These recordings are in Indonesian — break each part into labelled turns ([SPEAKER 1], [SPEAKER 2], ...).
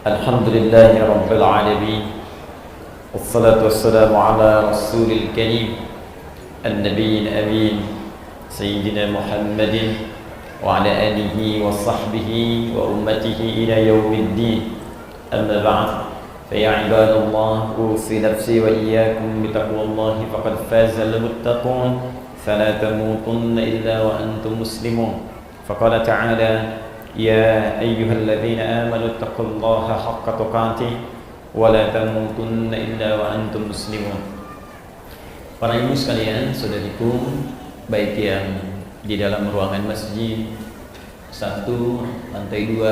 [SPEAKER 1] Alhamdulillahi Rabbil Alamin. Wassalatu wassalamu ala Rasulil Karim An-Nabiyil Amin Sayyidina Muhammadin wa ala alihi wa sahbihi wa ummatihi ila yawmiddin. Amma ba'd. Faya ibadallah, usi nafsi wa iyyakum bitaqwallahi faqad fazal muttaqun fala tamutunna illa wa antum muslimun. Faqala ta'ala يا أيها الذين آمنوا اتقوا الله حق تقاته ولا تموتن إلا وأنتم مسلمون. Para ibu sekalian, saudariku, baik yang di dalam ruangan masjid 1, lantai 2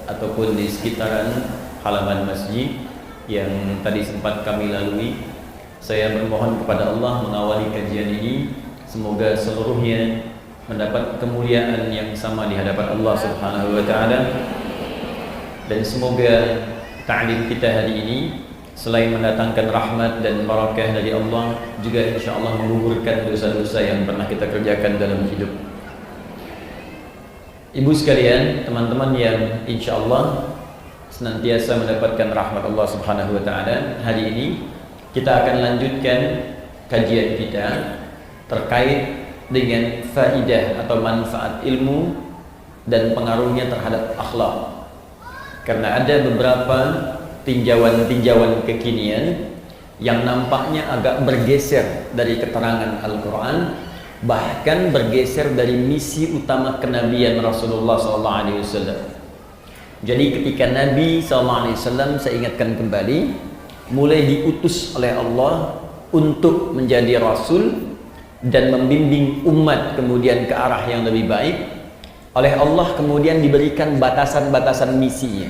[SPEAKER 1] ataupun di sekitaran halaman masjid yang tadi sempat kami lalui, saya bermohon kepada Allah mengawali kajian ini, semoga seluruhnya mendapat kemuliaan yang sama di hadapan Allah Subhanahu wa taala, dan semoga ta'lim kita hari ini selain mendatangkan rahmat dan barakah dari Allah, juga insyaallah menggugurkan dosa-dosa yang pernah kita kerjakan dalam hidup. Ibu sekalian, teman-teman yang insyaallah senantiasa mendapatkan rahmat Allah Subhanahu wa taala, hari ini kita akan lanjutkan kajian kita terkait dengan faidah atau manfaat ilmu dan pengaruhnya terhadap akhlak. Karena ada beberapa tinjauan-tinjauan kekinian yang nampaknya agak bergeser dari keterangan Al-Quran, bahkan bergeser dari misi utama kenabian Rasulullah SAW. Jadi ketika Nabi SAW, saya ingatkan kembali, mulai diutus oleh Allah untuk menjadi Rasul dan membimbing umat kemudian ke arah yang lebih baik, oleh Allah kemudian diberikan batasan-batasan misinya,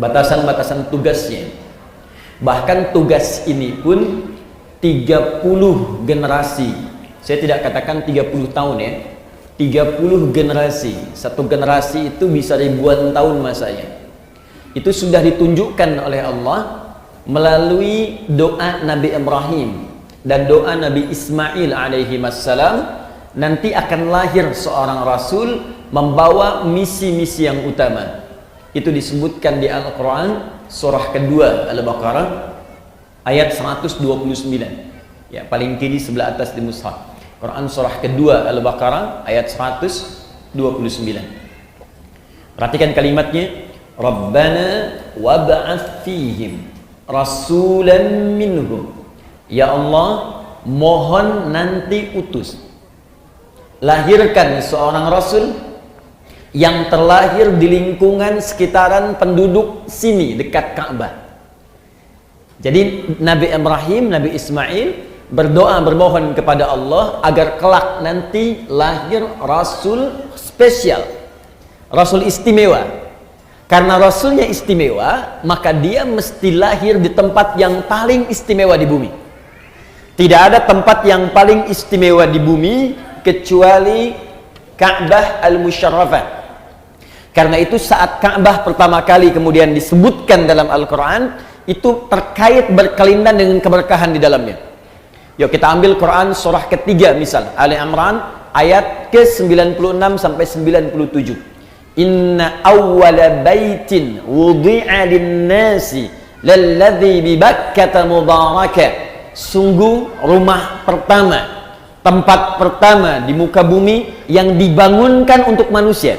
[SPEAKER 1] batasan-batasan tugasnya. Bahkan tugas ini pun 30 generasi. Saya tidak katakan 30 tahun ya, 30 generasi. Satu generasi itu bisa ribuan tahun masanya. Itu sudah ditunjukkan oleh Allah melalui doa Nabi Ibrahim dan doa Nabi Ismail alaihi wassalam, nanti akan lahir seorang rasul membawa misi-misi yang utama. Itu disebutkan di Al-Quran surah kedua Al-Baqarah ayat 129 ya, paling kiri sebelah atas di mushaf. Quran surah kedua Al-Baqarah ayat 129. Perhatikan kalimatnya, Rabbana wab'ats fihim rasulan minhum. Ya Allah, mohon nanti utus, lahirkan seorang rasul yang terlahir di lingkungan sekitaran penduduk sini dekat Ka'bah. Jadi Nabi Ibrahim, Nabi Ismail berdoa bermohon kepada Allah agar kelak nanti lahir rasul spesial, rasul istimewa. Karena rasulnya istimewa, maka dia mesti lahir di tempat yang paling istimewa di bumi. Tidak ada tempat yang paling istimewa di bumi kecuali Ka'bah Al-Musyarrafah. Karena itu saat Ka'bah pertama kali kemudian disebutkan dalam Al-Quran, itu terkait berkelindan dengan keberkahan di dalamnya. Yuk kita ambil Quran surah ketiga misal, Ali Imran ayat ke-96 sampai 97. Inna awwala baitin wudi'a lin-nasi lalladzi bi Bakkah mubarakah. Sungguh rumah pertama, tempat pertama di muka bumi yang dibangunkan untuk manusia.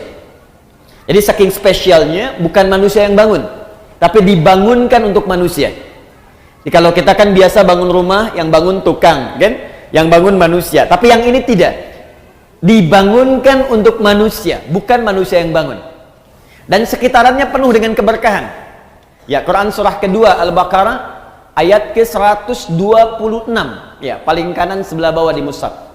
[SPEAKER 1] Jadi saking spesialnya, bukan manusia yang bangun, tapi dibangunkan untuk manusia. Jadi kalau kita kan biasa bangun rumah, yang bangun tukang, kan? Yang bangun manusia. Tapi yang ini tidak, dibangunkan untuk manusia, bukan manusia yang bangun. Dan sekitarannya penuh dengan keberkahan. Ya, Quran surah kedua Al-Baqarah ayat ke-126 ya, paling kanan sebelah bawah di mushaf.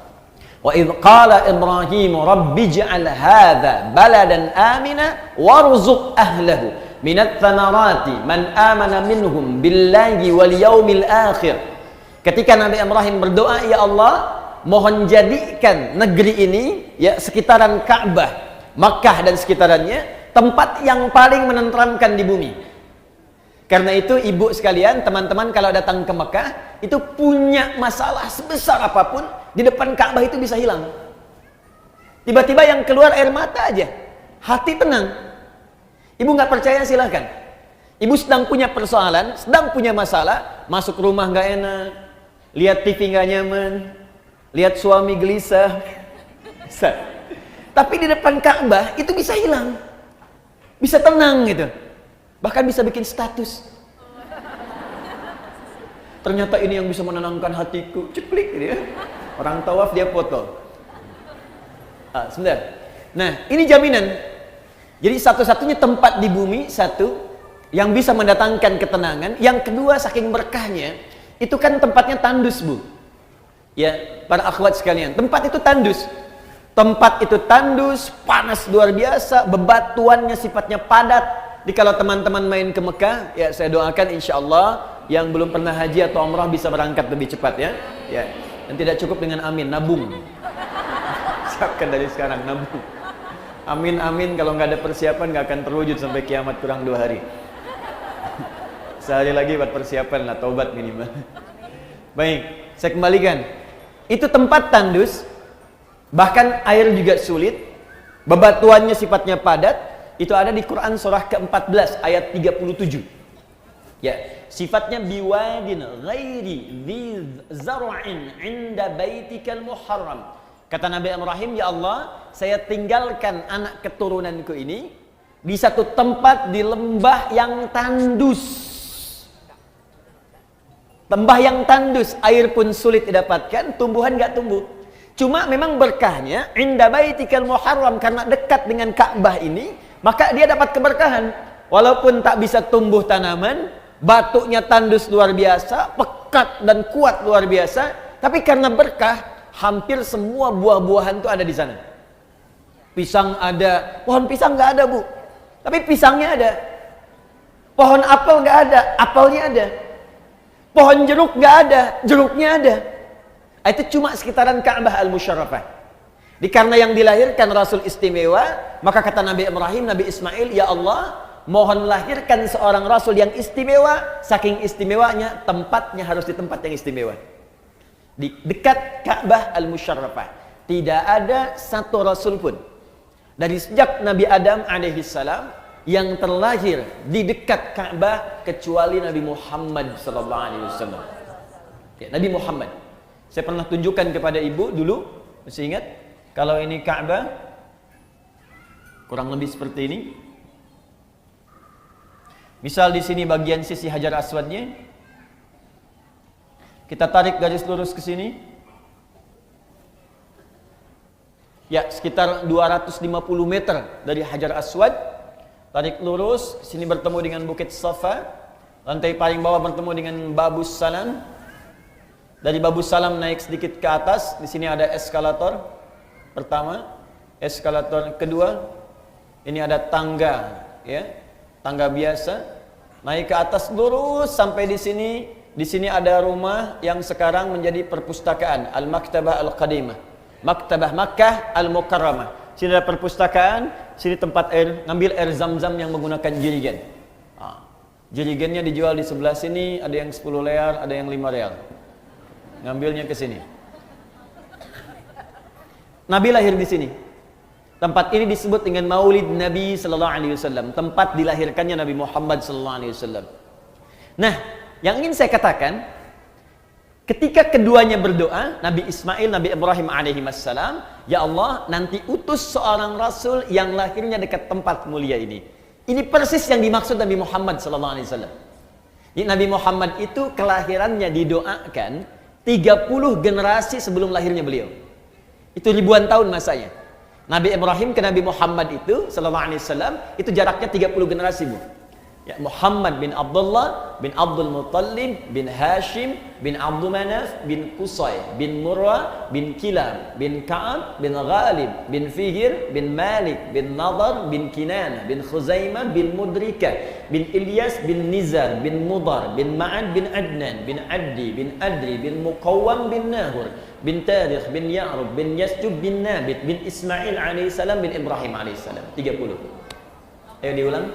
[SPEAKER 1] Wa idz qala Ibrahim rabbi ij'al hadza baladan amina warzuq ahlahu minat thamarati man amana minhum billahi wal yaumil akhir. Ketika Nabi Ibrahim berdoa, ya Allah, mohon jadikan negeri ini, ya sekitaran Ka'bah, Makkah dan sekitarannya, tempat yang paling menenteramkan di bumi. Karena itu ibu sekalian, teman-teman kalau datang ke Mekah itu punya masalah sebesar apapun, di depan Ka'bah itu bisa hilang. Tiba-tiba yang keluar air mata aja, hati tenang. Ibu nggak percaya silahkan. Ibu sedang punya persoalan, sedang punya masalah, masuk rumah nggak enak, lihat TV nggak nyaman, lihat suami gelisah. Bisa. Tapi di depan Ka'bah itu bisa hilang. Bisa tenang gitu. Bahkan bisa bikin status. Ternyata ini yang bisa menenangkan hatiku. Ceklik gitu ya. Orang tawaf dia foto. Sebentar. Nah, ini jaminan. Jadi satu-satunya tempat di bumi, satu yang bisa mendatangkan ketenangan. Yang kedua, saking berkahnya, itu kan tempatnya tandus, Bu. Ya, para akhwat sekalian, tempat itu tandus. Tempat itu tandus, panas luar biasa, bebatuannya sifatnya padat. Jadi kalau teman-teman main ke Mekah, ya saya doakan insya Allah yang belum pernah haji atau umrah bisa berangkat lebih cepat ya. Ya, dan tidak cukup dengan amin, nabung. Siapkan dari sekarang, nabung. Amin amin, kalau nggak ada persiapan nggak akan terwujud sampai kiamat kurang 2 hari. Sehari lagi buat persiapan lah, taubat minimal. Baik, saya kembalikan. Itu tempat tandus, bahkan air juga sulit, bebatuannya sifatnya padat. Itu ada di Quran surah ke-14 ayat 37. Ya, sifatnya biwadin ghairi dzi zar'in 'inda baitikal muharram. Kata Nabi Ibrahim, ya Allah, saya tinggalkan anak keturunanku ini di satu tempat di lembah yang tandus. Lembah yang tandus, air pun sulit didapatkan, tumbuhan nggak tumbuh. Cuma memang berkahnya inda baitikal muharram, karena dekat dengan Ka'bah ini, maka dia dapat keberkahan. Walaupun tak bisa tumbuh tanaman, batunya tandus luar biasa, pekat dan kuat luar biasa, tapi karena berkah, hampir semua buah-buahan itu ada di sana. Pisang ada, pohon pisang nggak ada, Bu, tapi pisangnya ada. Pohon apel nggak ada, apelnya ada. Pohon jeruk nggak ada, jeruknya ada. Itu cuma sekitaran Ka'bah al-Musyarrafah. Karena yang dilahirkan Rasul istimewa, maka kata Nabi Ibrahim, Nabi Ismail, ya Allah, mohon lahirkan seorang Rasul yang istimewa. Saking istimewanya, tempatnya harus di tempat yang istimewa. Di dekat Ka'bah al-Musyarrafah. Tidak ada satu Rasul pun dari sejak Nabi Adam alaihissalam yang terlahir di dekat Ka'bah kecuali Nabi Muhammad sallallahu alaihi wasallam. Ya, Nabi Muhammad. Saya pernah tunjukkan kepada ibu dulu, masih ingat? Kalau ini Ka'bah kurang lebih seperti ini. Misal di sini bagian sisi Hajar Aswadnya. Kita tarik garis lurus ke sini. Ya, sekitar 250 meter dari Hajar Aswad. Tarik lurus, sini bertemu dengan Bukit Safa. Lantai paling bawah bertemu dengan Babus Salam. Dari Babus Salam naik sedikit ke atas, di sini ada eskalator pertama, eskalator kedua. Ini ada tangga, ya. Tangga biasa. Naik ke atas lurus sampai di sini. Di sini ada rumah yang sekarang menjadi perpustakaan, Al-Maktabah Al-Qadimah. Maktabah Makkah Al-Mukarramah. Sini ada perpustakaan, sini tempat air, ngambil air zam-zam yang menggunakan jerigen. Jerigennya dijual di sebelah sini, ada yang 10 real, ada yang 5 real. Ngambilnya ke sini. Nabi lahir di sini. Tempat ini disebut dengan Maulid Nabi sallallahu alaihi wasallam, tempat dilahirkannya Nabi Muhammad sallallahu alaihi wasallam. Nah, yang ingin saya katakan, ketika keduanya berdoa, Nabi Ismail, Nabi Ibrahim alaihi wassalam, ya Allah, nanti utus seorang Rasul yang lahirnya dekat tempat mulia ini. Ini persis yang dimaksud Nabi Muhammad sallallahu alaihi wasallam. Jadi Nabi Muhammad itu kelahirannya didoakan 30 generasi sebelum lahirnya beliau. Itu ribuan tahun masanya. Nabi Ibrahim ke Nabi Muhammad itu sallallahu alaihi wasallam itu jaraknya 30 generasi, Bu. Ya, Muhammad bin Abdullah bin Abdul Muttalib bin Hashim bin Abdul Manaf bin Qusay bin Murrah bin Kilab bin Ka'ab bin Ghalib bin Fihir bin Malik bin Nadar bin Kinana bin Khuzaimah bin Mudrika bin Ilyas bin Nizar bin Mudar bin Ma'ad bin Adnan bin Addi bin Adri bin Muqawwam bin Nahur bin Tarikh bin Ya'rub bin Yasjub bin Nabit bin Ismail alaihissalam bin Ibrahim alaihissalam. 30. Ayo diulang.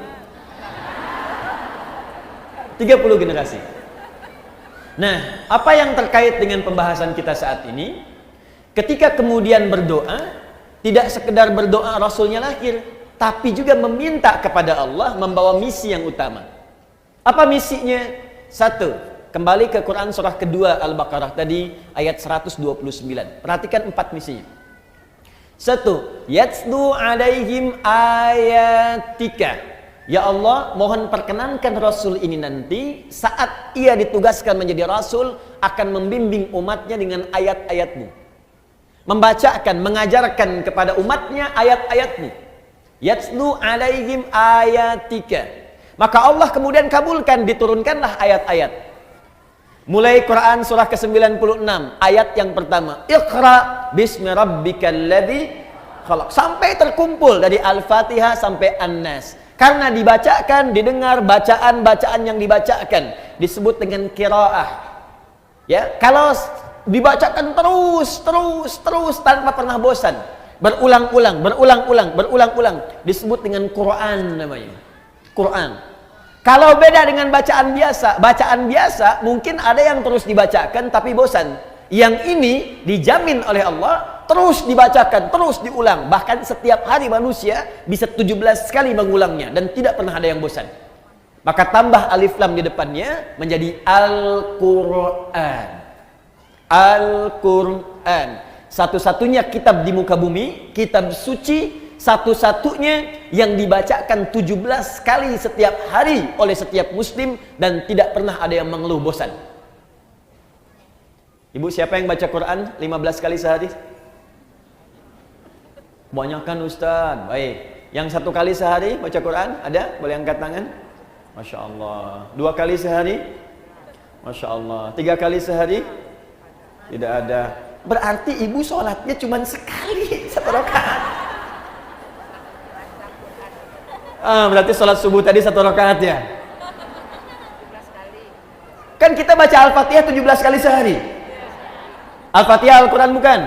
[SPEAKER 1] 30 generasi. Nah, apa yang terkait dengan pembahasan kita saat ini? Ketika kemudian berdoa, tidak sekedar berdoa Rasulnya lahir, tapi juga meminta kepada Allah membawa misi yang utama. Apa misinya? Satu, kembali ke Quran surah kedua Al-Baqarah tadi ayat 129. Perhatikan 4 misinya. Satu, yatslu alaihim ayatika. Ya Allah, mohon perkenankan Rasul ini nanti saat ia ditugaskan menjadi Rasul akan membimbing umatnya dengan ayat-ayatmu, membacakan, mengajarkan kepada umatnya ayat-ayatmu. Yatslu alaihim ayatika. Maka Allah kemudian kabulkan, diturunkanlah ayat-ayat. Mulai Quran surah ke-96 ayat yang pertama, Iqra bismi rabbikal ladzi khalaq, sampai terkumpul dari Al-Fatihah sampai An-Nas. Karena dibacakan, didengar bacaan-bacaan yang dibacakan disebut dengan qiraah. Ya, kalau dibacakan terus tanpa pernah bosan, berulang-ulang disebut dengan Quran namanya. Quran. Kalau beda dengan bacaan biasa mungkin ada yang terus dibacakan tapi bosan. Yang ini dijamin oleh Allah terus dibacakan, terus diulang. Bahkan setiap hari manusia bisa 17 kali mengulangnya dan tidak pernah ada yang bosan. Maka tambah alif lam di depannya menjadi Al-Quran. Al-Quran. Satu-satunya kitab di muka bumi, kitab suci, satu-satunya yang dibacakan 17 kali setiap hari oleh setiap muslim dan tidak pernah ada yang mengeluh bosan. Ibu, siapa yang baca Quran 15 kali sehari? Kebanyakan Ustaz. Baik. Yang 1 kali sehari baca Quran? Ada? Boleh angkat tangan? Masya Allah. 2 kali sehari? Masya Allah. 3 kali sehari? Tidak ada. Berarti ibu sholatnya cuma sekali, 1 rakaat. Berarti sholat subuh tadi 1 rakaat ya? Kan kita baca Al-Fatihah 17 kali sehari. Al-Fatihah Al-Quran bukan?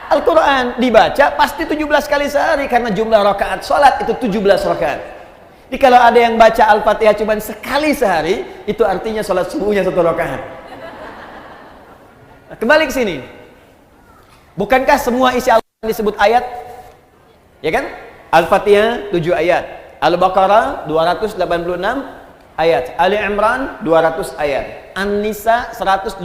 [SPEAKER 1] Al-Quran dibaca pasti 17 kali sehari karena jumlah rakaat sholat itu 17 rakaat. Jadi kalau ada yang baca Al-Fatihah cuma sekali sehari, itu artinya sholat subuhnya 1 rakaat. Nah, kembali ke sini. Bukankah semua isi Al-Quran disebut ayat? Ya kan? Al-Fatihah 7 ayat, Al-Baqarah 286 ayat, Ali Imran 200 ayat, An-Nisa 176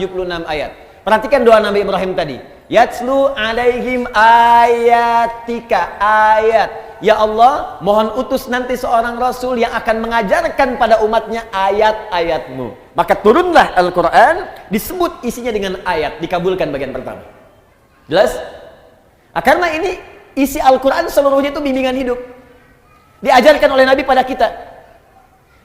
[SPEAKER 1] ayat. Perhatikan doa Nabi Ibrahim tadi. Yatslu alaihim ayatika, ayat. Ya Allah, mohon utus nanti seorang Rasul yang akan mengajarkan pada umatnya ayat-ayatmu. Maka turunlah Al-Quran, disebut isinya dengan ayat, dikabulkan bagian pertama. Jelas? Nah, karena ini isi Al-Quran seluruhnya itu bimbingan hidup. Diajarkan oleh Nabi pada kita.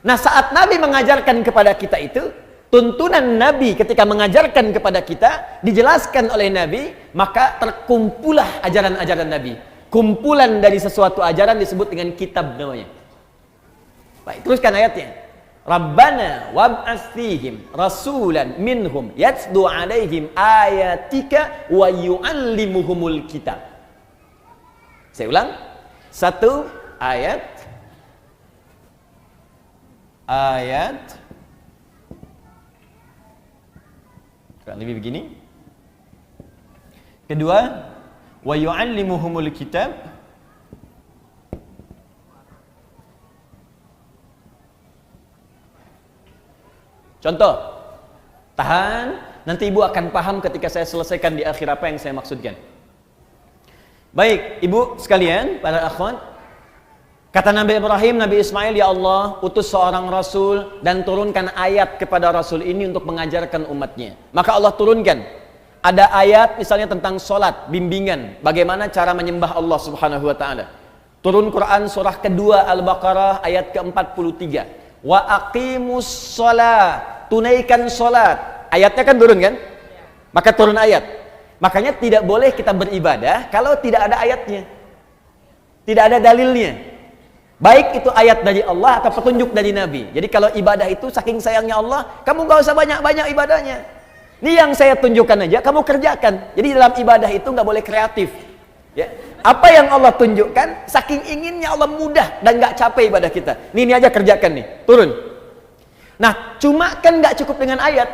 [SPEAKER 1] Nah, saat Nabi mengajarkan kepada kita itu, tuntunan Nabi ketika mengajarkan kepada kita, dijelaskan oleh Nabi, maka terkumpulah ajaran-ajaran Nabi. Kumpulan dari sesuatu ajaran disebut dengan kitab namanya. Baik, teruskan ayatnya. Rabbana wab'ats fihim rasulan minhum yatslu alaihim ayatika wa yu'allimuhumul kitab. Saya ulang. 1 ayat lebih begini. Kedua, wa yu'allimuhumul kitab. Contoh. Tahan, nanti ibu akan paham ketika saya selesaikan di akhir apa yang saya maksudkan. Baik, ibu sekalian, para akhwat, kata Nabi Ibrahim, Nabi Ismail, ya Allah, utus seorang Rasul dan turunkan ayat kepada Rasul ini untuk mengajarkan umatnya. Maka Allah turunkan. Ada ayat misalnya tentang sholat, bimbingan, bagaimana cara menyembah Allah subhanahu wa ta'ala. Turun Quran surah kedua Al-Baqarah ayat ke-43. Wa aqimus sholat, tunaikan sholat. Ayatnya kan turun kan? Maka turun ayat. Makanya tidak boleh kita beribadah kalau tidak ada ayatnya. Tidak ada dalilnya. Baik itu ayat dari Allah atau petunjuk dari Nabi. Jadi kalau ibadah itu saking sayangnya Allah, kamu gak usah banyak-banyak ibadahnya. Ini yang saya tunjukkan aja, kamu kerjakan. Jadi dalam ibadah itu gak boleh kreatif. Ya. Apa yang Allah tunjukkan, saking inginnya Allah mudah dan gak capek ibadah kita. Ini aja kerjakan nih, turun. Nah, cuma kan gak cukup dengan ayat.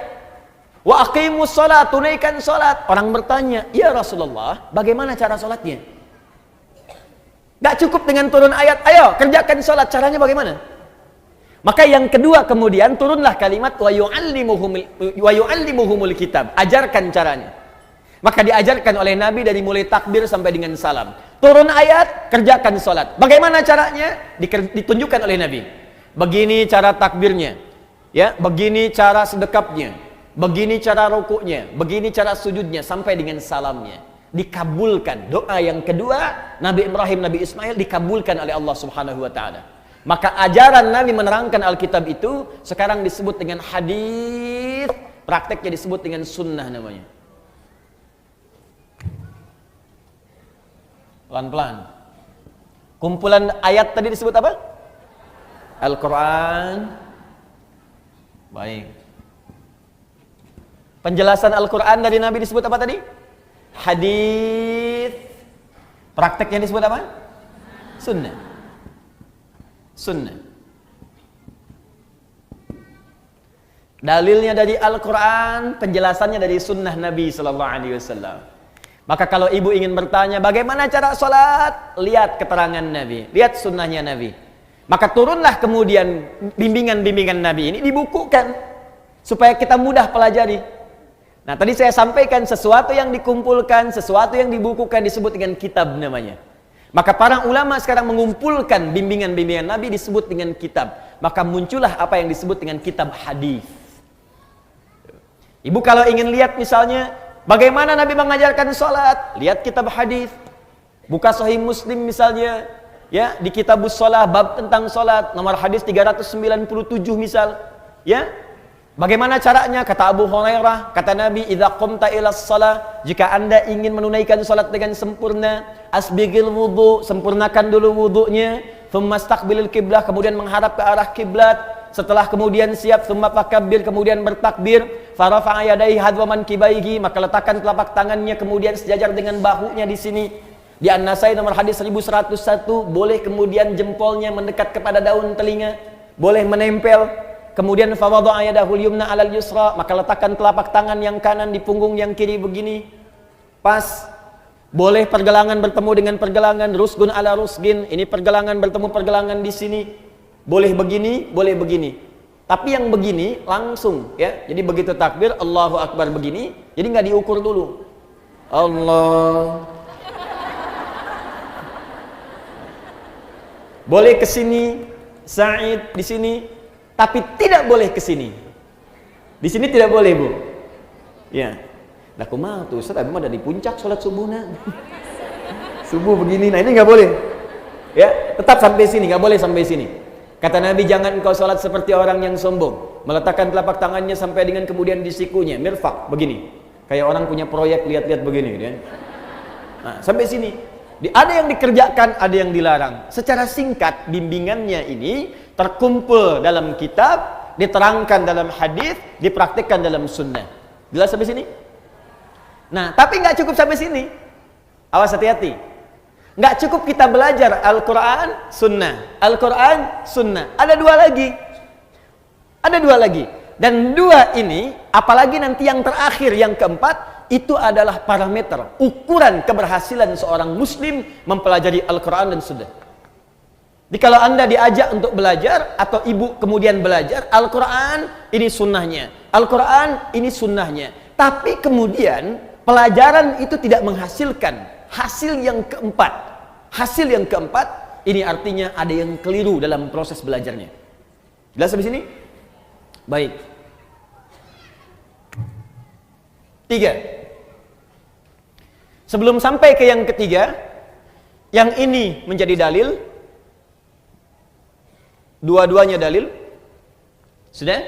[SPEAKER 1] Wa aqimus sholat, tunaikan sholat. Orang bertanya, ya Rasulullah, bagaimana cara sholatnya? Gak cukup dengan turun ayat, ayo kerjakan sholat, caranya bagaimana? Maka yang kedua kemudian turunlah kalimat wa yu'allimuhumul kitab. Ajarkan caranya. Maka diajarkan oleh Nabi dari mulai takbir sampai dengan salam. Turun ayat, kerjakan sholat. Bagaimana caranya? Ditunjukkan oleh Nabi. Begini cara takbirnya, ya, begini cara sedekapnya, begini cara rukuknya, begini cara sujudnya sampai dengan salamnya. Dikabulkan. Doa yang kedua, Nabi Ibrahim, Nabi Ismail dikabulkan oleh Allah Subhanahu wa taala. Maka ajaran Nabi menerangkan Alkitab itu sekarang disebut dengan hadis, prakteknya disebut dengan sunnah namanya. Pelan-pelan. Kumpulan ayat tadi disebut apa? Al-Quran. Baik. Penjelasan Al-Quran dari Nabi disebut apa tadi? Hadis. Prakteknya disebut apa? Sunnah. Sunnah. Dalilnya dari Al-Quran, penjelasannya dari sunnah Nabi Sallallahu Alaihi Wasallam. Maka kalau ibu ingin bertanya bagaimana cara sholat, lihat keterangan Nabi, lihat sunnahnya Nabi. Maka turunlah kemudian bimbingan-bimbingan Nabi ini dibukukan supaya kita mudah pelajari. Nah, tadi saya sampaikan sesuatu yang dikumpulkan, sesuatu yang dibukukan disebut dengan kitab namanya. Maka para ulama sekarang mengumpulkan bimbingan-bimbingan Nabi disebut dengan kitab. Maka muncullah apa yang disebut dengan kitab hadis. Ibu kalau ingin lihat misalnya bagaimana Nabi mengajarkan sholat, lihat kitab hadis. Buka Sahih Muslim misalnya, ya, di Kitabus Shalah bab tentang sholat, nomor hadis 397 misal, ya. Bagaimana caranya? Kata Abu Hurairah, kata Nabi, "Idza qumta ilas shalah," jika Anda ingin menunaikan salat dengan sempurna, asbigil wudu, sempurnakan dulu wudunya, thumma istaqbilil qiblah, kemudian menghadap ke arah kiblat, setelah kemudian siap, thumma fakabbir, kemudian bertakbir, farafa'a yadayhi hadwa mankibaihi, maka letakkan telapak tangannya kemudian sejajar dengan bahunya di sini. Di An-Nasai nomor hadis 1101, boleh kemudian jempolnya mendekat kepada daun telinga, boleh menempel. Kemudian fawadha'a yadahul yumna 'alal yusra, maka letakkan telapak tangan yang kanan di punggung yang kiri begini. Pas. Boleh pergelangan bertemu dengan pergelangan, rusgun ala rusgin, ini pergelangan bertemu pergelangan di sini. Boleh begini, boleh begini. Tapi yang begini langsung, ya. Jadi begitu takbir Allahu Akbar begini, jadi nggak diukur dulu. Allah. Boleh ke sini, Sa'id di sini. Tapi tidak boleh ke sini. Di sini tidak boleh, Bu. Ya. Lah kumaha tuh, Ustaz, abis ada di puncak salat subuhna. Subuh begini. Nah, ini enggak boleh. Ya, tetap sampai sini, enggak boleh sampai sini. Kata Nabi, jangan engkau salat seperti orang yang sombong, meletakkan telapak tangannya sampai dengan kemudian di sikunya, mirfaq begini. Kayak orang punya proyek lihat-lihat begini, gitu ya. Nah, sampai sini. Ada yang dikerjakan, ada yang dilarang. Secara singkat, bimbingannya ini terkumpul dalam kitab, diterangkan dalam hadis, dipraktikkan dalam sunnah. Jelas sampai sini? Nah, tapi nggak cukup sampai sini. Awas, hati-hati. Nggak cukup kita belajar Al-Quran, sunnah. Al-Quran, sunnah. Ada dua lagi. Ada dua lagi. Dan dua ini, apalagi nanti yang terakhir, yang keempat, itu adalah parameter, ukuran keberhasilan seorang muslim mempelajari Al-Quran dan sunnah. Jadi kalau Anda diajak untuk belajar, atau ibu kemudian belajar, Al-Quran ini sunnahnya, Al-Quran ini sunnahnya. Tapi kemudian pelajaran itu tidak menghasilkan hasil yang keempat. Hasil yang keempat, ini artinya ada yang keliru dalam proses belajarnya. Jelas sampai sini? Baik. 3. Sebelum sampai ke yang ketiga, yang ini menjadi dalil, dua-duanya dalil. Sudah?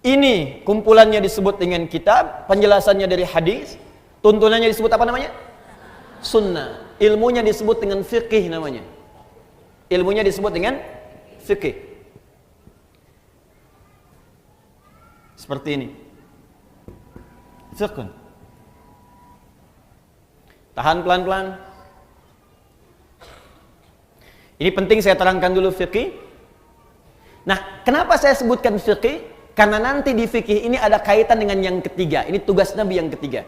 [SPEAKER 1] Ini kumpulannya disebut dengan kitab, penjelasannya dari hadis, tuntunannya disebut apa namanya? Sunnah. Ilmunya disebut dengan fiqih namanya. Ilmunya disebut dengan fiqih. Seperti ini. Fiqh. Tahan pelan-pelan. Ini penting saya terangkan dulu fikih. Nah, kenapa saya sebutkan fikih? Karena nanti di fikih ini ada kaitan dengan yang ketiga. Ini tugas Nabi yang ketiga.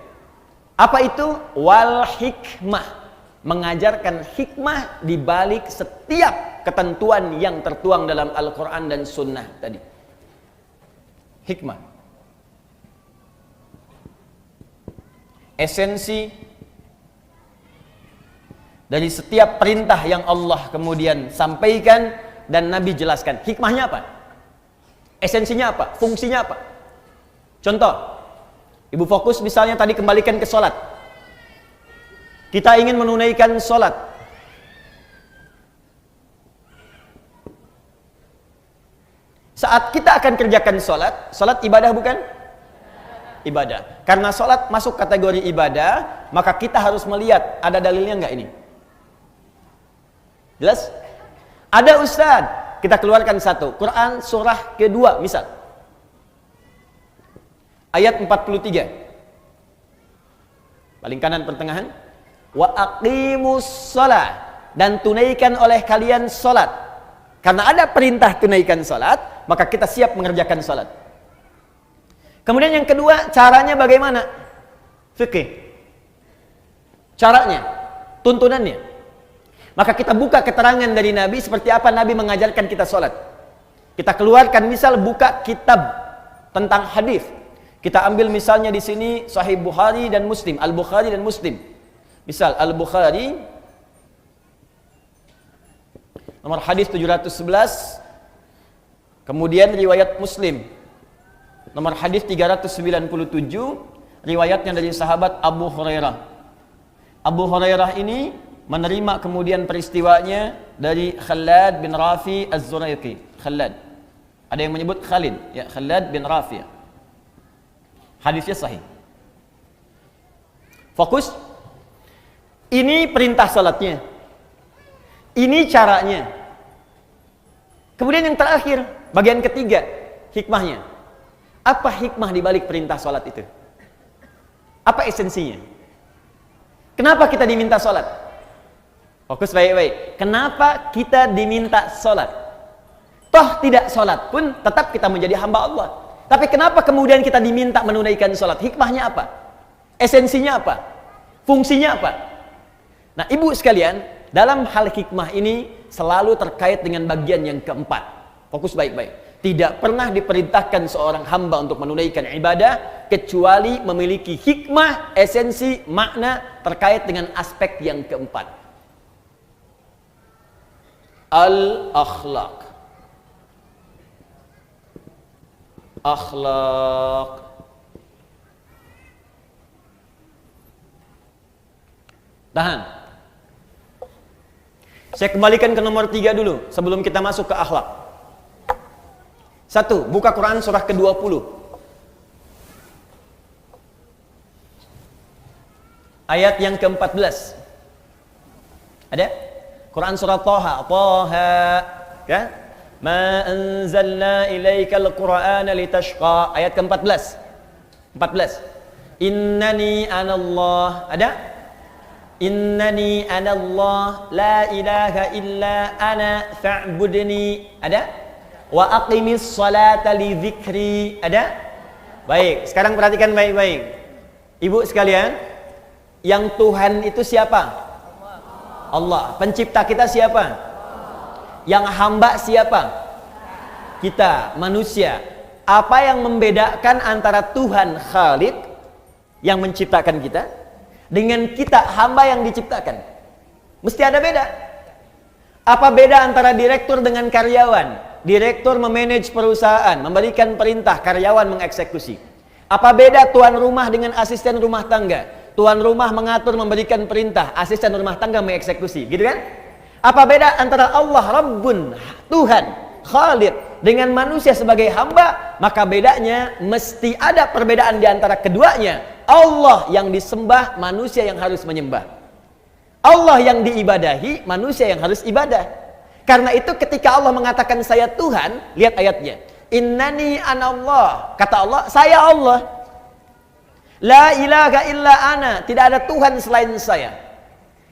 [SPEAKER 1] Apa itu? Wal hikmah. mengajarkan hikmah di balik setiap ketentuan yang tertuang dalam Al-Quran dan Sunnah tadi. Hikmah. Esensi dari setiap perintah yang Allah kemudian sampaikan dan Nabi jelaskan. Hikmahnya apa? Esensinya apa? Fungsinya apa? Contoh, ibu fokus misalnya tadi kembalikan ke sholat. Kita ingin menunaikan sholat. Saat kita akan kerjakan sholat, sholat ibadah bukan? Ibadah. Karena sholat masuk kategori ibadah, maka kita harus melihat ada dalilnya nggak ini? Jelas? Ada ustadz, kita keluarkan satu. Quran surah kedua misal. Ayat 43. Paling kanan pertengahan. Wa aqimus shalah, dan tunaikan oleh kalian salat. Karena ada perintah tunaikan salat, maka kita siap mengerjakan salat. Kemudian yang kedua, caranya bagaimana? Fikih. Caranya, tuntunannya. Maka kita buka keterangan dari Nabi seperti apa Nabi mengajarkan kita salat. Kita keluarkan misal buka kitab tentang hadis. Kita ambil misalnya di sini Sahih Bukhari dan Muslim, Al-Bukhari dan Muslim. Misal Al-Bukhari nomor hadis 711, kemudian riwayat Muslim nomor hadis 397, riwayatnya dari sahabat Abu Hurairah. Abu Hurairah ini menerima kemudian peristiwanya dari Khalad bin Rafi Az-Zuraiqi. Khalad. Ada yang menyebut Khalid, ya, Khalad bin Rafi. Hadisnya sahih. Fokus. Ini perintah salatnya. Ini caranya. Kemudian yang terakhir, bagian ketiga, hikmahnya. Apa hikmah di balik perintah salat itu? Apa esensinya? Kenapa kita diminta salat? Fokus baik-baik. Kenapa kita diminta salat? Toh tidak salat pun tetap kita menjadi hamba Allah. Tapi kenapa kemudian kita diminta menunaikan salat? Hikmahnya apa? Esensinya apa? Fungsinya apa? Nah, ibu sekalian, dalam hal hikmah ini selalu terkait dengan bagian yang keempat. Fokus baik-baik. Tidak pernah diperintahkan seorang hamba untuk menunaikan ibadah kecuali memiliki hikmah, esensi, makna terkait dengan aspek yang keempat. Al-akhlaq. Akhlaq. Tahan. Saya kembalikan ke nomor 3 dulu sebelum kita masuk ke akhlak. 1. Buka Quran surah ke-20. Ayat yang ke-14. Ada? Quran surah Thaha. Thaha. Ya? Ma anzalna ilaikal Qur'ana litashqa. Ayat ke-14. 14. Innani anallah. Ada? Innani anallah la ilaha illa ana fa'budni. Ada? Wa aqimis salata li dzikri. Ada? Baik, sekarang perhatikan baik-baik. Ibu sekalian, yang Tuhan itu siapa? Allah. Pencipta kita siapa? Yang hamba siapa? Kita, manusia. Apa yang membedakan antara Tuhan Khalik yang menciptakan kita dengan kita hamba yang diciptakan? Mesti ada beda. Apa beda antara direktur dengan karyawan? Direktur memanage perusahaan, memberikan perintah, karyawan mengeksekusi. Apa beda tuan rumah dengan asisten rumah tangga? Tuan rumah mengatur, memberikan perintah, asisten rumah tangga mengeksekusi, gitu kan? Apa beda antara Allah Rabbun, Tuhan, Khalid, dengan manusia sebagai hamba? Maka bedanya mesti ada perbedaan di antara keduanya. Allah yang disembah, manusia yang harus menyembah. Allah yang diibadahi, manusia yang harus ibadah. Karena itu ketika Allah mengatakan saya Tuhan, lihat ayatnya. Innani anallah. Kata Allah, saya Allah. La ilaha illa ana. Tidak ada Tuhan selain saya.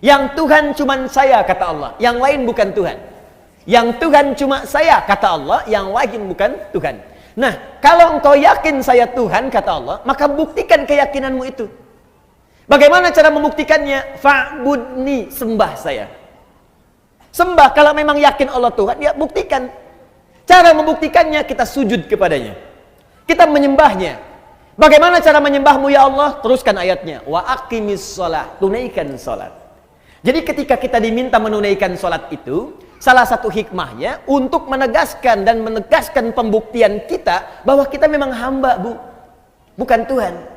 [SPEAKER 1] Yang Tuhan cuma saya, kata Allah. Yang lain bukan Tuhan. Yang Tuhan cuma saya, kata Allah. Yang lain bukan Tuhan. Nah, kalau engkau yakin saya Tuhan, kata Allah, maka buktikan keyakinanmu itu. Bagaimana cara membuktikannya? Fa'budni, sembah saya. Sembah, kalau memang yakin Allah Tuhan, ya buktikan. Cara membuktikannya, kita sujud kepadanya. Kita menyembahnya. Bagaimana cara menyembahmu ya Allah? Teruskan ayatnya. Wa aqimis sholat, tunaikan sholat. Jadi ketika kita diminta menunaikan sholat itu, salah satu hikmahnya untuk menegaskan pembuktian kita bahwa kita memang hamba, bukan Tuhan.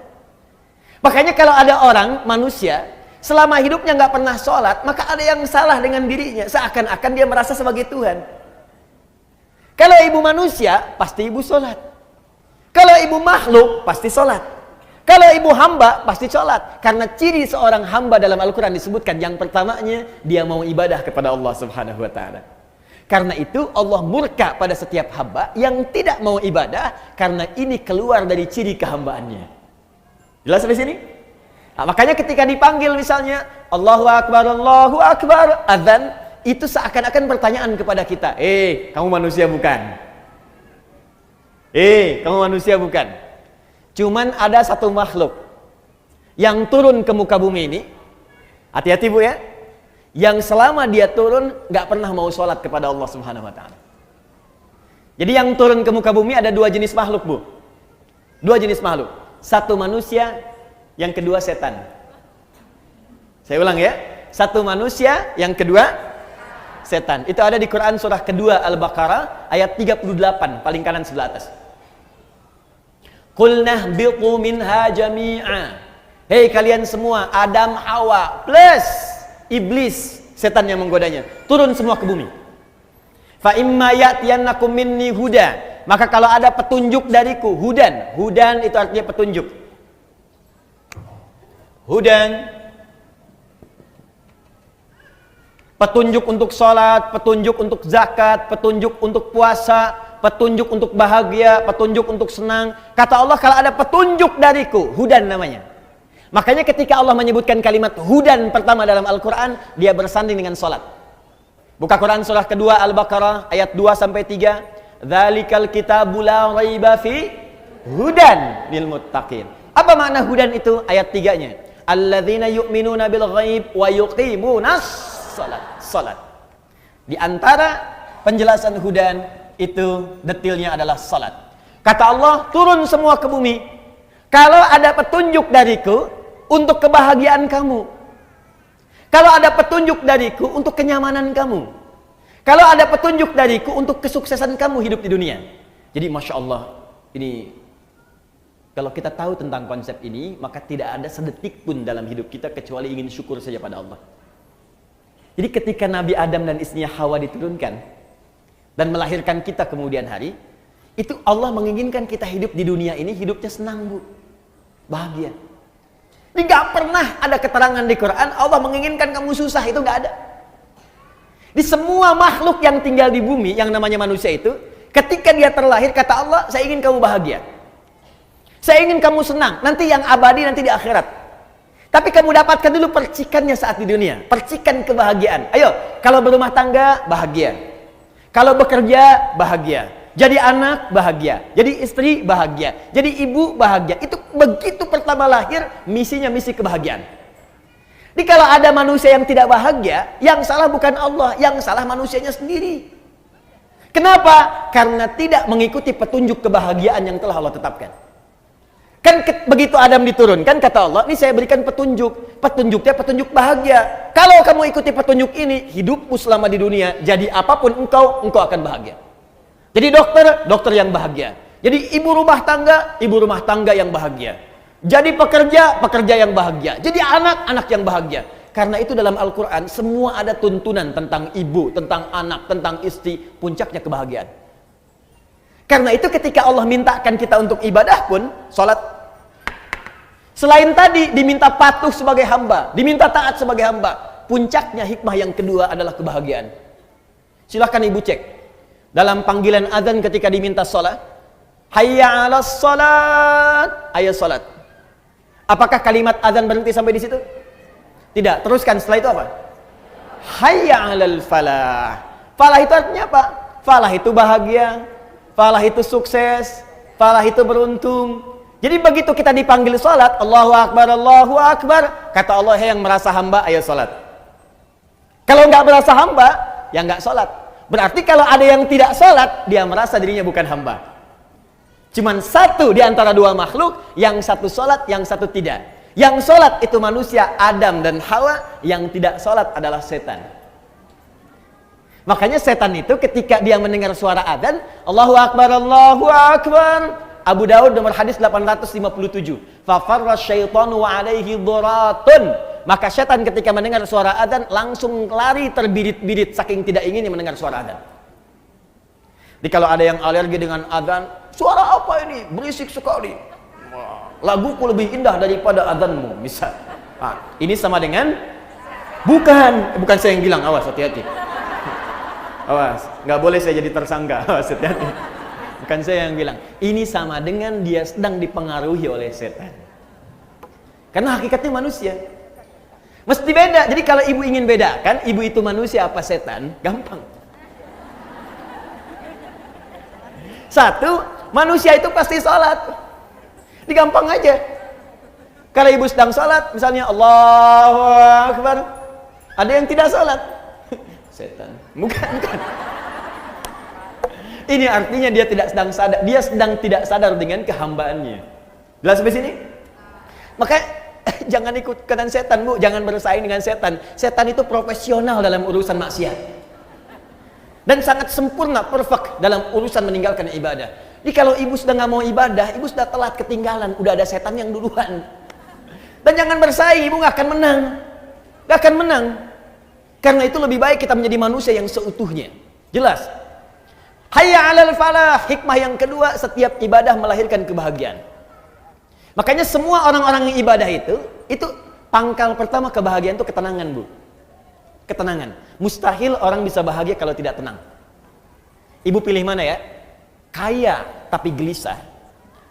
[SPEAKER 1] Makanya kalau ada orang, manusia, selama hidupnya nggak pernah sholat, maka ada yang salah dengan dirinya. Seakan-akan dia merasa sebagai Tuhan. Kalau ibu manusia, pasti ibu sholat. Kalau ibu makhluk, pasti sholat. Kalau ibu hamba, pasti sholat. Karena ciri seorang hamba dalam Al-Quran disebutkan, yang pertamanya, dia mau ibadah kepada Allah Subhanahu wa Ta'ala. Karena itu Allah murka pada setiap hamba yang tidak mau ibadah, karena ini keluar dari ciri kehambaannya. Jelas sampai sini? Nah, makanya ketika dipanggil misalnya Allahu Akbar, azan, itu seakan-akan pertanyaan kepada kita. Kamu manusia bukan? Kamu manusia bukan? Cuman ada satu makhluk yang turun ke muka bumi ini. Hati-hati bu ya. Yang selama dia turun gak pernah mau sholat kepada Allah Subhanahu wa Ta'ala. Jadi yang turun ke muka bumi ada dua jenis makhluk bu. Dua jenis makhluk. Satu manusia, yang kedua setan. Saya ulang ya. Satu manusia, yang kedua setan. Itu ada di Quran surah kedua Al-Baqarah ayat 38 paling kanan sebelah atas. Qulnah biqu minha jami'a. Hei kalian semua, Adam, Hawa plus iblis, setan yang menggodanya, turun semua ke bumi. Fa imma ya'tiyannakum minni huda. Maka kalau ada petunjuk dariku, hudan itu artinya petunjuk. Hudan, petunjuk untuk sholat, petunjuk untuk zakat, petunjuk untuk puasa, petunjuk untuk bahagia, petunjuk untuk senang. Kata Allah, kalau ada petunjuk dariku, hudan namanya. Makanya ketika Allah menyebutkan kalimat hudan pertama dalam Al-Quran, dia bersanding dengan sholat. Buka Quran surah kedua Al-Baqarah ayat 2-3. Dzalikal kitabu la raiba fi hudan lil muttaqin. Apa makna hudan itu? Ayat 3-nya. Alladzina yu'minuna bil ghaib wa yuqimunas salat. Di antara penjelasan hudan itu detilnya adalah salat. Kata Allah, turun semua ke bumi. Kalau ada petunjuk dariku untuk kebahagiaan kamu. Kalau ada petunjuk dariku untuk kenyamanan kamu. Kalau ada petunjuk dariku untuk kesuksesan kamu hidup di dunia. Jadi Masya Allah, ini kalau kita tahu tentang konsep ini, maka tidak ada sedetik pun dalam hidup kita kecuali ingin syukur saja pada Allah. Jadi ketika Nabi Adam dan istrinya Hawa diturunkan dan melahirkan kita kemudian hari, itu Allah menginginkan kita hidup di dunia ini, hidupnya senang bu, bahagia. Ini gak pernah ada keterangan di Quran Allah menginginkan kamu susah, itu gak ada. Di semua makhluk yang tinggal di bumi yang namanya manusia itu, ketika dia terlahir, kata Allah, saya ingin kamu bahagia, saya ingin kamu senang, nanti yang abadi nanti di akhirat. Tapi kamu dapatkan dulu percikannya saat di dunia, percikan kebahagiaan. Ayo, kalau berumah tangga bahagia, kalau bekerja bahagia, jadi anak bahagia, jadi istri bahagia, jadi ibu bahagia. Itu begitu pertama lahir, misinya misi kebahagiaan. Jadi kalau ada manusia yang tidak bahagia, yang salah bukan Allah, yang salah manusianya sendiri. Kenapa? Karena tidak mengikuti petunjuk kebahagiaan yang telah Allah tetapkan. Kan begitu Adam diturunkan, kata Allah, ini saya berikan petunjuk. Petunjuknya petunjuk bahagia. Kalau kamu ikuti petunjuk ini, hidupmu selama di dunia, jadi apapun engkau akan bahagia. Jadi dokter yang bahagia. Jadi ibu rumah tangga yang bahagia. Jadi pekerja yang bahagia. Jadi anak yang bahagia. Karena itu dalam Al-Quran semua ada tuntunan tentang ibu, tentang anak, tentang istri. Puncaknya kebahagiaan. Karena itu ketika Allah mintakan kita untuk ibadah pun, sholat. Selain tadi diminta patuh sebagai hamba, diminta taat sebagai hamba, puncaknya hikmah yang kedua adalah kebahagiaan. Silahkan ibu cek. Dalam panggilan azan ketika diminta sholat, hayya 'alas sholat, ayo sholat. Apakah kalimat azan berhenti sampai di situ? Tidak. Teruskan setelah itu apa? Hayya 'alal falah. Falah itu artinya apa? Falah itu bahagia, falah itu sukses, falah itu beruntung. Jadi begitu kita dipanggil salat, Allahu Akbar, kata Allah, yang merasa hamba, ayo salat. Kalau nggak merasa hamba, ya nggak salat. Berarti kalau ada yang tidak salat, dia merasa dirinya bukan hamba. Cuman satu di antara dua makhluk, yang satu salat, yang satu tidak. Yang salat itu manusia Adam dan Hawa, yang tidak salat adalah setan. Makanya setan itu ketika dia mendengar suara adzan, Allahu Akbar, Abu Daud nomor hadis 857. Fafarra syaitanu alaihi duratun. Maka setan ketika mendengar suara adzan langsung lari terbirit-birit saking tidak inginnya mendengar suara adzan. Jadi kalau ada yang alergi dengan adzan, suara apa ini? Berisik sekali. Laguku lebih indah daripada adzanmu, misal. Nah, ini sama dengan bukan saya yang bilang, awas hati-hati. Awas, nggak boleh saya jadi tersangka. Awas, hati-hati. Bukan saya yang bilang. Ini sama dengan dia sedang dipengaruhi oleh setan. Karena hakikatnya manusia. Mesti beda. Jadi kalau ibu ingin bedakan, ibu itu manusia apa setan, gampang. Satu, manusia itu pasti sholat. Ini gampang aja. Kalau ibu sedang sholat, misalnya Allahu Akbar, ada yang tidak sholat. Setan. Bukan. Ini artinya dia tidak sedang sadar, dia sedang tidak sadar dengan kehambaannya. Jelas sampai sini? Maka jangan ikut ikutan setan, Bu, jangan bersaing dengan setan. Setan itu profesional dalam urusan maksiat. Dan sangat sempurna, perfect dalam urusan meninggalkan ibadah. Jadi kalau ibu sudah nggak mau ibadah, ibu sudah telat ketinggalan, udah ada setan yang duluan. Dan jangan bersaing, ibu nggak akan menang. Nggak akan menang. Karena itu lebih baik kita menjadi manusia yang seutuhnya. Jelas? Hayya 'alal falah. Hikmah yang kedua, setiap ibadah melahirkan kebahagiaan. Makanya semua orang-orang yang ibadah itu pangkal pertama kebahagiaan itu ketenangan, Bu. Ketenangan. Mustahil orang bisa bahagia kalau tidak tenang. Ibu pilih mana ya? Kaya tapi gelisah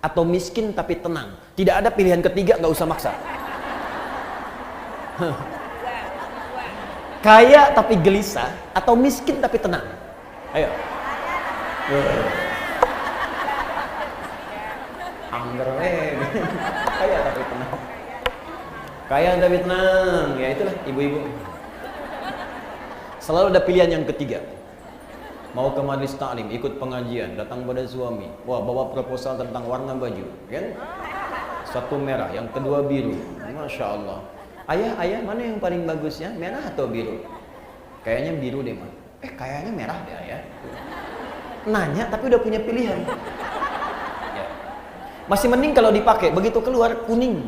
[SPEAKER 1] atau miskin tapi tenang. Tidak ada pilihan ketiga, nggak usah maksa. Kaya tapi gelisah atau miskin tapi tenang. Ayo. Angger. Kaya tapi tenang. Kaya tapi tenang. Ya itulah ibu-ibu. Selalu ada pilihan yang ketiga. Mau ke majelis taklim, ikut pengajian, datang pada suami. Wah, bawa proposal tentang warna baju, kan? Satu merah, yang kedua biru. Masya Allah. Ayah, mana yang paling bagusnya? Merah atau biru? Kayaknya biru deh, Mak. Kayaknya merah deh, Ayah. Nanya, tapi udah punya pilihan. Ya. Masih mending kalau dipakai, begitu keluar kuning.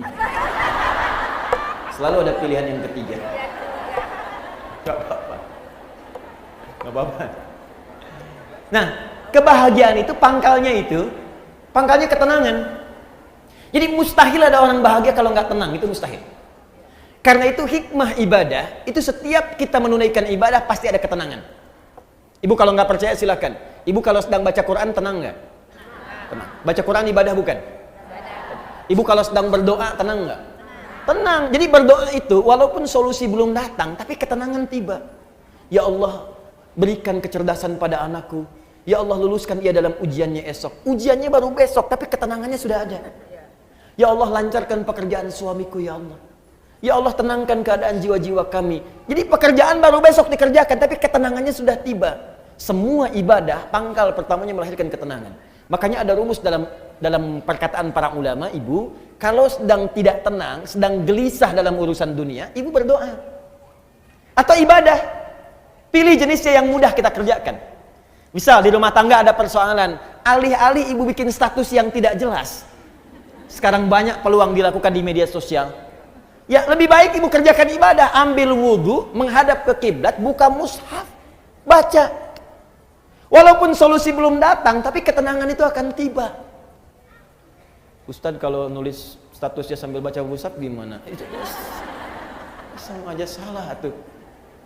[SPEAKER 1] Selalu ada pilihan yang ketiga. Gak apa-apa. Gak apa-apa. Nah, kebahagiaan itu pangkalnya ketenangan. Jadi mustahil ada orang bahagia kalau nggak tenang, itu mustahil. Karena itu hikmah ibadah, itu setiap kita menunaikan ibadah pasti ada ketenangan. Ibu kalau nggak percaya silakan. Ibu kalau sedang baca Quran tenang nggak? Tenang. Baca Quran ibadah bukan? Ibu kalau sedang berdoa tenang nggak? Tenang. Jadi berdoa itu walaupun solusi belum datang, tapi ketenangan tiba. Ya Allah, berikan kecerdasan pada anakku. Ya Allah, luluskan ia dalam ujiannya esok. Ujiannya baru besok, tapi ketenangannya sudah ada. Ya Allah, lancarkan pekerjaan suamiku, ya Allah. Ya Allah, tenangkan keadaan jiwa-jiwa kami. Jadi pekerjaan baru besok dikerjakan, tapi ketenangannya sudah tiba. Semua ibadah, pangkal pertamanya melahirkan ketenangan. Makanya ada rumus dalam perkataan para ulama, ibu, kalau sedang tidak tenang, sedang gelisah dalam urusan dunia, ibu berdoa. Atau ibadah. Pilih jenisnya yang mudah kita kerjakan. Misal di rumah tangga ada persoalan, alih-alih ibu bikin status yang tidak jelas. Sekarang banyak peluang dilakukan di media sosial. Ya lebih baik ibu kerjakan ibadah, ambil wudhu, menghadap ke kiblat, buka mushaf, baca. Walaupun solusi belum datang, tapi ketenangan itu akan tiba. Ustadz kalau nulis statusnya sambil baca mushaf gimana? Sama aja salah tuh.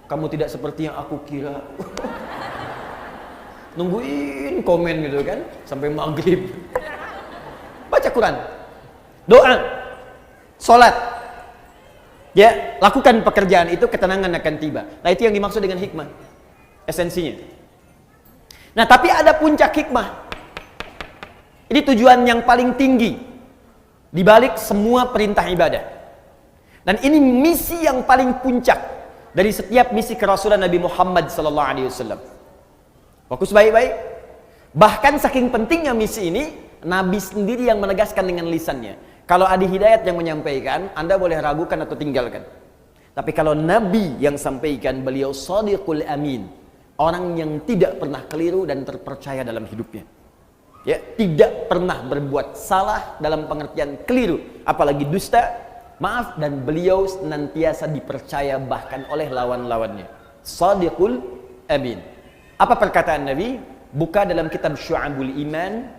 [SPEAKER 1] Kamu tidak seperti yang aku kira. Nungguin komen gitu kan, sampai maghrib. Baca Quran, doa, sholat. Ya, lakukan pekerjaan itu, ketenangan akan tiba. Nah, itu yang dimaksud dengan hikmah. Esensinya. Nah, tapi ada puncak hikmah. Ini tujuan yang paling tinggi. di balik semua perintah ibadah. Dan ini misi yang paling puncak dari setiap misi kerasulan Nabi Muhammad sallallahu alaihi wasallam. Fokus baik-baik. Bahkan saking pentingnya misi ini, Nabi sendiri yang menegaskan dengan lisannya. Kalau Adi Hidayat yang menyampaikan, Anda boleh ragukan atau tinggalkan. Tapi kalau Nabi yang sampaikan, beliau shadiqul amin, orang yang tidak pernah keliru dan terpercaya dalam hidupnya. Ya, tidak pernah berbuat salah dalam pengertian keliru, apalagi dusta. Maaf, dan beliau senantiasa dipercaya bahkan oleh lawan-lawannya. Shadiqul amin. Apa perkataan Nabi? Buka dalam kitab Syu'abul Iman,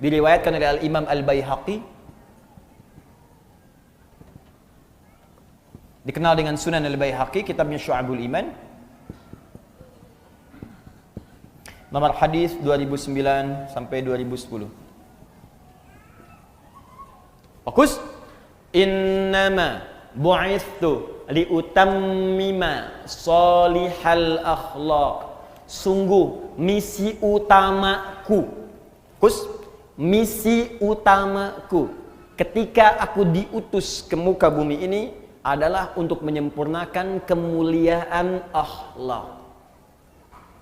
[SPEAKER 1] diriwayatkan oleh Al-Imam Al-Baihaqi, dikenal dengan Sunan Al-Baihaqi, kitabnya Syu'abul Iman, nomor hadis 2009 sampai 2010. Fokus. Innama bu'ithu liutammima salihal akhlaq. Sungguh misi utamaku. Fokus. Misi utamaku ketika aku diutus ke muka bumi ini adalah untuk menyempurnakan kemuliaan akhlak.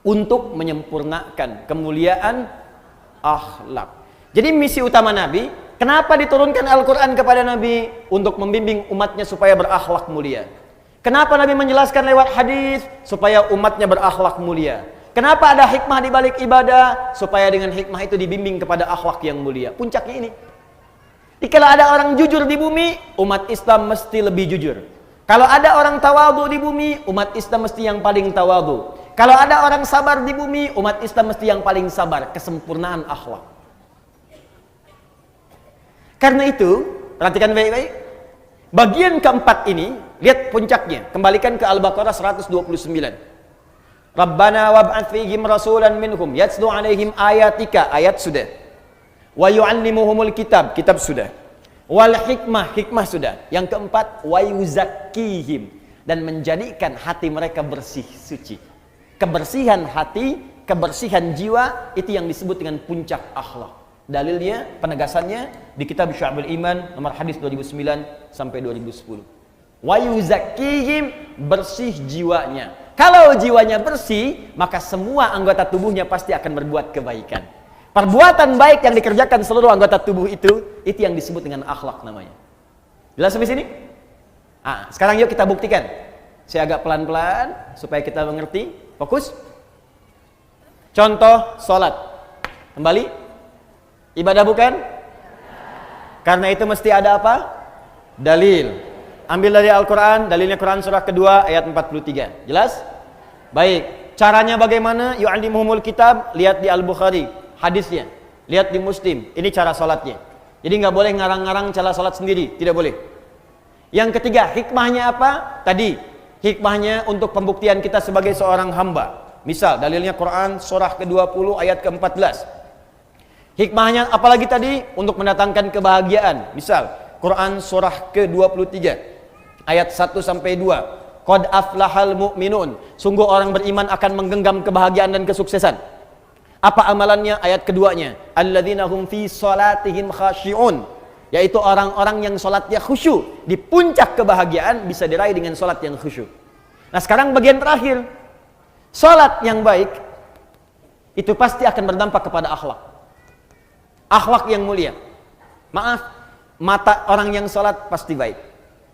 [SPEAKER 1] Untuk menyempurnakan kemuliaan akhlak. Jadi misi utama Nabi, kenapa diturunkan Al-Quran kepada Nabi? Untuk membimbing umatnya supaya berakhlak mulia. Kenapa Nabi menjelaskan lewat hadis? Supaya umatnya berakhlak mulia. Kenapa ada hikmah di balik ibadah? Supaya dengan hikmah itu dibimbing kepada akhlak yang mulia. Puncaknya ini. Jika ada orang jujur di bumi, umat Islam mesti lebih jujur. Kalau ada orang tawadhu di bumi, umat Islam mesti yang paling tawadhu. Kalau ada orang sabar di bumi, umat Islam mesti yang paling sabar. Kesempurnaan akhlak. Karena itu, perhatikan baik-baik. Bagian keempat ini, lihat puncaknya. Kembalikan ke Al-Baqarah 129. Rabbana wab'ats fihim rasulan minhum yatslu 'alaihim ayatika, ayat sudah. Wa yu'allimuhumul kitab, kitab sudah. Wal hikmah, hikmah sudah. Yang keempat, wa yuzakkihim, dan menjadikan hati mereka bersih, suci. Kebersihan hati, kebersihan jiwa, itu yang disebut dengan puncak akhlak. Dalilnya, penegasannya di kitab Syu'abul Iman nomor hadis 2009 sampai 2010. Wa yuzakkihim, bersih jiwanya. Kalau jiwanya bersih, maka semua anggota tubuhnya pasti akan berbuat kebaikan. Perbuatan baik yang dikerjakan seluruh anggota tubuh itu yang disebut dengan akhlak namanya. Jelas sampai sini? Sekarang yuk kita buktikan. Saya agak pelan-pelan supaya kita mengerti. Fokus. Contoh salat. Kembali. Ibadah bukan? Karena itu mesti ada apa? Dalil. Ambil dari Al-Quran, dalilnya Quran surah kedua ayat 43. Jelas? Baik. Caranya bagaimana? Yu'allimuhumul kitab, lihat di Al-Bukhari hadisnya. Lihat di Muslim, ini cara salatnya. Jadi nggak boleh ngarang-ngarang cara salat sendiri, tidak boleh. Yang ketiga, hikmahnya apa? Tadi, hikmahnya untuk pembuktian kita sebagai seorang hamba. Misal, dalilnya Quran surah ke-20 ayat ke-14. Hikmahnya apalagi tadi? Untuk mendatangkan kebahagiaan. Misal, Quran surah ke-23 ayat 1 sampai 2. Qad aflahal mu'minun. Sungguh orang beriman akan menggenggam kebahagiaan dan kesuksesan. Apa amalannya? Ayat keduanya, alladzina hum fi salatihim khashi'un, yaitu orang-orang yang salatnya khusyuk. Di puncak kebahagiaan bisa diraih dengan salat yang khusyuk. Nah, sekarang bagian terakhir. Salat yang baik itu pasti akan berdampak kepada akhlak. Akhlak yang mulia. Maaf, mata orang yang salat pasti baik.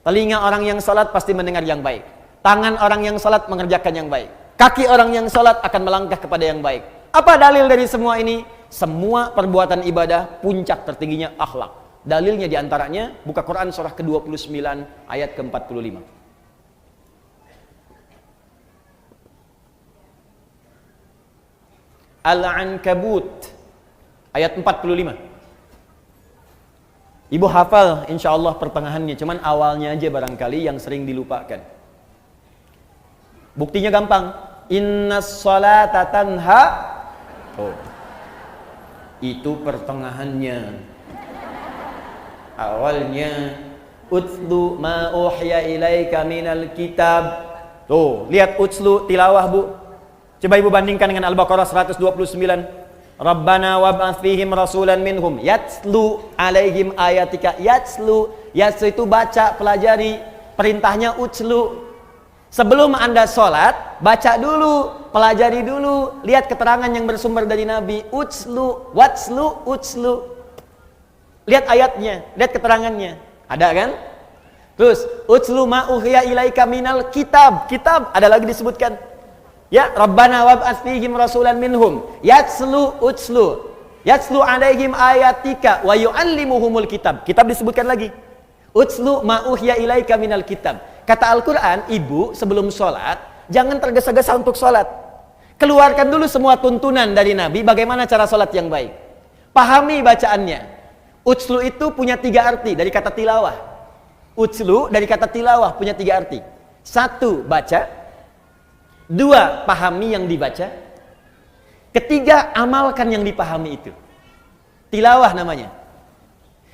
[SPEAKER 1] Telinga orang yang salat pasti mendengar yang baik. Tangan orang yang salat mengerjakan yang baik. Kaki orang yang salat akan melangkah kepada yang baik. Apa dalil dari semua ini? Semua perbuatan ibadah puncak tertingginya akhlak. Dalilnya diantaranya buka Quran surah ke-29 ayat ke-45. Al-Ankabut ayat 45. Ibu hafal insyaallah pertengahannya, cuman awalnya aja barangkali yang sering dilupakan. Buktinya gampang. Innas salata tanha. Itu pertengahannya. Awalnya utlu ma uhya ilaika minal kitab. Tuh, lihat utslu tilawah, Bu. Coba Ibu bandingkan dengan Al-Baqarah 129. Rabbana wab'ats fihim rasulan minhum yatslu alaihim ayatika. Yatslu itu baca, pelajari. Perintahnya utslu. Sebelum Anda sholat, baca dulu, pelajari dulu, lihat keterangan yang bersumber dari Nabi. Utslu, watslu, utslu. Lihat ayatnya, lihat keterangannya. Ada kan? Terus, utslu ma uhiya ilaika minal kitab. Kitab, ada lagi disebutkan. Ya, Rabbana wab'ats fihim rasulan minhum. Yatslu, utslu. Yatslu alaihim ayatika wa yu'allimuhumul kitab. Kitab disebutkan lagi. Utslu ma uhiya ilaika minal kitab. Kata Al-Quran, ibu sebelum sholat, jangan tergesa-gesa untuk sholat. Keluarkan dulu semua tuntunan dari Nabi, bagaimana cara sholat yang baik. Pahami bacaannya. Utslu itu punya 3 arti dari kata tilawah. Utslu dari kata tilawah punya 3 arti. 1, baca. 2, pahami yang dibaca. 3, amalkan yang dipahami itu. Tilawah namanya.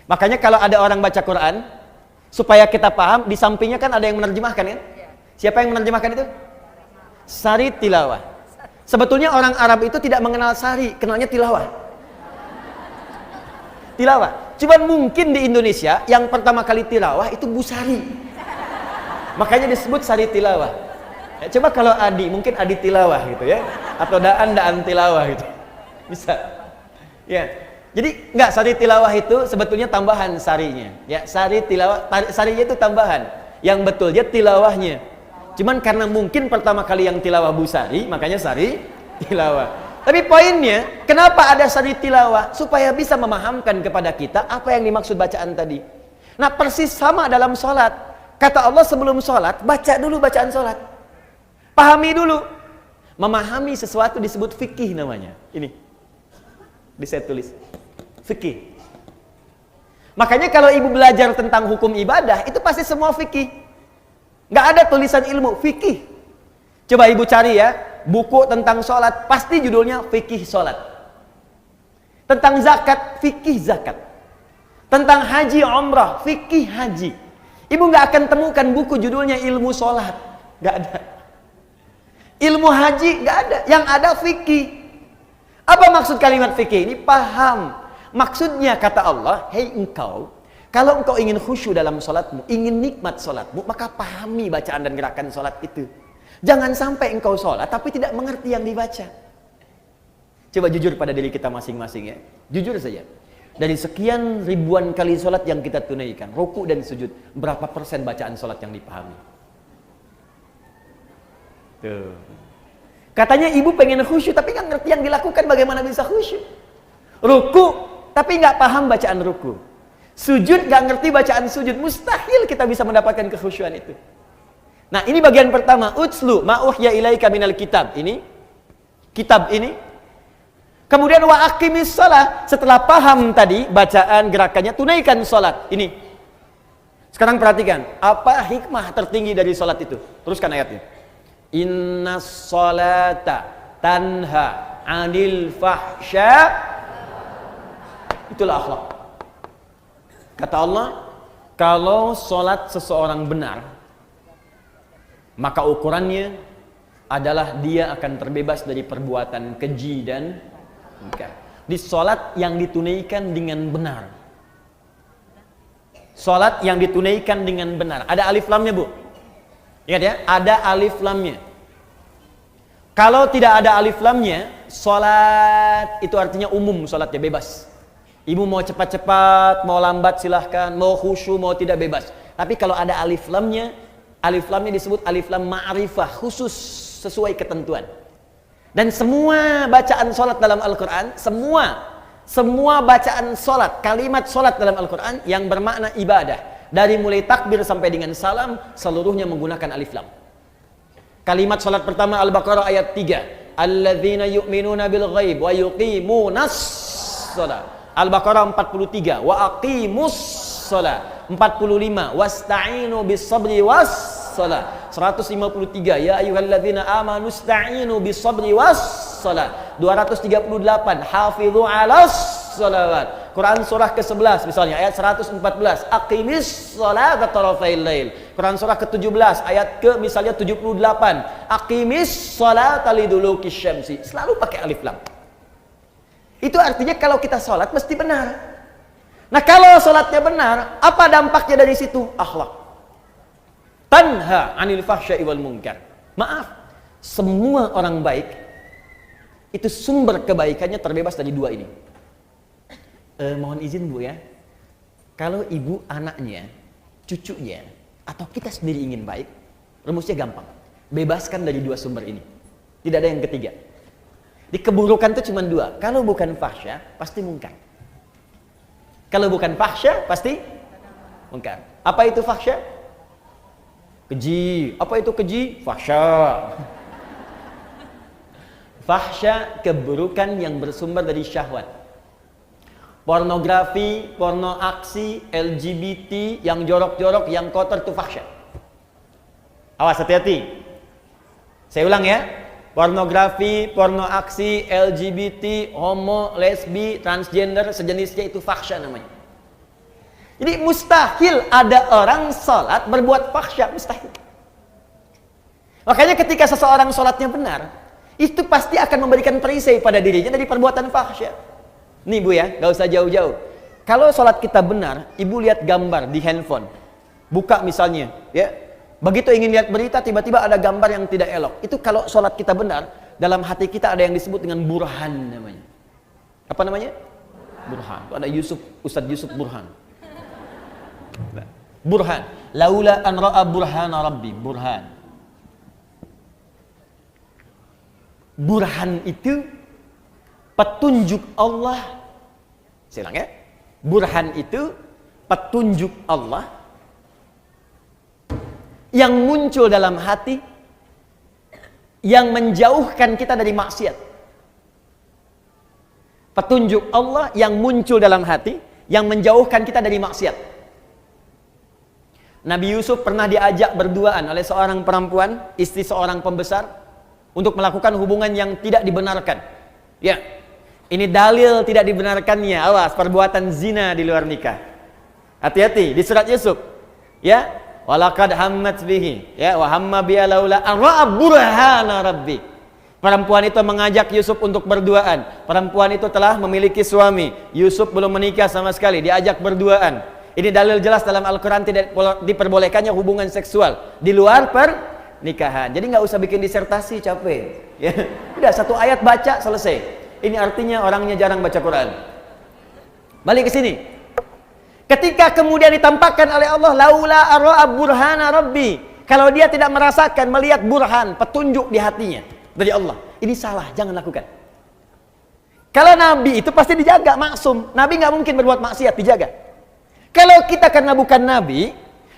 [SPEAKER 1] Makanya kalau ada orang baca Quran, supaya kita paham, di sampingnya kan ada yang menerjemahkan kan? Siapa yang menerjemahkan itu? Sari tilawah. Sebetulnya orang Arab itu tidak mengenal sari, kenalnya tilawah. Tilawah. Cuman mungkin di Indonesia yang pertama kali tilawah itu Bu Sari. Makanya disebut sari tilawah. Ya, coba kalau Adi, mungkin Adi tilawah gitu ya, atau Daan tilawah gitu. Bisa. Ya. Jadi enggak, sari tilawah itu sebetulnya tambahan sarinya. Ya, sari tilawah, sarinya itu tambahan. Yang betulnya tilawahnya. Cuman karena mungkin pertama kali yang tilawah Bu Sari, makanya sari tilawah. Tapi poinnya, kenapa ada sari tilawah? Supaya bisa memahamkan kepada kita apa yang dimaksud bacaan tadi. Nah, persis sama dalam sholat. Kata Allah sebelum sholat, baca dulu bacaan sholat. Pahami dulu. Memahami sesuatu disebut fikih namanya. Ini. Bisa tulis. Fikih. Makanya kalau ibu belajar tentang hukum ibadah, itu pasti semua fikih. Nggak ada tulisan ilmu, fikih. Coba ibu cari ya, buku tentang sholat, pasti judulnya fikih sholat. Tentang zakat, fikih zakat. Tentang haji umrah, fikih haji. Ibu nggak akan temukan buku judulnya ilmu sholat. Nggak ada. Ilmu haji nggak ada, yang ada fikih. Apa maksud kalimat fikih ini? Paham. Maksudnya kata Allah, hei engkau, kalau engkau ingin khusyuk dalam sholatmu, ingin nikmat sholatmu, maka pahami bacaan dan gerakan sholat itu. Jangan sampai engkau sholat tapi tidak mengerti yang dibaca. Coba jujur pada diri kita masing-masing ya. Jujur saja. Dari sekian ribuan kali sholat yang kita tunaikan, ruku dan sujud, berapa persen bacaan sholat yang dipahami? Tuh. Katanya ibu pengen khusyuk tapi nggak ngerti yang dilakukan, bagaimana bisa khusyuk? Ruku tapi nggak paham bacaan ruku. Sujud nggak ngerti bacaan sujud, mustahil kita bisa mendapatkan kekhusyuan itu. Nah, ini bagian pertama, utslu ma uhya ilaika minal kitab. Ini kitab ini. Kemudian wa aqimis shalah, setelah paham tadi bacaan gerakannya, tunaikan salat. Ini. Sekarang perhatikan, apa hikmah tertinggi dari salat itu? Teruskan ayatnya. Innas salata tanha 'anil fahsya. Itulah akhlak. Kata Allah, kalau sholat seseorang benar, maka ukurannya adalah dia akan terbebas dari perbuatan keji dan munkar. Di sholat yang ditunaikan dengan benar. Sholat yang ditunaikan dengan benar. Ada alif lamnya, Bu? Ingat ya, ada alif lamnya. Kalau tidak ada alif lamnya, sholat itu artinya umum, sholatnya bebas. Ibu mau cepat-cepat, mau lambat silahkan, mau khusyuk, mau tidak bebas. Tapi kalau ada alif lamnya disebut alif lam ma'rifah, khusus sesuai ketentuan. Dan semua bacaan sholat dalam Al-Quran, semua bacaan sholat, kalimat sholat dalam Al-Quran yang bermakna ibadah, dari mulai takbir sampai dengan salam, seluruhnya menggunakan alif lam. Kalimat sholat pertama Al-Baqarah ayat 3, alladzina yu'minuna bil ghaib wa yuqimunas sholat. Al-Baqarah 43, wa aqimus shalah. 45, wasta'inu bis sabri was shalah. 153, ya ayyuhalladzina amanu ista'inu bis sabri was shalah. 238, hafizu 'alas shalawat. Quran surah ke-11 misalnya ayat 114, aqimis shalata tarafail lail. Quran surah ke-17 ayat ke misalnya 78, aqimis shalata lidulukish syamsi. Selalu pakai alif lam. Itu artinya kalau kita sholat mesti benar. Nah kalau sholatnya benar, apa dampaknya dari situ? Akhlak. Tanha anil fahsya'i wal munkar. Maaf, semua orang baik itu sumber kebaikannya terbebas dari dua ini. Mohon izin Bu ya, kalau ibu anaknya, cucunya, atau kita sendiri ingin baik, rumusnya gampang. Bebaskan dari dua sumber ini. Tidak ada yang ketiga. Di keburukan itu cuma dua. Kalau bukan fahsya, pasti munkar. Kalau bukan fahsya, pasti munkar. Apa itu fahsya? Keji. Apa itu keji? Fahsya. Fahsya, keburukan yang bersumber dari syahwat. Pornografi, porno aksi, LGBT, yang jorok-jorok, yang kotor itu fahsya. Awas, hati-hati. Saya ulang ya. Pornografi, porno aksi, LGBT, homo, lesbi, transgender, sejenisnya itu fahsya namanya. Jadi mustahil ada orang sholat berbuat fahsya, mustahil. Makanya ketika seseorang sholatnya benar, itu pasti akan memberikan perisai pada dirinya dari perbuatan fahsya. Nih Bu ya, gak usah jauh-jauh. Kalau sholat kita benar, ibu lihat gambar di handphone, buka misalnya, ya. Begitu ingin lihat berita, tiba-tiba ada gambar yang tidak elok. Itu kalau sholat kita benar, dalam hati kita ada yang disebut dengan burhan namanya. Apa namanya? Burhan. Itu ada Ustadz Yusuf Burhan. Burhan. Laula an ra'a burhana rabbi. Burhan. Burhan itu petunjuk Allah. Saya ulang ya. Burhan itu petunjuk Allah yang muncul dalam hati, yang menjauhkan kita dari maksiat. Petunjuk Allah yang muncul dalam hati, yang menjauhkan kita dari maksiat. Nabi Yusuf pernah diajak berduaan oleh seorang perempuan, istri seorang pembesar, untuk melakukan hubungan yang tidak dibenarkan. Ya, ini dalil tidak dibenarkannya. Awas, perbuatan zina di luar nikah. Hati-hati di surat Yusuf. Ya, walaqad hammat bihi, ya, wa hamma biha laula an ra'a burhana rabbi. Perempuan itu mengajak Yusuf untuk berduaan. Perempuan itu telah memiliki suami. Yusuf belum menikah sama sekali, diajak berduaan. Ini dalil jelas dalam Al-Quran tidak diperbolehkannya hubungan seksual di luar pernikahan. Jadi nggak usah bikin disertasi, capek. Ya, udah satu ayat baca selesai. Ini artinya orangnya jarang baca Quran. Balik ke sini. Ketika kemudian ditampakkan oleh Allah, laula arra'a burhana rabbi, kalau dia tidak merasakan, melihat burhan, petunjuk di hatinya dari Allah, ini salah, jangan lakukan. Kalau Nabi itu pasti dijaga, maksum. Nabi nggak mungkin berbuat maksiat, dijaga. Kalau kita karena bukan Nabi,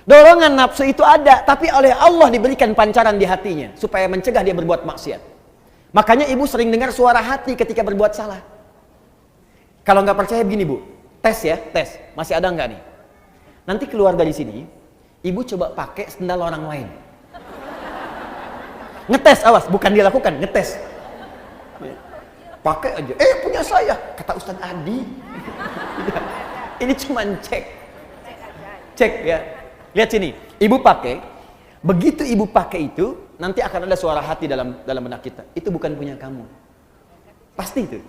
[SPEAKER 1] dorongan nafsu itu ada, tapi oleh Allah diberikan pancaran di hatinya supaya mencegah dia berbuat maksiat. Makanya ibu sering dengar suara hati ketika berbuat salah. Kalau nggak percaya begini Bu, tes ya, tes. Masih ada nggak nih? Nanti keluar dari sini, ibu coba pakai sendal orang lain. Ngetes, awas, bukan dilakukan, ngetes. Pakai aja. Punya saya, kata Ustaz Adi. Ini cuman cek. Cek ya. Lihat sini, ibu pakai. Begitu ibu pakai itu, nanti akan ada suara hati dalam benak kita. Itu bukan punya kamu. Pasti itu.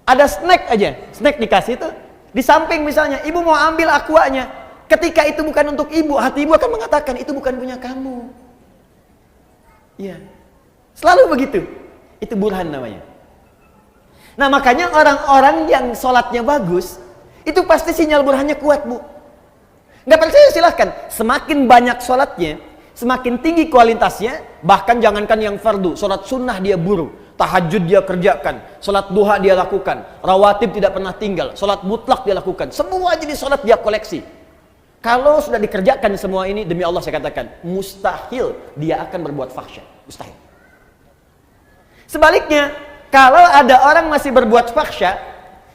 [SPEAKER 1] Ada snack aja, snack dikasih itu, di samping misalnya, ibu mau ambil aquanya, ketika itu bukan untuk ibu, hati ibu akan mengatakan, itu bukan punya kamu. Iya, selalu begitu, itu burhan namanya. Nah makanya orang-orang yang sholatnya bagus, itu pasti sinyal burhannya kuat Bu. Nggak percaya silahkan, semakin banyak sholatnya, semakin tinggi kualitasnya, bahkan jangankan yang fardu, sholat sunnah dia buru. Tahajud dia kerjakan, sholat duha dia lakukan, rawatib tidak pernah tinggal, sholat mutlak dia lakukan, semua jenis sholat dia koleksi. Kalau sudah dikerjakan semua ini, demi Allah saya katakan, mustahil dia akan berbuat fahsya, mustahil. Sebaliknya, kalau ada orang masih berbuat fahsya,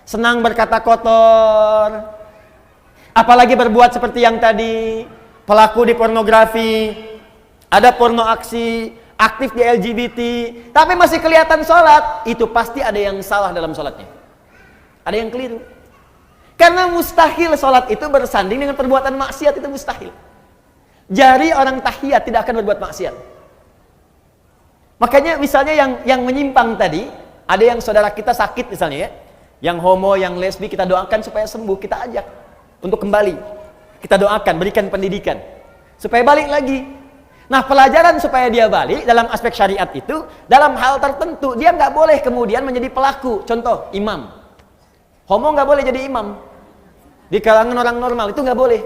[SPEAKER 1] senang berkata kotor, apalagi berbuat seperti yang tadi, pelaku di pornografi, ada porno aksi, aktif di LGBT, tapi masih kelihatan sholat, itu pasti ada yang salah dalam sholatnya. Ada yang keliru. Karena mustahil sholat itu bersanding dengan perbuatan maksiat, itu mustahil. Jari orang tahiyat tidak akan berbuat maksiat. Makanya misalnya yang menyimpang tadi, Ada yang saudara kita sakit misalnya ya, yang homo, yang lesbi, kita doakan supaya sembuh, kita ajak untuk kembali. Kita doakan, berikan pendidikan supaya balik lagi. Nah, pelajaran supaya dia balik dalam aspek syariat itu, dalam hal tertentu dia nggak boleh kemudian menjadi pelaku. Contoh, imam. Homo nggak boleh jadi imam di kalangan orang normal, itu nggak boleh.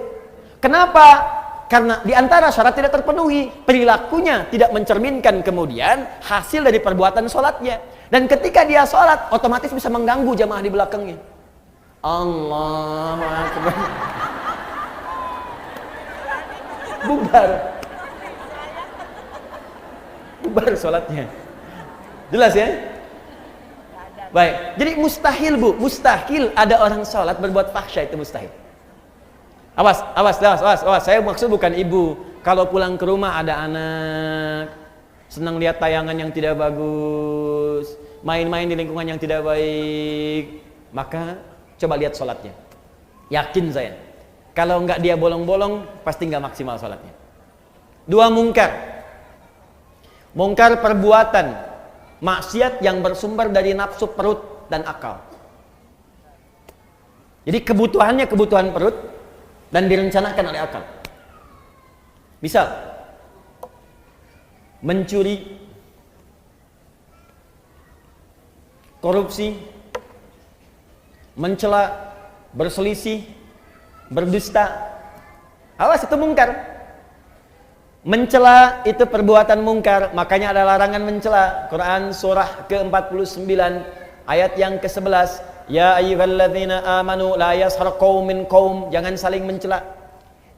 [SPEAKER 1] Kenapa? Karena di antara syarat tidak terpenuhi, perilakunya tidak mencerminkan kemudian hasil dari perbuatan sholatnya. Dan ketika dia sholat, otomatis bisa mengganggu jamaah di belakangnya. Allahu Akbar. Bubar. Bubar sholatnya. Jelas ya? Baik. Jadi mustahil Bu, mustahil ada orang sholat berbuat fahsya, itu mustahil. Awas. Saya maksud bukan ibu. Kalau pulang ke rumah ada anak, senang lihat tayangan yang tidak bagus, main-main di lingkungan yang tidak baik, maka coba lihat sholatnya. Yakin saya, kalau enggak dia bolong-bolong, pasti enggak maksimal sholatnya. 2, mungkar. Mungkar perbuatan maksiat yang bersumber dari nafsu perut dan akal. Jadi kebutuhannya kebutuhan perut dan direncanakan oleh akal. Misal mencuri, korupsi, mencela, berselisih, berdusta. Awas, itu mungkar. Mencela itu perbuatan mungkar, makanya ada larangan mencela. Quran surah ke-49 ayat yang ke-11, ya ayyuhalladzina amanu la yaskhar qaumin qaum, jangan saling mencela.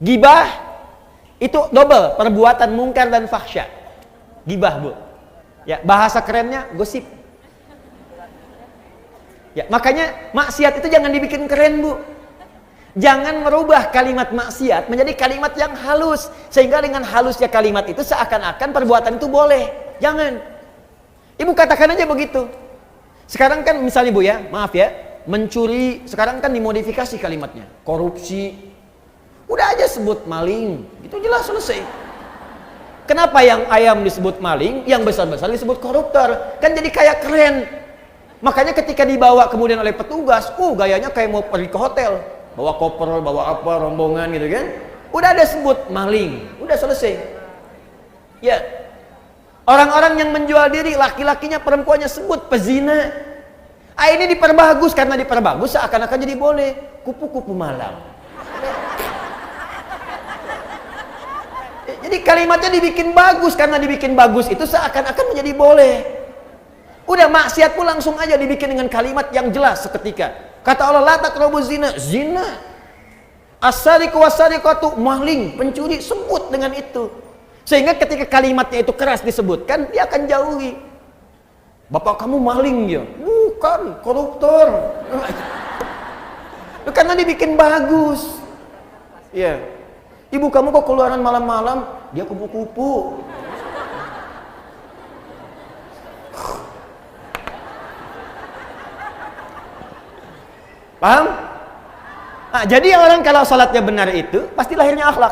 [SPEAKER 1] Gibah itu double, perbuatan mungkar dan fahsya. Gibah, Bu. Ya, bahasa kerennya gosip. Ya, makanya maksiat itu jangan dibikin keren, Bu. Jangan merubah kalimat maksiat menjadi kalimat yang halus, sehingga dengan halusnya kalimat itu seakan-akan perbuatan itu boleh. Jangan. Ibu katakan aja begitu. Sekarang kan misalnya Bu ya, maaf ya, mencuri sekarang kan dimodifikasi kalimatnya. Korupsi, udah aja sebut maling, itu jelas selesai. Kenapa yang ayam disebut maling, yang besar-besar disebut koruptor? Kan jadi kayak keren. Makanya ketika dibawa kemudian oleh petugas, gayanya kayak mau pergi ke hotel. Bawa koper, bawa apa, rombongan gitu kan. Udah ada sebut maling, udah selesai. Ya. Orang-orang yang menjual diri, laki-lakinya, perempuannya sebut pezina. Ini diperbagus, karena diperbagus seakan-akan jadi boleh. Kupu-kupu malam. Jadi kalimatnya dibikin bagus, karena dibikin bagus itu seakan-akan menjadi boleh. Udah, maksiat pun langsung aja dibikin dengan kalimat yang jelas seketika. Kata Allah, la taqrabu zina, zina. As-sariqu was-sariqatu, maling, pencuri, sebut dengan itu. Sehingga ketika kalimatnya itu keras disebutkan, dia akan jauhi. Bapak kamu maling ya? Bukan, koruptor. Karena dibikin bagus. Ya. Ibu kamu kok keluaran malam-malam? Dia kupu-kupu. Paham? Nah, jadi orang kalau salatnya benar itu pasti lahirnya akhlak.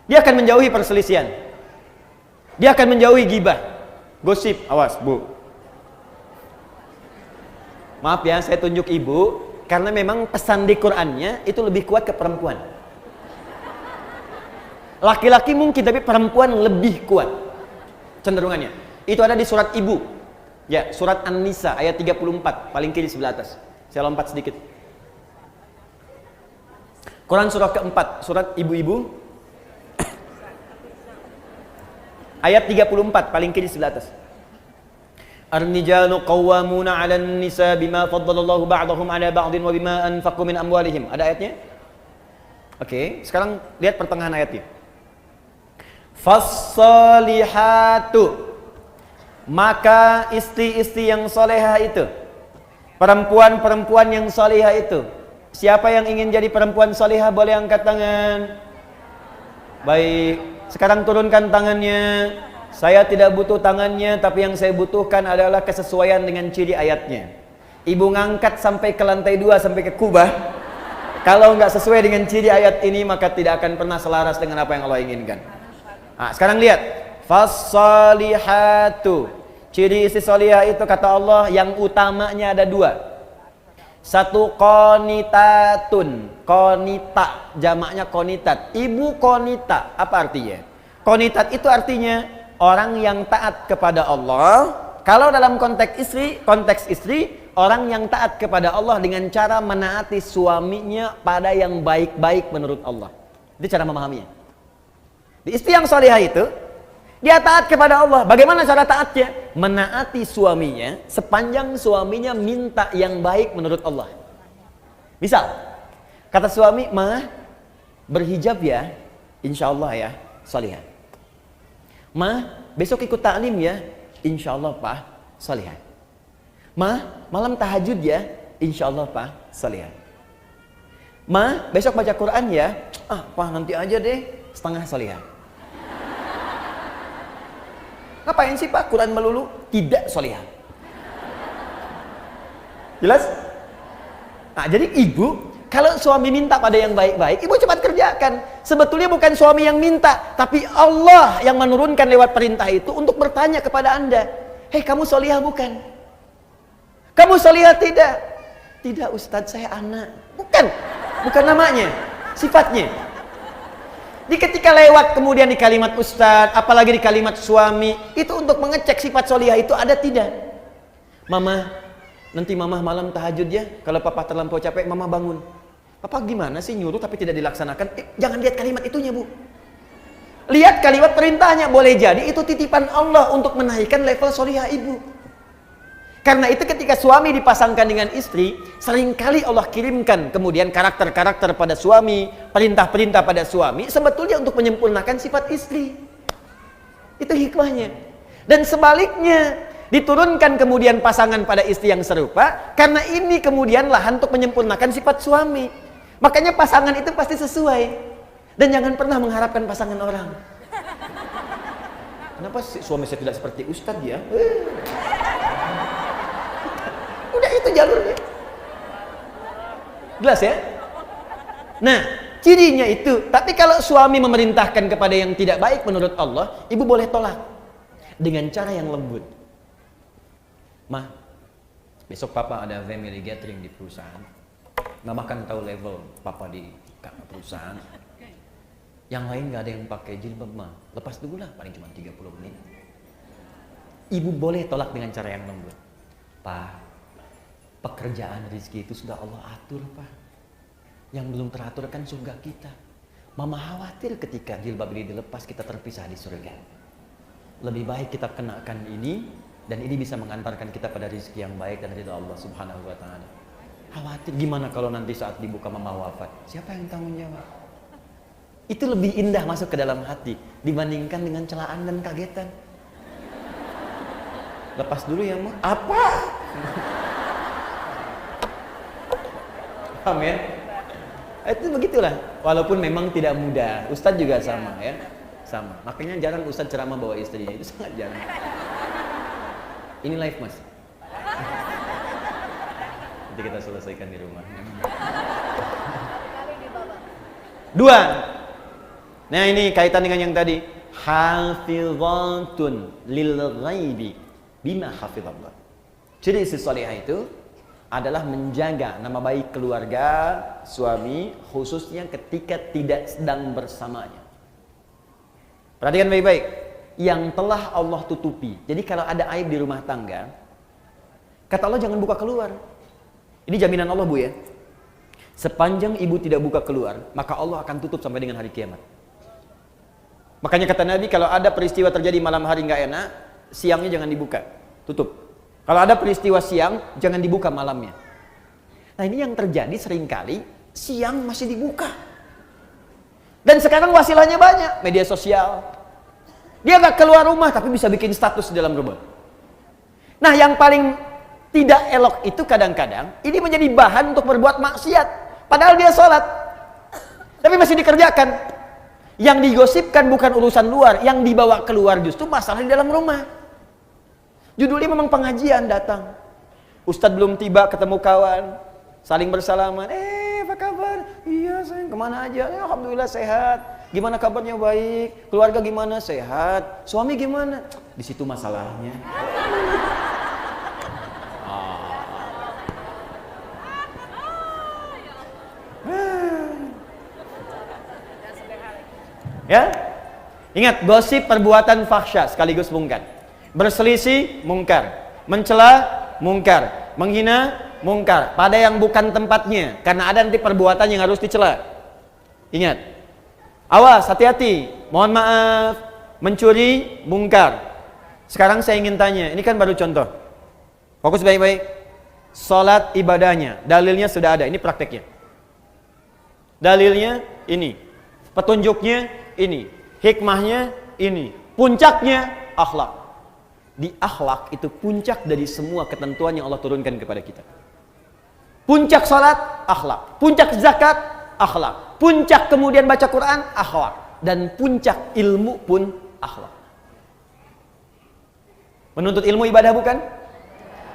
[SPEAKER 1] Dia akan menjauhi perselisihan. Dia akan menjauhi gibah, gosip. Awas, Bu. Maaf ya, saya tunjuk Ibu karena memang pesan di Qur'annya itu lebih kuat ke perempuan. Laki-laki mungkin, tapi perempuan lebih kuat cenderungannya. Itu ada di surat Ibu. Ya, surat An-Nisa ayat 34, paling kiri sebelah atas. Saya lompat sedikit. Quran surah keempat, surat Ibu-ibu. Ayat 34, paling kiri sebelah atas. Ar-nijalu qawwamuna 'alan nisa bima faddalallahu ba'dahum 'ala ba'din wa bima anfaqu min amwalihim. Ada ayatnya? Oke, sekarang lihat pertengahan ayatnya. Fas-salihatu, maka istri-istri yang solehah itu, perempuan-perempuan yang solehah itu. Siapa yang ingin jadi perempuan solehah boleh angkat tangan. Baik, sekarang turunkan tangannya. Saya tidak butuh tangannya, tapi yang saya butuhkan adalah kesesuaian dengan ciri ayatnya. Ibu ngangkat sampai ke lantai 2, sampai ke kubah. Kalau nggak sesuai dengan ciri ayat ini, maka tidak akan pernah selaras dengan apa yang Allah inginkan. Nah, sekarang lihat. Fas-salihatu, Ciri istri solihah itu kata Allah yang utamanya ada dua. Satu qonitatun, konita, jamaknya konitat. Ibu konita, apa artinya? Konitat itu artinya orang yang taat kepada Allah. Kalau dalam konteks istri, orang yang taat kepada Allah dengan cara menaati suaminya pada yang baik-baik menurut Allah. Itu cara memahaminya. Di istri yang solihah itu, dia taat kepada Allah. Bagaimana cara taatnya? Menaati suaminya sepanjang suaminya minta yang baik menurut Allah. Misal, kata suami, "Ma, berhijab ya, insya Allah ya, solihah. Ma, besok ikut taklim ya, insya Allah Pak, solihah. Ma, malam tahajud ya, insya Allah Pak, solihah. Ma, besok baca Quran ya, Pak nanti aja deh, setengah solihah." Ngapain sih Pak Quran melulu? Tidak solihah. Jelas? Nah, jadi ibu, kalau suami minta pada yang baik-baik, ibu cepat kerjakan. Sebetulnya bukan suami yang minta, tapi Allah yang menurunkan lewat perintah itu untuk bertanya kepada Anda. Hei, kamu solihah bukan? Kamu solihah tidak? Tidak Ustadz, saya anak. Bukan namanya, sifatnya. Di ketika lewat kemudian di kalimat Ustadz, apalagi di kalimat suami, itu untuk mengecek sifat solihah itu ada tidak. Mama, nanti mama malam tahajud ya, kalau papa terlampau capek, mama bangun. Papa gimana sih nyuruh tapi tidak dilaksanakan? Jangan lihat kalimat itunya bu. Lihat kalimat perintahnya, boleh jadi itu titipan Allah untuk menaikkan level solihah ibu. Karena itu ketika suami dipasangkan dengan istri, seringkali Allah kirimkan kemudian karakter-karakter pada suami, perintah-perintah pada suami, sebetulnya untuk menyempurnakan sifat istri. Itu hikmahnya. Dan sebaliknya, diturunkan kemudian pasangan pada istri yang serupa, karena ini kemudian lahan untuk menyempurnakan sifat suami. Makanya pasangan itu pasti sesuai. Dan jangan pernah mengharapkan pasangan orang. Kenapa suami saya tidak seperti Ustadz ya? Udah itu jalurnya. Jelas ya? Nah, cirinya itu. Tapi kalau suami memerintahkan kepada yang tidak baik menurut Allah, ibu boleh tolak dengan cara yang lembut. Ma, besok papa ada family gathering di perusahaan. Mama kan tahu level papa di perusahaan. Yang lain gak ada yang pakai jilbab, ma. Lepas dulu lah, paling cuma 30 menit. Ibu boleh tolak dengan cara yang lembut. Pa, pekerjaan rezeki itu sudah Allah atur, Pak. Yang belum teratur kan surga kita. Mama khawatir ketika jilbab ini dilepas kita terpisah di surga. Lebih baik kita kenakan ini, dan ini bisa mengantarkan kita pada rezeki yang baik dan ridha Allah Subhanahu wa taala. Khawatir gimana kalau nanti saat dibuka mama wafat? Siapa yang tanggung jawab? Itu lebih indah masuk ke dalam hati dibandingkan dengan celaan dan kagetan. Lepas dulu ya, Ma. Apa? Paham ya? Itu begitulah. Walaupun memang tidak mudah. Ustadz juga sama ya. Sama. Makanya jarang Ustadz ceramah bawa istrinya. Itu sangat jarang. Ini live mas. Nanti kita selesaikan di rumah. Dua. Nah ini kaitan dengan yang tadi. Hafizatun lil ghaibi bima hafizallah. Jadi istri salihah itu adalah menjaga nama baik keluarga, suami, khususnya ketika tidak sedang bersamanya. Perhatikan baik-baik. Yang telah Allah tutupi. Jadi kalau ada aib di rumah tangga, kata Allah jangan buka keluar. Ini jaminan Allah bu ya. Sepanjang ibu tidak buka keluar, maka Allah akan tutup sampai dengan hari kiamat. Makanya kata Nabi, kalau ada peristiwa terjadi malam hari nggak enak, siangnya jangan dibuka, tutup. Kalau ada peristiwa siang, jangan dibuka malamnya. Nah ini yang terjadi seringkali, siang masih dibuka. Dan sekarang wasilahnya banyak, media sosial. Dia nggak keluar rumah, tapi bisa bikin status di dalam rumah. Nah yang paling tidak elok itu kadang-kadang, ini menjadi bahan untuk berbuat maksiat. Padahal dia sholat, tapi masih dikerjakan. Yang digosipkan bukan urusan luar, yang dibawa keluar justru masalah di dalam rumah. Judulnya memang pengajian datang. Ustadz belum tiba ketemu kawan, saling bersalaman. Apa kabar? Iya sayang, kemana aja? Alhamdulillah sehat. Gimana kabarnya? Baik. Keluarga gimana? Sehat. Suami gimana? Di situ masalahnya. Ya, ingat, gosip perbuatan fahsya sekaligus mungkar. Berselisih mungkar, mencela mungkar, menghina mungkar pada yang bukan tempatnya, karena ada nanti perbuatan yang harus dicela. Ingat, awas, hati-hati. Mohon maaf, mencuri mungkar. Sekarang saya ingin tanya, ini kan baru contoh. Fokus baik-baik. Salat ibadahnya, dalilnya sudah ada, ini prakteknya. Dalilnya ini, petunjuknya ini, hikmahnya ini, puncaknya akhlak. Di akhlak itu puncak dari semua ketentuan yang Allah turunkan kepada kita. Puncak salat, akhlak. Puncak zakat, akhlak. Puncak kemudian baca Quran, akhlak. Dan puncak ilmu pun akhlak. Menuntut ilmu ibadah bukan?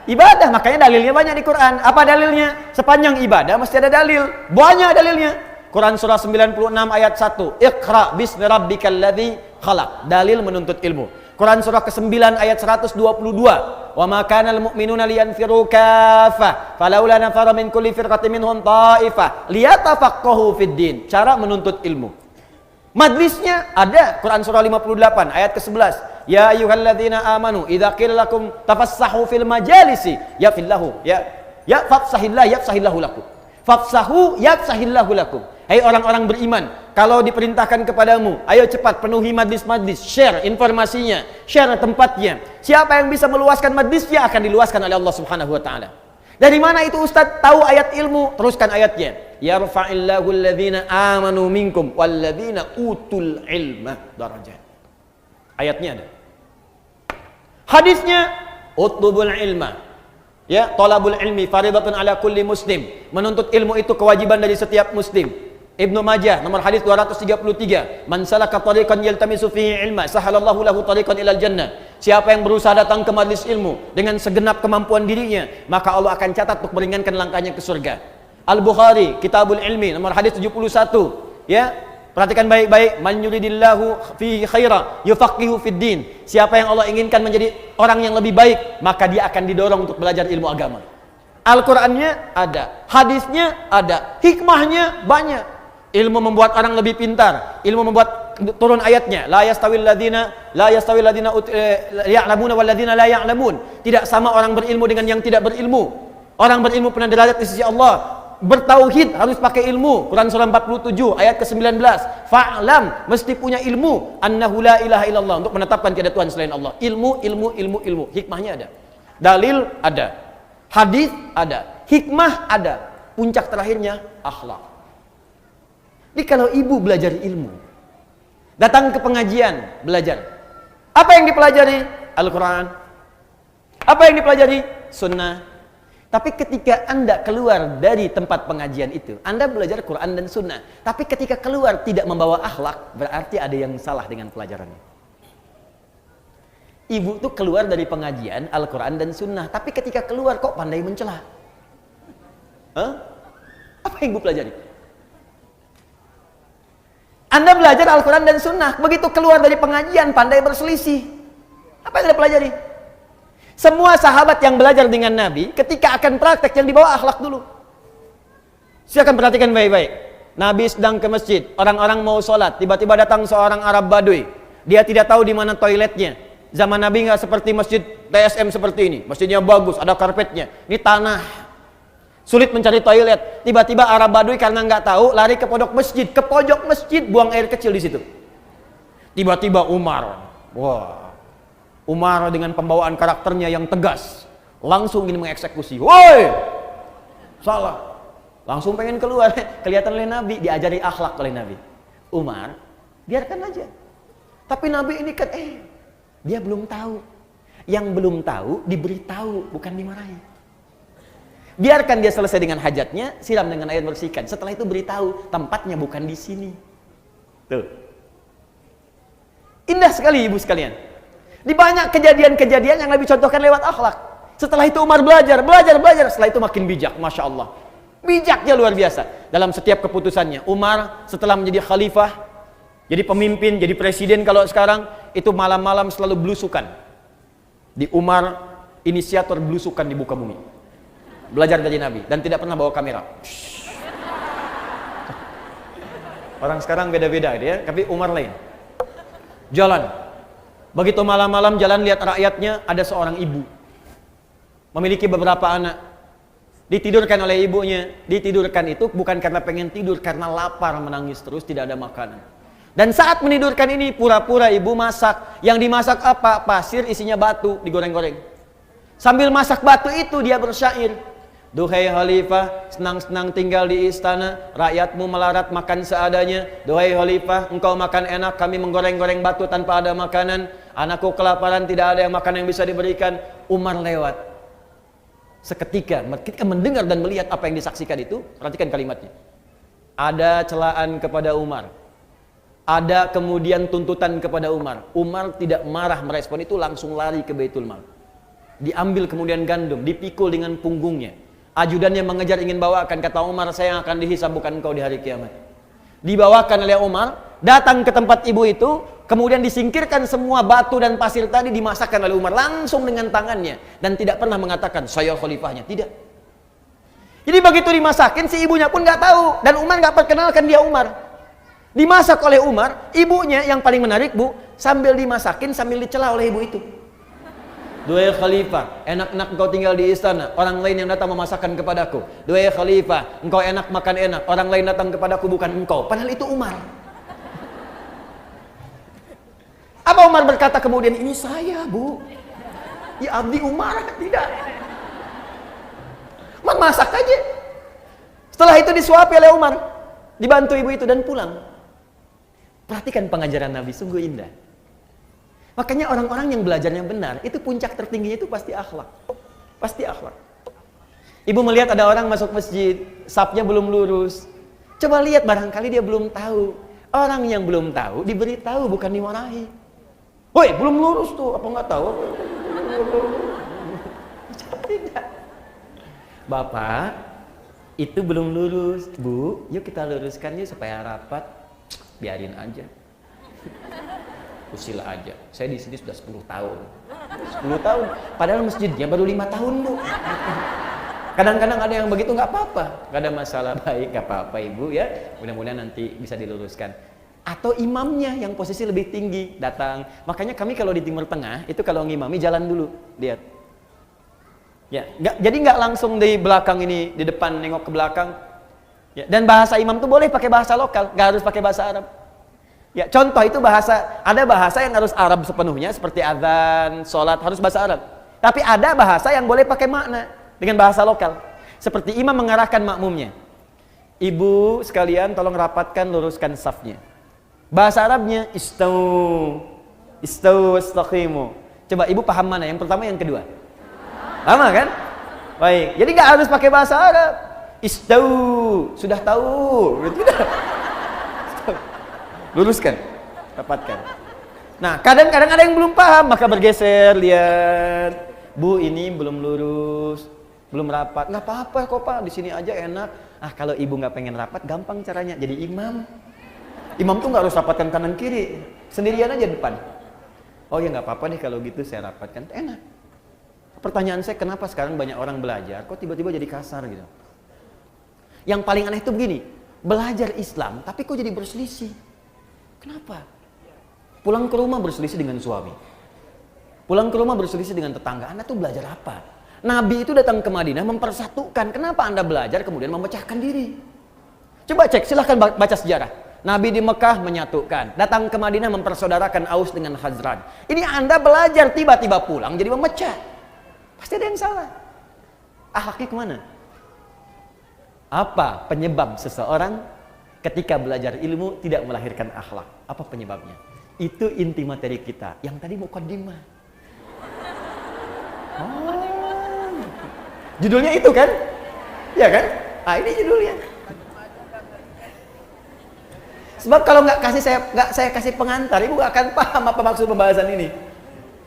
[SPEAKER 1] Ibadah, makanya dalilnya banyak di Quran. Apa dalilnya? Sepanjang ibadah mesti ada dalil. Banyak dalilnya. Quran surah 96 ayat 1. Iqra bismi rabbikal ladzi khalaq. Dalil menuntut ilmu. Quran surah ke-9 ayat 122. Wa ma kana al mu'minuna liyanfiru kaffah falaula nafara min kulli firqatin minhum ta'ifah liyatafaqahu fid din. Cara menuntut ilmu. Majlisnya ada. Quran surah 58 ayat ke-11. Ya ayyuhalladzina amanu idza qila lakum tafassahu fil majalisi yafillahu ya fafsahillah yafsahillahu lakum. Fafsahu yafsahillahu lakum. Hai orang-orang beriman, kalau diperintahkan kepadamu, ayo cepat penuhi majlis-majlis, share informasinya, share tempatnya. Siapa yang bisa meluaskan majlisnya akan diluaskan oleh Allah Subhanahu wa taala. Dari mana itu Ustaz tahu ayat ilmu? Teruskan ayatnya. Yarfa'illahu alladhina amanu minkum walladhina utul ilma darajat. Ayatnya ada. Hadisnya utlubul ilma. Ya, talabul ilmi faridatun ala kulli muslim. Menuntut ilmu itu kewajiban dari setiap muslim. Ibnu Majah nomor hadis 233. Man salaka tariqan yaltamisu fihi ilma sahalallahu lahu tariqan ilal jannah. Siapa yang berusaha datang ke majelis ilmu dengan segenap kemampuan dirinya, maka Allah akan catat untuk meringankan langkahnya ke surga. Al-Bukhari Kitabul Ilmi nomor hadis 71. Ya, perhatikan baik-baik. Man yuridillahu fihi khaira yufaqihu fid din. Siapa yang Allah inginkan menjadi orang yang lebih baik, maka dia akan didorong untuk belajar ilmu agama. Al-Qur'annya ada, hadisnya ada, hikmahnya banyak. Ilmu membuat orang lebih pintar, ilmu membuat turun ayatnya la yastawil ladzina ya'lamuna wal ladzina la ya'lamun. Tidak sama orang berilmu dengan yang tidak berilmu. Orang berilmu punya derajat di sisi Allah. Bertauhid harus pakai ilmu. Quran surah 47 ayat ke-19. Fa'lam, mesti punya ilmu annahu la ilaha illallah, untuk menetapkan tiada Tuhan selain Allah. Ilmu. Hikmahnya ada. Dalil ada. Hadis ada. Hikmah ada. Puncak terakhirnya akhlak. Jadi kalau ibu belajar ilmu, datang ke pengajian, belajar. Apa yang dipelajari? Al-Quran. Apa yang dipelajari? Sunnah. Tapi ketika Anda keluar dari tempat pengajian itu, Anda belajar Quran dan Sunnah. Tapi ketika keluar tidak membawa akhlak, berarti ada yang salah dengan pelajarannya. Ibu tuh keluar dari pengajian Al-Quran dan Sunnah, tapi ketika keluar kok pandai mencela. Apa yang ibu pelajari? Anda belajar Al-Quran dan Sunnah, begitu keluar dari pengajian pandai berselisih. Apa yang Anda pelajari? Semua sahabat yang belajar dengan Nabi, ketika akan praktek yang dibawa akhlak dulu. Silakan perhatikan baik-baik. Nabi sedang ke masjid, orang-orang mau sholat, tiba-tiba datang seorang Arab Baduy. Dia tidak tahu di mana toiletnya. Zaman Nabi nggak seperti masjid TSM seperti ini. Masjidnya bagus, ada karpetnya. Ini tanah. Sulit mencari toilet. Tiba-tiba Arab Baduy karena nggak tahu, lari ke pojok masjid, buang air kecil di situ. Tiba-tiba Umar, Umar dengan pembawaan karakternya yang tegas, langsung ingin mengeksekusi. Woi, salah. Langsung pengen keluar. Kelihatan oleh Nabi, diajari akhlak oleh Nabi. Umar, biarkan aja. Tapi Nabi ini kan, dia belum tahu. Yang belum tahu diberitahu, bukan dimarahi. Biarkan dia selesai dengan hajatnya, siram dengan air bersihkan. Setelah itu beritahu, tempatnya bukan di sini. Tuh. Indah sekali ibu sekalian. Di banyak kejadian-kejadian yang Nabi contohkan lewat akhlak. Setelah itu Umar belajar. Setelah itu makin bijak, Masya Allah. Bijaknya luar biasa. Dalam setiap keputusannya. Umar setelah menjadi khalifah, Jadi pemimpin, jadi presiden kalau sekarang itu malam-malam selalu belusukan. Di Umar, inisiator belusukan di muka bumi. Belajar dari Nabi dan tidak pernah bawa kamera. Orang sekarang beda-beda dia, tapi Umar lain. Jalan. Begitu malam-malam jalan lihat rakyatnya, ada seorang ibu. Memiliki beberapa anak. Ditidurkan oleh ibunya. Ditidurkan itu bukan karena pengen tidur, karena lapar, menangis terus, tidak ada makanan. Dan saat menidurkan ini pura-pura ibu masak. Yang dimasak apa? Pasir isinya batu digoreng-goreng. Sambil masak batu itu dia bersyair. Duhai khalifah, senang-senang tinggal di istana, rakyatmu melarat makan seadanya. Duhai khalifah, engkau makan enak, kami menggoreng-goreng batu tanpa ada makanan. Anakku kelaparan, tidak ada yang makan yang bisa diberikan. Umar lewat. Seketika, ketika mendengar dan melihat apa yang disaksikan itu, perhatikan kalimatnya. Ada celaan kepada Umar. Ada kemudian tuntutan kepada Umar. Umar tidak marah merespon itu, langsung lari ke Baitul Mal. Diambil kemudian gandum, dipikul dengan punggungnya. Ajudannya mengejar ingin bawakan, kata Umar, saya yang akan dihisab bukan engkau di hari kiamat. Dibawakan oleh Umar, datang ke tempat ibu itu, kemudian disingkirkan semua batu dan pasir tadi, dimasakkan oleh Umar langsung dengan tangannya dan tidak pernah mengatakan saya khalifahnya, tidak. Jadi begitu dimasakin, si ibunya pun nggak tahu dan Umar nggak perkenalkan dia Umar. Dimasak oleh Umar, ibunya yang paling menarik bu, sambil dimasakin sambil dicela oleh ibu itu. Duhai khalifah, enak-enak engkau tinggal di istana, orang lain yang datang memasakkan kepadaku. Duhai khalifah, engkau enak makan enak, orang lain datang kepadaku bukan engkau. Padahal itu Umar. Apa Umar berkata kemudian, ini saya bu. Ya abdi Umar, tidak. Umar masak aja. Setelah itu disuapi oleh Umar, dibantu ibu itu dan pulang. Perhatikan pengajaran Nabi, sungguh indah. Makanya orang-orang yang belajarnya benar, itu puncak tertingginya itu pasti akhlak. Pasti akhlak. Ibu melihat ada orang masuk masjid, safnya belum lurus. Coba lihat, barangkali dia belum tahu. Orang yang belum tahu, diberitahu bukan dimarahi. Woi, belum lurus tuh, apa nggak tahu? Tidak. Bapak, itu belum lurus. Bu, yuk kita luruskan yuk supaya rapat. Biarin aja. Usil aja. Saya di sini sudah 10 tahun. 10 tahun. Padahal masjidnya baru 5 tahun, Bu. Kadang-kadang ada yang begitu, nggak apa-apa. Nggak ada masalah, baik, nggak apa-apa Ibu ya. Mudah-mudahan nanti bisa diluruskan. Atau imamnya yang posisi lebih tinggi datang. Makanya kami kalau di Timur Tengah, itu kalau ngimami jalan dulu. Lihat. Ya, jadi nggak langsung di belakang ini, di depan nengok ke belakang. Ya, dan bahasa imam tuh boleh pakai bahasa lokal, nggak harus pakai bahasa Arab. Ya, contoh itu ada bahasa yang harus Arab sepenuhnya seperti azan, sholat harus bahasa Arab. Tapi ada bahasa yang boleh pakai makna dengan bahasa lokal. Seperti imam mengarahkan makmumnya. Ibu sekalian tolong rapatkan, luruskan safnya. Bahasa Arabnya istau istaqimu. Coba ibu paham mana? Yang pertama, yang kedua? Lama kan? Baik. Jadi nggak harus pakai bahasa Arab. Istau, sudah tahu, tidak. Luruskan, rapatkan. Nah, kadang-kadang ada yang belum paham, maka bergeser, lihat, Bu ini belum lurus, belum rapat. Nggak apa-apa kok Pak, di sini aja enak. Ah, kalau ibu nggak pengen rapat, gampang caranya. Jadi imam. Imam tuh nggak harus rapatkan kanan kiri, sendirian aja depan. Oh ya nggak apa-apa deh kalau gitu saya rapatkan, enak. Pertanyaan saya, kenapa sekarang banyak orang belajar, kok tiba-tiba jadi kasar gitu? Yang paling aneh itu begini, belajar Islam, tapi kok jadi berselisih? Kenapa? Pulang ke rumah berselisih dengan suami. Pulang ke rumah berselisih dengan tetangga. Anda tuh belajar apa? Nabi itu datang ke Madinah mempersatukan. Kenapa Anda belajar kemudian memecahkan diri? Coba cek, silahkan baca sejarah. Nabi di Mekah menyatukan. Datang ke Madinah mempersaudarakan Aus dengan Khazraj. Ini Anda belajar, tiba-tiba pulang jadi memecah. Pasti ada yang salah. Akhlaknya kemana? Apa penyebab seseorang ketika belajar ilmu tidak melahirkan akhlak? Apa penyebabnya? Itu inti materi kita. Yang tadi muqaddimah. Oh. Judulnya itu kan? Ya kan? Ah, ini judulnya. Sebab kalau nggak saya kasih pengantar, ibu nggak akan paham apa maksud pembahasan ini.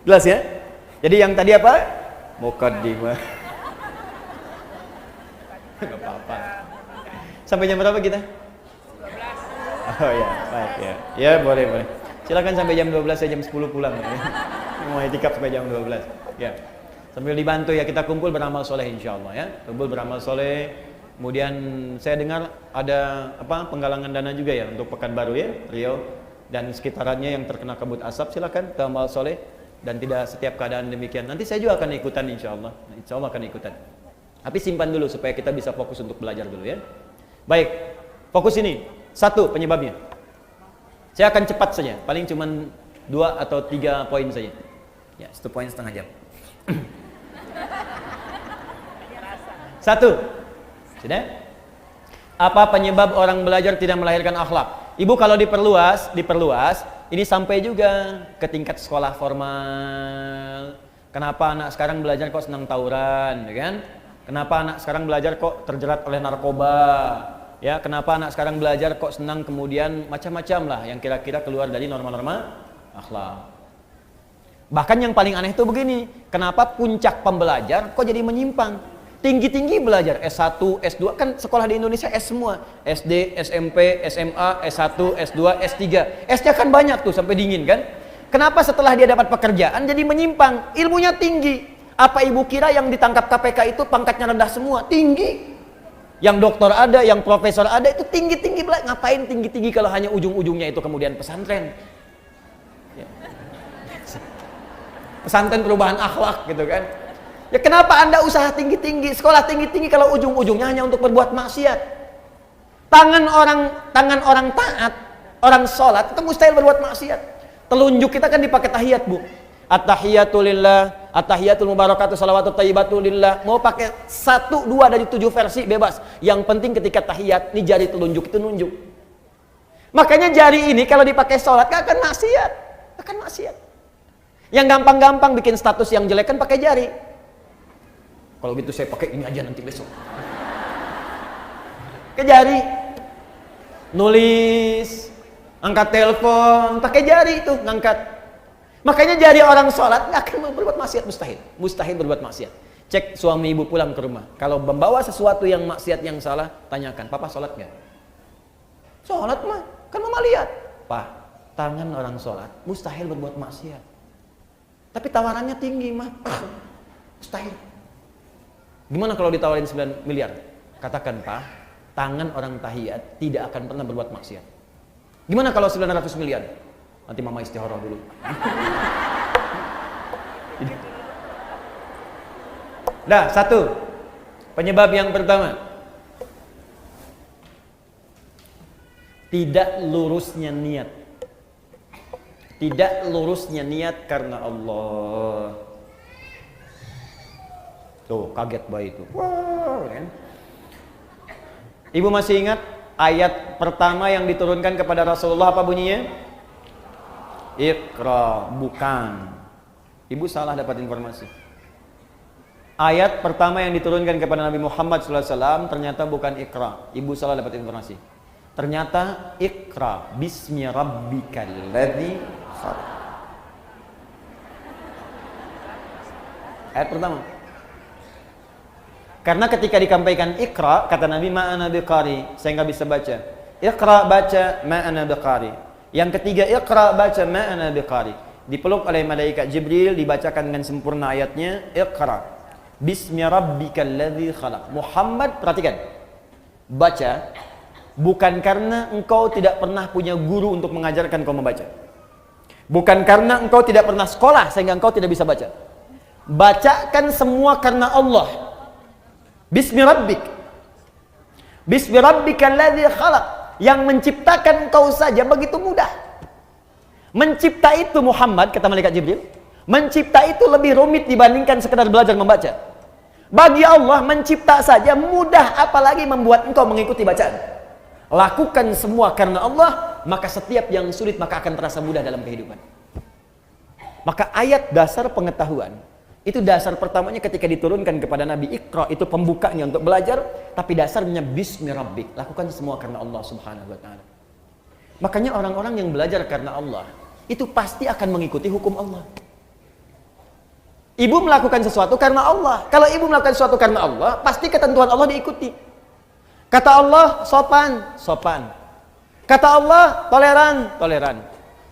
[SPEAKER 1] Jelas ya? Jadi yang tadi apa? Muqaddimah. Nggak apa-apa. Sampai jam berapa kita? 12. Oh ya, baik ya. Ya, boleh, boleh. Silakan sampai jam 12, saya jam 10 pulang. Mau itikaf sampai jam 12. Ya. Sambil dibantu ya, kita kumpul beramal soleh insyaallah ya. Kumpul beramal soleh. Kemudian saya dengar ada penggalangan dana juga ya untuk Pekanbaru ya, Riau dan sekitarannya yang terkena kabut asap. Silakan ke amal soleh dan tidak setiap keadaan demikian. Nanti saya juga akan ikutan insyaallah. Insyaallah akan ikutan. Tapi simpan dulu supaya kita bisa fokus untuk belajar dulu ya. Baik, fokus ini. Satu penyebabnya. Saya akan cepat saja, paling cuma 2 atau 3 poin saja. Ya, 1 poin setengah jam. Satu. Sudah? Apa penyebab orang belajar tidak melahirkan akhlak? Ibu kalau diperluas, ini sampai juga ke tingkat sekolah formal. Kenapa anak sekarang belajar kok senang tawuran, ya kan? Kenapa anak sekarang belajar kok terjerat oleh narkoba? Ya, kenapa anak sekarang belajar kok senang kemudian macam-macam lah yang kira-kira keluar dari norma-norma akhlak. Bahkan yang paling aneh itu begini, kenapa puncak pembelajar kok jadi menyimpang? Tinggi-tinggi belajar S1, S2, kan sekolah di Indonesia S semua. SD, SMP, SMA, S1, S2, S3. S-nya kan banyak tuh sampai dingin kan? Kenapa setelah dia dapat pekerjaan jadi menyimpang? Ilmunya tinggi. Apa ibu kira yang ditangkap KPK itu pangkatnya rendah semua? Tinggi. Yang doktor ada, yang profesor ada, itu tinggi-tinggi belajar. Ngapain tinggi-tinggi kalau hanya ujung-ujungnya itu kemudian pesantren? Ya. Pesantren perubahan akhlak gitu kan? Ya kenapa Anda usaha tinggi-tinggi, sekolah tinggi-tinggi kalau ujung-ujungnya hanya untuk berbuat maksiat? Tangan orang taat, orang sholat itu mustahil berbuat maksiat. Telunjuk kita kan dipakai tahiyat, Bu. At-tahiyatu lillah, at-tahiyatul mubarakatuh, salawatut thayyibatu lillah. Mau pakai 1, 2 dari 7 versi bebas. Yang penting ketika tahiyat, ini jari telunjuk itu nunjuk. Makanya jari ini kalau dipakai sholat gak akan maksiat. Akan maksiat. Yang gampang-gampang bikin status yang jelek kan pakai jari. Kalau gitu saya pakai ini aja nanti besok. Pakai jari. Nulis, angkat telepon, pakai jari itu ngangkat. Makanya jari orang sholat nggak akan berbuat maksiat, mustahil. Mustahil berbuat maksiat. Cek suami ibu pulang ke rumah. Kalau membawa sesuatu yang maksiat yang salah, tanyakan, Papa sholat nggak? Sholat mah, kan mama lihat. Pak, tangan orang sholat, mustahil berbuat maksiat. Tapi tawarannya tinggi mah, mustahil. Gimana kalau ditawarin 9 miliar? Katakan, Pak, tangan orang tahiyat tidak akan pernah berbuat maksiat. Gimana kalau 900 miliar? Nanti mama istihoroh dulu. Nah, 1. Penyebab yang pertama. Tidak lurusnya niat. Tidak lurusnya niat karena Allah. Tuh, kaget bayi itu. Wow, kan? Ibu masih ingat ayat pertama yang diturunkan kepada Rasulullah apa bunyinya? Iqra, bukan. Ibu salah dapat informasi. Ayat pertama yang diturunkan kepada Nabi Muhammad SAW ternyata bukan Iqra. Ibu salah dapat informasi. Ternyata Iqra bismi rabbikal ladzi khalaq. Ayat pertama. Karena ketika dikampaikan Iqra, kata Nabi, ma'ana biqari, saya nggak bisa baca. Iqra baca, ma'ana biqari. Yang ketiga, Iqra baca, ma'ana biqari. Dipeluk oleh malaikat Jibril, dibacakan dengan sempurna ayatnya, Iqra bismi rabbikal ladzi khalaq. Muhammad, perhatikan, baca bukan karena engkau tidak pernah punya guru untuk mengajarkan kau membaca, bukan karena engkau tidak pernah sekolah sehingga engkau tidak bisa baca. Bacakan semua karena Allah. Bismi rabbik, bismi rabbikal ladzi khalaq. Yang menciptakan engkau saja begitu mudah. Mencipta itu Muhammad, kata malaikat Jibril, mencipta itu lebih rumit dibandingkan sekedar belajar membaca. Bagi Allah mencipta saja mudah, apalagi membuat engkau mengikuti bacaan. Lakukan semua karena Allah, maka setiap yang sulit maka akan terasa mudah dalam kehidupan. Maka ayat dasar pengetahuan itu dasar pertamanya ketika diturunkan kepada Nabi. Iqra itu pembukanya untuk belajar, tapi dasarnya bismi rabbik, lakukan semua karena Allah Subhanahu wa taala. Makanya orang-orang yang belajar karena Allah itu pasti akan mengikuti hukum Allah. Ibu melakukan sesuatu karena Allah. Kalau ibu melakukan sesuatu karena Allah, pasti ketentuan Allah diikuti. Kata Allah, sopan, sopan. Kata Allah, toleran, toleran.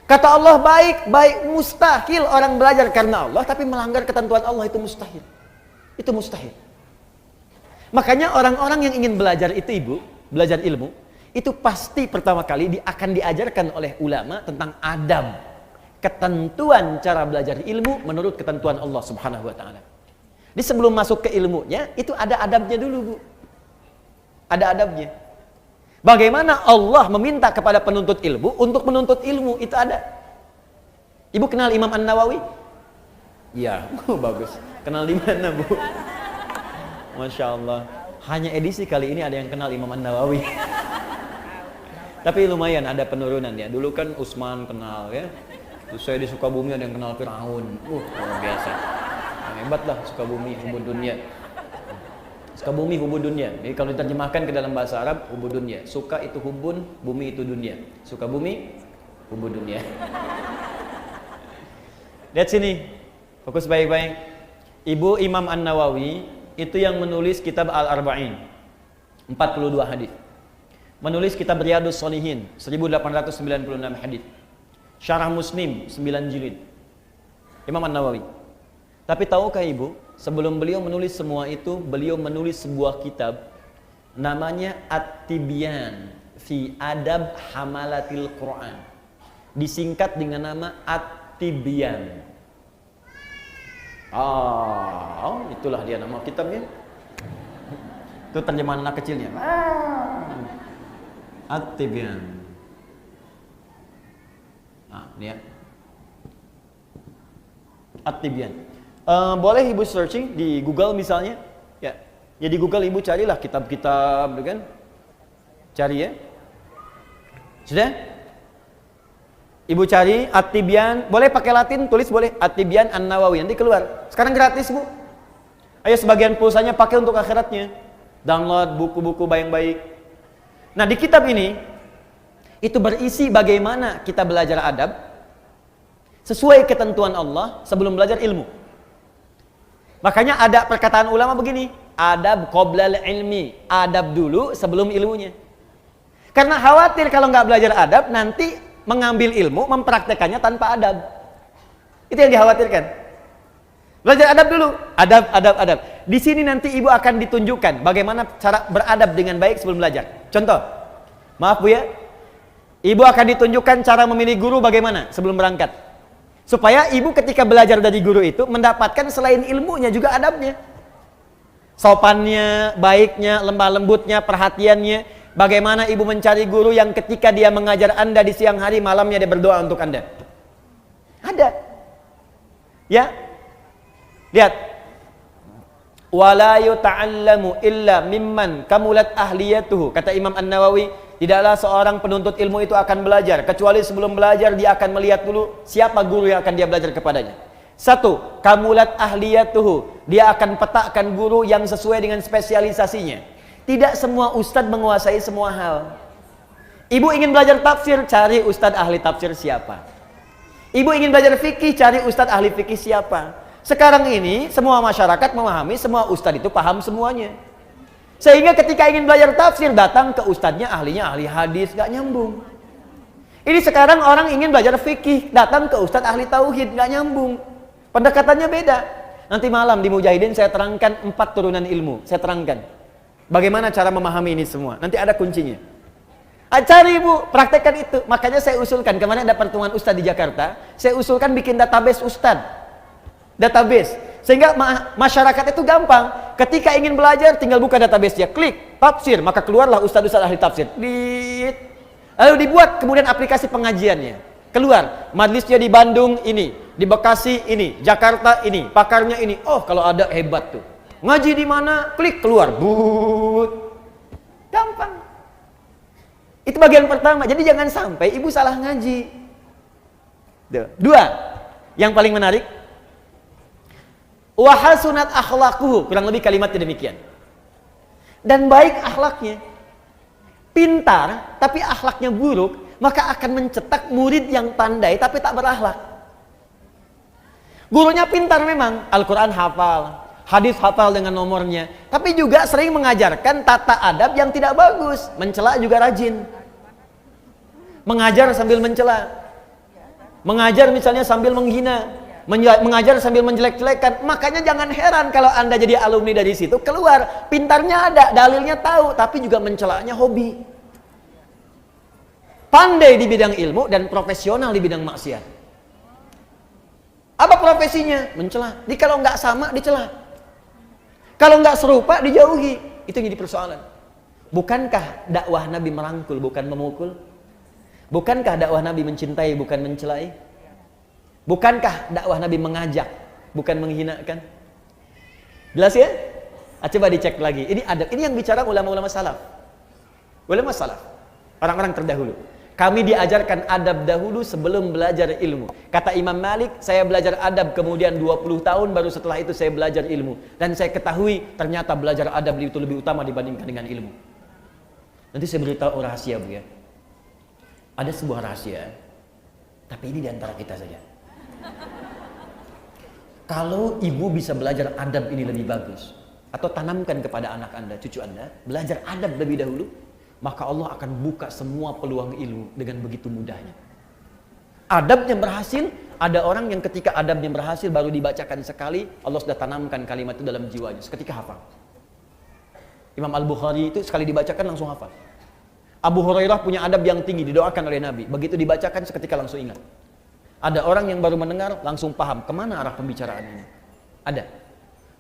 [SPEAKER 1] Kata Allah, baik, baik. Mustahil orang belajar karena Allah tapi melanggar ketentuan Allah, itu mustahil. Itu mustahil. Makanya orang-orang yang ingin belajar itu, Ibu, belajar ilmu, itu pasti pertama kali akan diajarkan oleh ulama tentang adab, ketentuan cara belajar ilmu menurut ketentuan Allah Subhanahu wa taala. Di sebelum masuk ke ilmunya, itu ada adabnya dulu, Bu. Ada adabnya. Bagaimana Allah meminta kepada penuntut ilmu untuk menuntut ilmu, itu ada. Ibu kenal Imam An-Nawawi? Iya, bagus. Kenal di mana, Bu? Masya Allah. Hanya edisi kali ini ada yang kenal Imam An-Nawawi. Tapi lumayan ada penurunan ya. Dulu kan Utsman kenal ya. Terus saya di Sukabumi ada yang kenal Firaun. Luar biasa. Yang hebat lah Sukabumi, hubud dunia. Sukabumi hubud dunia. Jadi kalau diterjemahkan ke dalam bahasa Arab, hubud dunia. Suka itu hubun, bumi itu dunia. Sukabumi, hubud dunia. Lihat sini. Fokus baik-baik. Ibu Imam An-Nawawi itu yang menulis kitab Al-Arba'in. 42 hadis. Menulis kitab Riyadhus Shalihin 1896 hadis. Syarah Muslim 9 jilid. Imam An-Nawawi. Tapi tahukah Ibu, sebelum beliau menulis semua itu, beliau menulis sebuah kitab namanya At-Tibyan fi Adab Hamalatil Quran. Disingkat dengan nama At-Tibyan. Itulah dia nama kitabnya. Itu terjemahan anak kecilnya. At-Tibyan. Ini ya. At-Tibyan. Boleh Ibu searching di Google misalnya. Ya. Ya di Google Ibu carilah kitab-kitab, kan? Cari ya. Sudah? Ibu cari At-Tibyan, boleh pakai Latin, tulis boleh At-Tibyan An-Nawawi, nanti keluar. Sekarang gratis, Bu. Ayo sebagian pulsanya pakai untuk akhiratnya. Download buku-buku baik-baik. Nah, di kitab ini itu berisi bagaimana kita belajar adab sesuai ketentuan Allah sebelum belajar ilmu. Makanya ada perkataan ulama begini, adab qoblal ilmi, adab dulu sebelum ilmunya. Karena khawatir kalau nggak belajar adab nanti mengambil ilmu mempraktekannya tanpa adab. Itu yang dikhawatirkan. Belajar adab dulu, adab. Di sini nanti Ibu akan ditunjukkan bagaimana cara beradab dengan baik sebelum belajar. Contoh, maaf Bu ya, Ibu akan ditunjukkan cara memilih guru bagaimana sebelum berangkat. Supaya Ibu ketika belajar dari guru itu mendapatkan selain ilmunya juga adabnya. Sopannya, baiknya, lemah lembutnya, perhatiannya. Bagaimana Ibu mencari guru yang ketika dia mengajar Anda di siang hari, malamnya dia berdoa untuk Anda. Ada. Ya. Lihat. Wala yuta'allamu illa mimman kamulat ahliyatuhu. Kata Imam An-Nawawi, tidaklah seorang penuntut ilmu itu akan belajar kecuali sebelum belajar dia akan melihat dulu siapa guru yang akan dia belajar kepadanya. Satu, kamulat ahliyatuhu. Dia akan petakkan guru yang sesuai dengan spesialisasinya. Tidak semua ustadz menguasai semua hal. Ibu ingin belajar tafsir, cari ustadz ahli tafsir siapa. Ibu ingin belajar fikih, cari ustadz ahli fikih siapa. Sekarang ini semua masyarakat memahami semua ustadz itu paham semuanya. Sehingga ketika ingin belajar tafsir datang ke ustadznya ahlinya ahli hadis, gak nyambung. Ini sekarang orang ingin belajar fikih datang ke ustadz ahli tauhid, gak nyambung. Pendekatannya beda. Nanti malam di Mujahidin saya terangkan 4 turunan ilmu. Saya terangkan bagaimana cara memahami ini semua. Nanti ada kuncinya. Cari Ibu, praktekkan itu. Makanya saya usulkan, kemarin ada pertemuan ustadz di Jakarta, saya usulkan bikin database ustadz. Database. Sehingga masyarakat itu gampang. Ketika ingin belajar, tinggal buka database-nya, klik tafsir, maka keluarlah ustadz-ustadz ahli tafsir. Lalu dibuat kemudian aplikasi pengajiannya. Keluar, majelisnya di Bandung ini, di Bekasi ini, Jakarta ini, pakarnya ini. Oh, kalau ada hebat tuh. Ngaji di mana? Klik keluar. Gampang. Itu bagian pertama. Jadi jangan sampai Ibu salah ngaji. 2. Yang paling menarik, wa hasunat akhlaquhu, kurang lebih kalimatnya demikian. Dan baik akhlaknya. Pintar tapi akhlaknya buruk, maka akan mencetak murid yang pandai tapi tak berakhlak. Gurunya pintar memang, Al-Qur'an hafal, hadis hafal dengan nomornya, tapi juga sering mengajarkan tata adab yang tidak bagus, mencela juga rajin. Mengajar sambil mencela. Mengajar misalnya sambil menghina. Mengajar sambil menjelek-jelekan. Makanya jangan heran kalau Anda jadi alumni dari situ, keluar pintarnya ada, dalilnya tahu, tapi juga mencelanya hobi. Pandai di bidang ilmu dan profesional di bidang maksiat. Apa profesinya? Mencela. Kalau nggak sama dicela. Kalau nggak serupa dijauhi. Itu jadi persoalan. Bukankah dakwah Nabi merangkul bukan memukul? Bukankah dakwah Nabi mencintai bukan mencelai? Bukankah dakwah Nabi mengajak bukan menghinakan? Jelas ya? Coba dicek lagi. Ini adab. Ini yang bicara ulama-ulama salaf. Ulama salaf. Orang-orang terdahulu. Kami diajarkan adab dahulu sebelum belajar ilmu. Kata Imam Malik, saya belajar adab kemudian 20 tahun baru setelah itu saya belajar ilmu. Dan saya ketahui ternyata belajar adab itu lebih utama dibandingkan dengan ilmu. Nanti saya beritahu rahasia, Bu ya. Ada sebuah rahasia, tapi ini diantara kita saja. Kalau ibu bisa belajar adab ini lebih bagus, atau tanamkan kepada anak Anda, cucu Anda, belajar adab lebih dahulu, maka Allah akan buka semua peluang ilmu dengan begitu mudahnya. Adabnya berhasil, ada orang yang ketika adabnya berhasil baru dibacakan sekali, Allah sudah tanamkan kalimat itu dalam jiwanya, seketika hafal. Imam Al-Bukhari itu sekali dibacakan langsung hafal. Abu Hurairah punya adab yang tinggi, didoakan oleh Nabi. Begitu dibacakan seketika langsung ingat. Ada orang yang baru mendengar langsung paham kemana arah pembicaraan ini. Ada.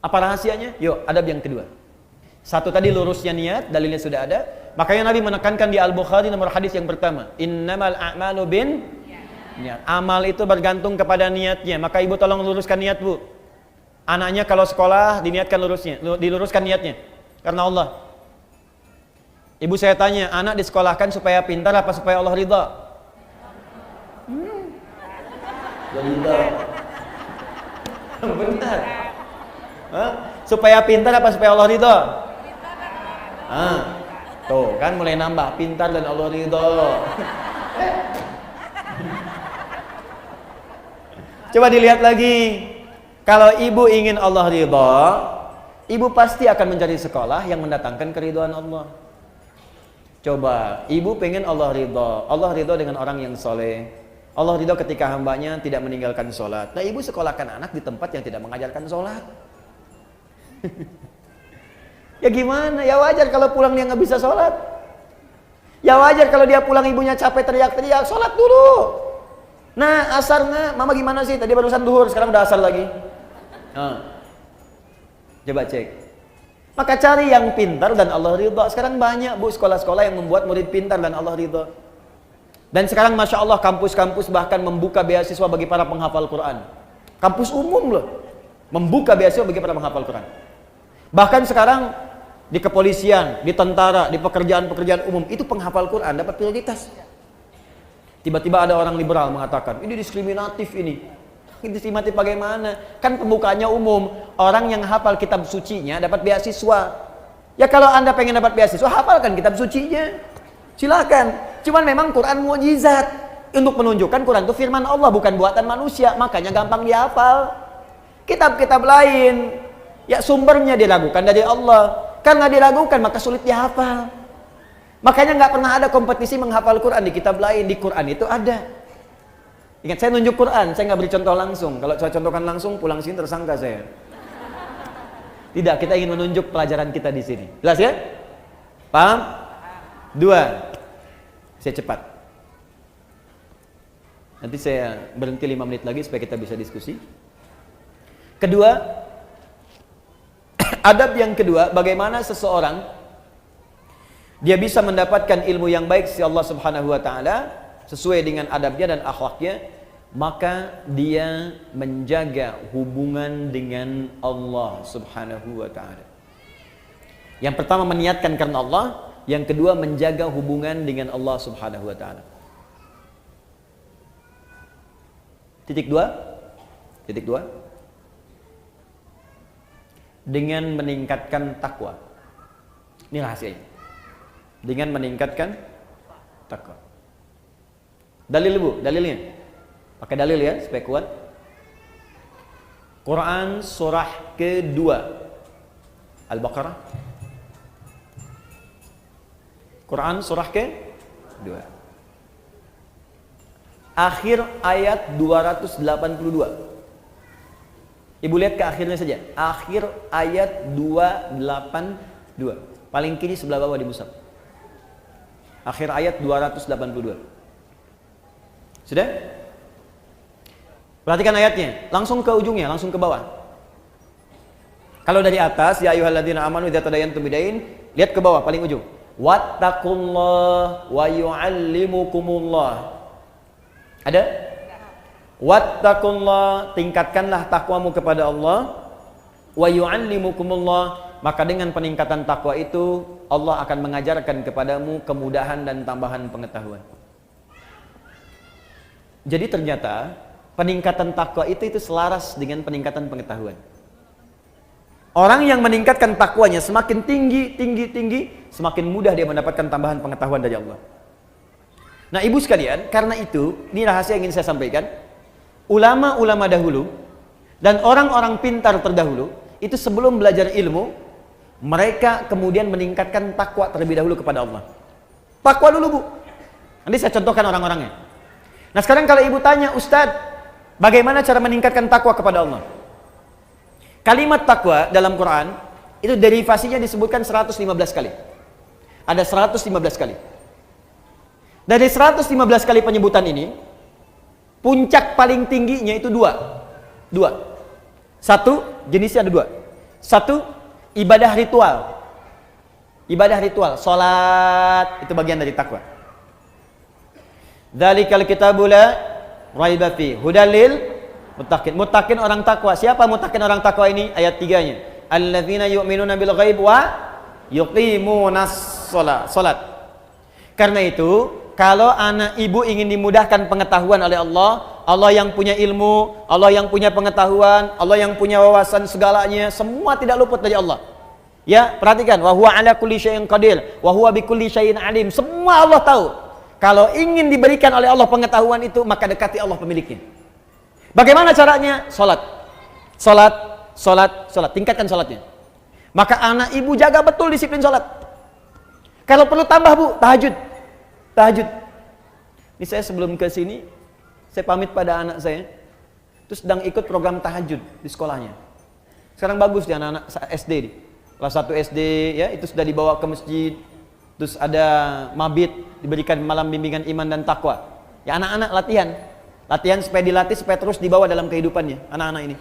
[SPEAKER 1] Apa rahasianya? Yuk, adab yang kedua. Satu tadi lurusnya niat, dalilnya sudah ada. Makanya Nabi menekankan di Al-Bukhari nomor hadis yang pertama, innamal a'malu bin niat. Amal itu bergantung kepada niatnya. Maka ibu tolong luruskan niat, Bu. Anaknya kalau sekolah diniatkan diluruskan niatnya. Karena Allah. Ibu saya tanya, anak disekolahkan supaya pintar apa supaya Allah ridha? Ridha. Benar. Supaya pintar apa supaya Allah ridha? Tuh kan mulai nambah, pintar dan Allah ridha. Coba dilihat lagi. Kalau ibu ingin Allah ridha, ibu pasti akan mencari sekolah yang mendatangkan keridhaan Allah. Coba, ibu pengen Allah ridha. Allah ridha dengan orang yang soleh. Allah ridha ketika hambanya tidak meninggalkan sholat. Nah, ibu sekolahkan anak di tempat yang tidak mengajarkan sholat. Ya gimana? Ya wajar kalau pulang dia nggak bisa sholat. Ya wajar kalau dia pulang ibunya capek teriak-teriak, sholat dulu. Nah, asarnya, mama gimana sih? Tadi barusan duhur, sekarang udah asar lagi. Coba cek. Maka cari yang pintar dan Allah ridha. Sekarang banyak, Bu, sekolah-sekolah yang membuat murid pintar dan Allah ridha. Dan sekarang Masya Allah kampus-kampus bahkan membuka beasiswa bagi para penghafal Quran. Kampus umum loh, membuka beasiswa bagi para penghafal Quran. Bahkan sekarang di kepolisian, di tentara, di pekerjaan-pekerjaan umum itu penghafal Quran dapat prioritas. Tiba-tiba ada orang liberal mengatakan ini diskriminatif ini. Diskriminatif bagaimana? Kan pembukaannya umum. Orang yang hafal kitab sucinya dapat beasiswa. Ya kalau Anda pengen dapat beasiswa, hafalkan kitab sucinya. Silakan. Cuman memang Quran mukjizat untuk menunjukkan Quran itu firman Allah bukan buatan manusia, makanya gampang dihafal. Kitab-kitab lain ya sumbernya diragukan dari Allah. Karena diragukan maka sulit dihafal. Makanya nggak pernah ada kompetisi menghafal Quran di kitab lain. Di Quran itu ada. Ingat, saya nunjuk Quran, saya nggak beri contoh langsung. Kalau saya contohkan langsung, pulang sini tersangka saya. Tidak, kita ingin menunjuk pelajaran kita di sini. Jelas ya? Paham? Dua. Saya cepat. Nanti saya berhenti 5 menit lagi supaya kita bisa diskusi. Kedua, adab yang kedua, bagaimana seseorang dia bisa mendapatkan ilmu yang baik dari Allah Subhanahu wa taala sesuai dengan adabnya dan akhlaknya, maka dia menjaga hubungan dengan Allah Subhanahu wa taala. Yang pertama meniatkan karena Allah, yang kedua menjaga hubungan dengan Allah Subhanahu wa taala. Titik dua. Dengan meningkatkan takwa. Ini rahasianya. Dengan meningkatkan takwa. Dalil, Bu, dalilnya. Pakai dalil ya supaya kuat. Quran surah kedua Al-Baqarah. Quran surah kedua. Akhir ayat 282. Ibu lihat ke akhirnya saja. Akhir ayat 282. Paling kiri sebelah bawah di mushaf. Akhir ayat 282. Sudah? Perhatikan ayatnya. Langsung ke ujungnya, langsung ke bawah. Kalau dari atas, ya ayyuhalladzina amanu idza tadayantum bidain, lihat ke bawah paling ujung. Wattaqullah wa yu'allimukumullah. Ada? Wattaqullah, tingkatkanlah takwamu kepada Allah. Wa yu'allimukumullah, maka dengan peningkatan takwa itu Allah akan mengajarkan kepadamu kemudahan dan tambahan pengetahuan. Jadi ternyata peningkatan takwa itu selaras dengan peningkatan pengetahuan. Orang yang meningkatkan takwanya semakin tinggi, semakin mudah dia mendapatkan tambahan pengetahuan dari Allah. Nah, ibu sekalian, karena itu, ini rahasia yang ingin saya sampaikan. Ulama-ulama dahulu dan orang-orang pintar terdahulu itu sebelum belajar ilmu, mereka kemudian meningkatkan takwa terlebih dahulu kepada Allah. Takwa dulu, Bu. Nanti saya contohkan orang-orangnya. Nah, sekarang kalau ibu tanya, Ustadz, bagaimana cara meningkatkan takwa kepada Allah? Kalimat takwa dalam Quran itu derivasinya disebutkan 115 kali. Ada 115 kali. Dari 115 kali penyebutan ini, puncak paling tingginya itu dua. Satu, jenisnya ada dua. Satu, ibadah ritual. Ibadah ritual, salat, itu bagian dari takwa. Dzalikal kitabu la raiba fi hudal lil muttaqin. Muttaqin orang takwa. Siapa muttaqin orang takwa ini? Ayat 3-nya. Alladzina yu'minuna bil ghaib wa yuqimunas shalat. Karena itu, kalau anak ibu ingin dimudahkan pengetahuan oleh Allah, Allah yang punya ilmu, Allah yang punya pengetahuan, Allah yang punya wawasan segalanya, semua tidak luput dari Allah. Ya, perhatikan, wa huwa ala kulli syai'in qadir, wa huwa bikulli syai'in alim. Semua Allah tahu. Kalau ingin diberikan oleh Allah pengetahuan itu, maka dekati Allah pemiliknya. Bagaimana caranya? Salat, tingkatkan salatnya. Maka anak ibu jaga betul disiplin salat. Kalau perlu tambah, Bu, tahajud. Ini saya sebelum ke sini, saya pamit pada anak saya, terus sedang ikut program tahajud di sekolahnya. Sekarang bagus di anak-anak SD nih. Kelas 1 SD ya, itu sudah dibawa ke masjid. Terus ada mabit, diberikan malam bimbingan iman dan takwa. Ya, anak-anak latihan supaya dilatih, supaya terus dibawa dalam kehidupannya, anak-anak ini.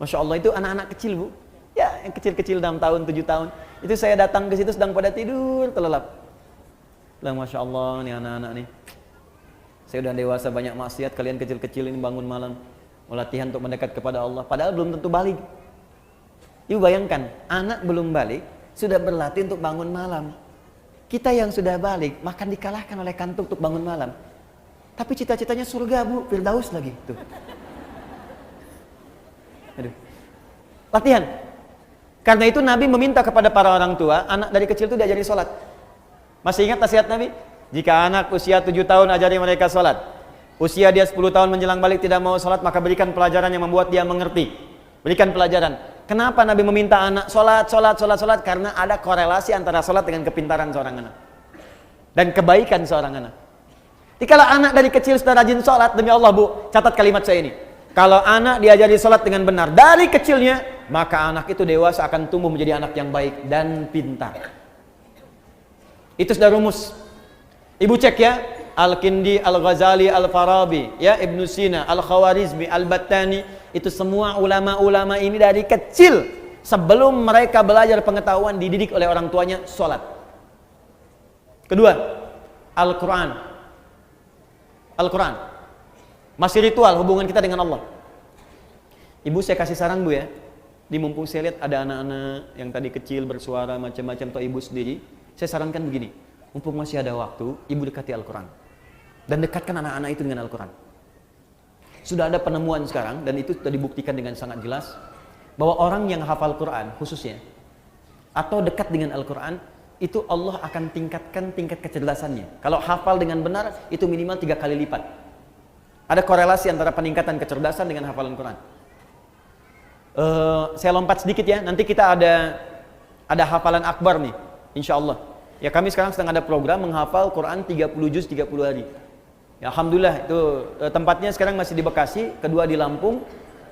[SPEAKER 1] Masya Allah, itu anak-anak kecil, Bu. Ya, yang kecil-kecil 6 tahun, 7 tahun. Itu saya datang ke situ sedang pada tidur, terlelap. Bilang, Masya Allah, nih anak-anak nih. Saya udah dewasa banyak maksiat, kalian kecil-kecil ini bangun malam. Mau latihan untuk mendekat kepada Allah, padahal belum tentu balik. Ibu bayangkan, anak belum balik, sudah berlatih untuk bangun malam. Kita yang sudah balik, makan dikalahkan oleh kantuk untuk bangun malam. Tapi cita-citanya surga, Bu, Firdaus lagi. Tuh. Aduh. Latihan. Karena itu Nabi meminta kepada para orang tua, anak dari kecil itu diajari sholat. Masih ingat nasihat Nabi? Jika anak usia 7 tahun ajari mereka sholat. Usia dia 10 tahun menjelang balik tidak mau sholat, maka berikan pelajaran yang membuat dia mengerti. Berikan pelajaran. Kenapa Nabi meminta anak sholat? Karena ada korelasi antara sholat dengan kepintaran seorang anak dan kebaikan seorang anak. Jadi kalau anak dari kecil sudah rajin sholat, demi Allah, Bu, catat kalimat saya ini. Kalau anak diajari sholat dengan benar dari kecilnya, maka anak itu dewasa akan tumbuh menjadi anak yang baik dan pintar. Itu sudah rumus. Ibu cek ya, Al-Kindi, Al-Ghazali, Al-Farabi, ya, Ibnu Sina, Al-Khawarizmi, Al-Battani, itu semua ulama-ulama ini dari kecil sebelum mereka belajar pengetahuan dididik oleh orang tuanya sholat. Kedua, Al-Quran. Masih ritual hubungan kita dengan Allah. Ibu saya kasih saran, Bu, ya. Di mumpung saya lihat ada anak-anak yang tadi kecil bersuara macam-macam, atau ibu sendiri, saya sarankan begini. Mumpung masih ada waktu, ibu dekati Al-Quran dan dekatkan anak-anak itu dengan Al-Quran. Sudah ada penemuan sekarang, dan itu sudah dibuktikan dengan sangat jelas, bahwa orang yang hafal Quran khususnya atau dekat dengan Al-Quran, itu Allah akan tingkatkan tingkat kecerdasannya. Kalau hafal dengan benar, itu minimal 3 kali lipat. Ada korelasi antara peningkatan kecerdasan dengan hafalan Quran. Saya lompat sedikit ya, nanti kita ada hafalan akbar nih, insya Allah. Ya, kami sekarang sedang ada program menghafal Quran 30 juz 30 hari. Ya, alhamdulillah itu tempatnya sekarang masih di Bekasi, kedua di Lampung,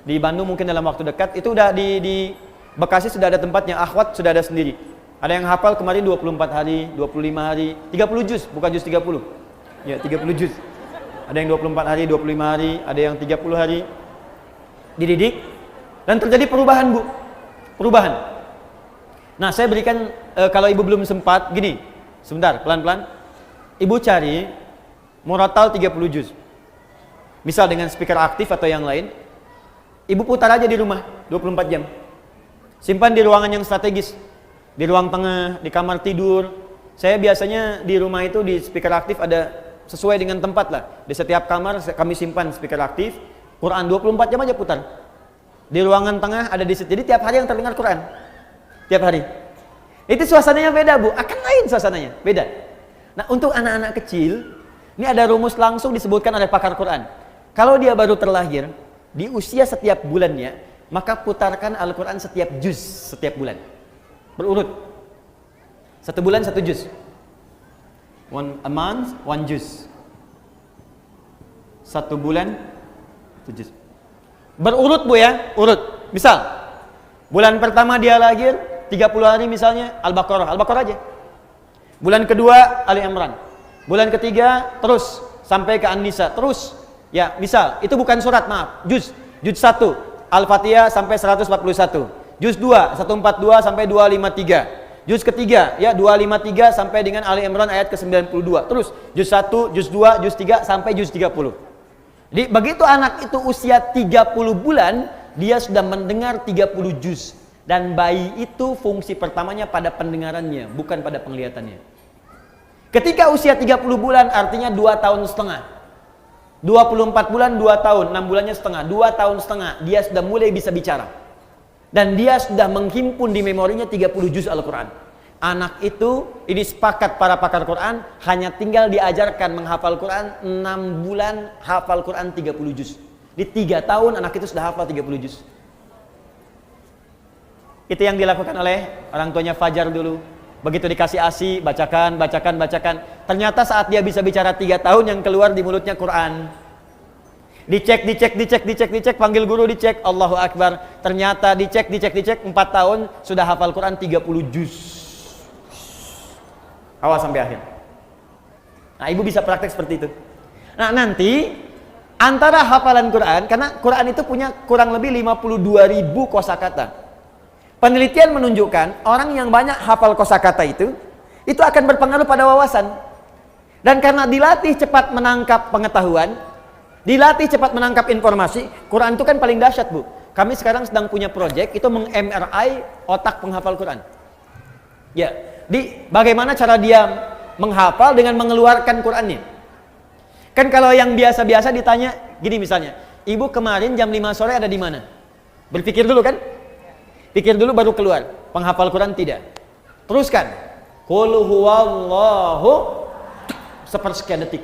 [SPEAKER 1] di Bandung mungkin dalam waktu dekat. Itu udah di Bekasi sudah ada tempatnya, akhwat sudah ada sendiri. Ada yang hafal kemarin 24 hari, 25 hari, 30 juz, bukan juz 30. Ya, 30 juz. Ada yang 24 hari, 25 hari, ada yang 30 hari. Dididik dan terjadi perubahan, Bu. Perubahan. Nah, saya berikan kalau Ibu belum sempat gini. Sebentar, pelan-pelan. Ibu cari Murattal 30 juz. Misal dengan speaker aktif atau yang lain. Ibu putar aja di rumah 24 jam. Simpan di ruangan yang strategis. Di ruang tengah, di kamar tidur. Saya biasanya di rumah itu di speaker aktif ada sesuai dengan tempat lah. Di setiap kamar kami simpan speaker aktif. Quran 24 jam aja putar. Di ruangan tengah ada di situ. Jadi tiap hari yang terdengar Quran. Tiap hari. Itu suasananya beda, Bu. Akan lain suasananya. Beda. Nah, untuk anak-anak kecil, ini ada rumus langsung disebutkan oleh pakar Quran. Kalau dia baru terlahir, di usia setiap bulannya, maka putarkan Al-Quran setiap juz setiap bulan. Berurut. 1 bulan 1 juz. A month, 1 juz. 1 bulan 1 juz. Berurut, Bu ya, urut. Misal, bulan pertama dia lahir 30 hari misalnya Al-Baqarah aja. Bulan kedua Ali Imran. Bulan ketiga terus sampai ke An-Nisa terus. Ya, misal itu bukan surat, maaf. Juz 1 Al-Fatihah sampai 141. Juz 2 142 sampai 253. Juz ketiga ya 253 sampai dengan Ali Imran ayat ke-92. Terus juz 1, juz 2, juz 3 sampai juz 30. Jadi begitu anak itu usia 30 bulan, dia sudah mendengar 30 juz. Dan bayi itu fungsi pertamanya pada pendengarannya, bukan pada penglihatannya. Ketika usia 30 bulan artinya 2 tahun setengah. 24 bulan 2 tahun, 6 bulannya setengah, 2 tahun setengah dia sudah mulai bisa bicara. Dan dia sudah menghimpun di memorinya 30 juz Al-Quran. Anak itu, ini sepakat para pakar Quran, hanya tinggal diajarkan menghafal Quran 6 bulan, hafal Quran 30 juz. Di 3 tahun anak itu sudah hafal 30 juz. Itu yang dilakukan oleh orang tuanya Fajar dulu. Begitu dikasih ASI, bacakan. Ternyata saat dia bisa bicara 3 tahun, yang keluar di mulutnya Quran. Dicek, panggil guru dicek, Allahu Akbar. Ternyata dicek, 4 tahun sudah hafal Quran 30 juz. Awal sampai akhir. Nah, ibu bisa praktek seperti itu. Nah, nanti antara hafalan Quran, karena Quran itu punya kurang lebih 52.000 kosakata. Penelitian menunjukkan orang yang banyak hafal kosakata itu akan berpengaruh pada wawasan. Dan karena dilatih cepat menangkap pengetahuan, dilatih cepat menangkap informasi, Quran itu kan paling dahsyat, Bu. Kami sekarang sedang punya proyek itu meng-MRI otak penghafal Quran. Ya, bagaimana cara dia menghafal dengan mengeluarkan Qurannya. Kan kalau yang biasa-biasa ditanya gini misalnya, Ibu kemarin jam 5 sore ada di mana? Berpikir dulu kan? Pikir dulu baru keluar. Penghafal Quran tidak. Teruskan. Qul huwallahu sepersekian detik.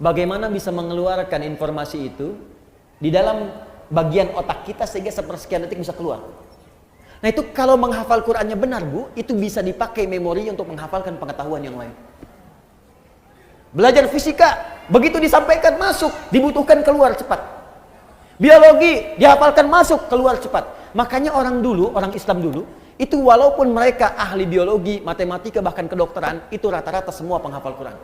[SPEAKER 1] Bagaimana bisa mengeluarkan informasi itu di dalam bagian otak kita sehingga sepersekian detik bisa keluar. Nah, itu kalau menghafal Qurannya benar, Bu, itu bisa dipakai memori untuk menghafalkan pengetahuan yang lain. Belajar fisika, begitu disampaikan masuk, dibutuhkan keluar cepat. Biologi, dihafalkan masuk, keluar cepat. Makanya orang Islam dulu, itu walaupun mereka ahli biologi, matematika, bahkan kedokteran, itu rata-rata semua penghafal Quran.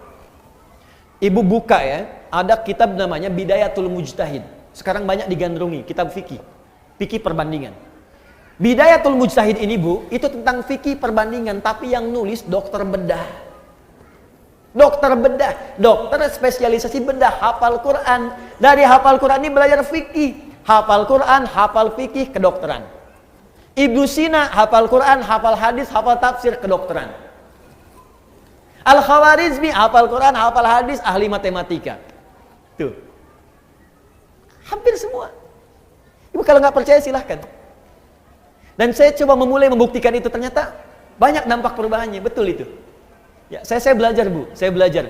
[SPEAKER 1] Ibu buka ya, ada kitab namanya Bidayatul Mujtahid. Sekarang banyak digandrungi, kitab fikih. Fikih perbandingan. Bidayatul Mujtahid ini, Bu, itu tentang fikih perbandingan, tapi yang nulis dokter bedah. Dokter spesialisasi bedah, hafal Quran. Dari hafal Quran ini belajar fikih. Hafal Quran, hafal fikih, kedokteran. Ibnu Sina hafal Quran, hafal hadis, hafal tafsir, kedokteran. Al-Khawarizmi hafal Quran, hafal hadis, ahli matematika. Tuh. Hampir semua. Ibu kalau nggak percaya silahkan. Dan saya coba memulai membuktikan itu, ternyata banyak dampak perubahannya, betul itu. Ya, saya belajar, Bu, saya belajar.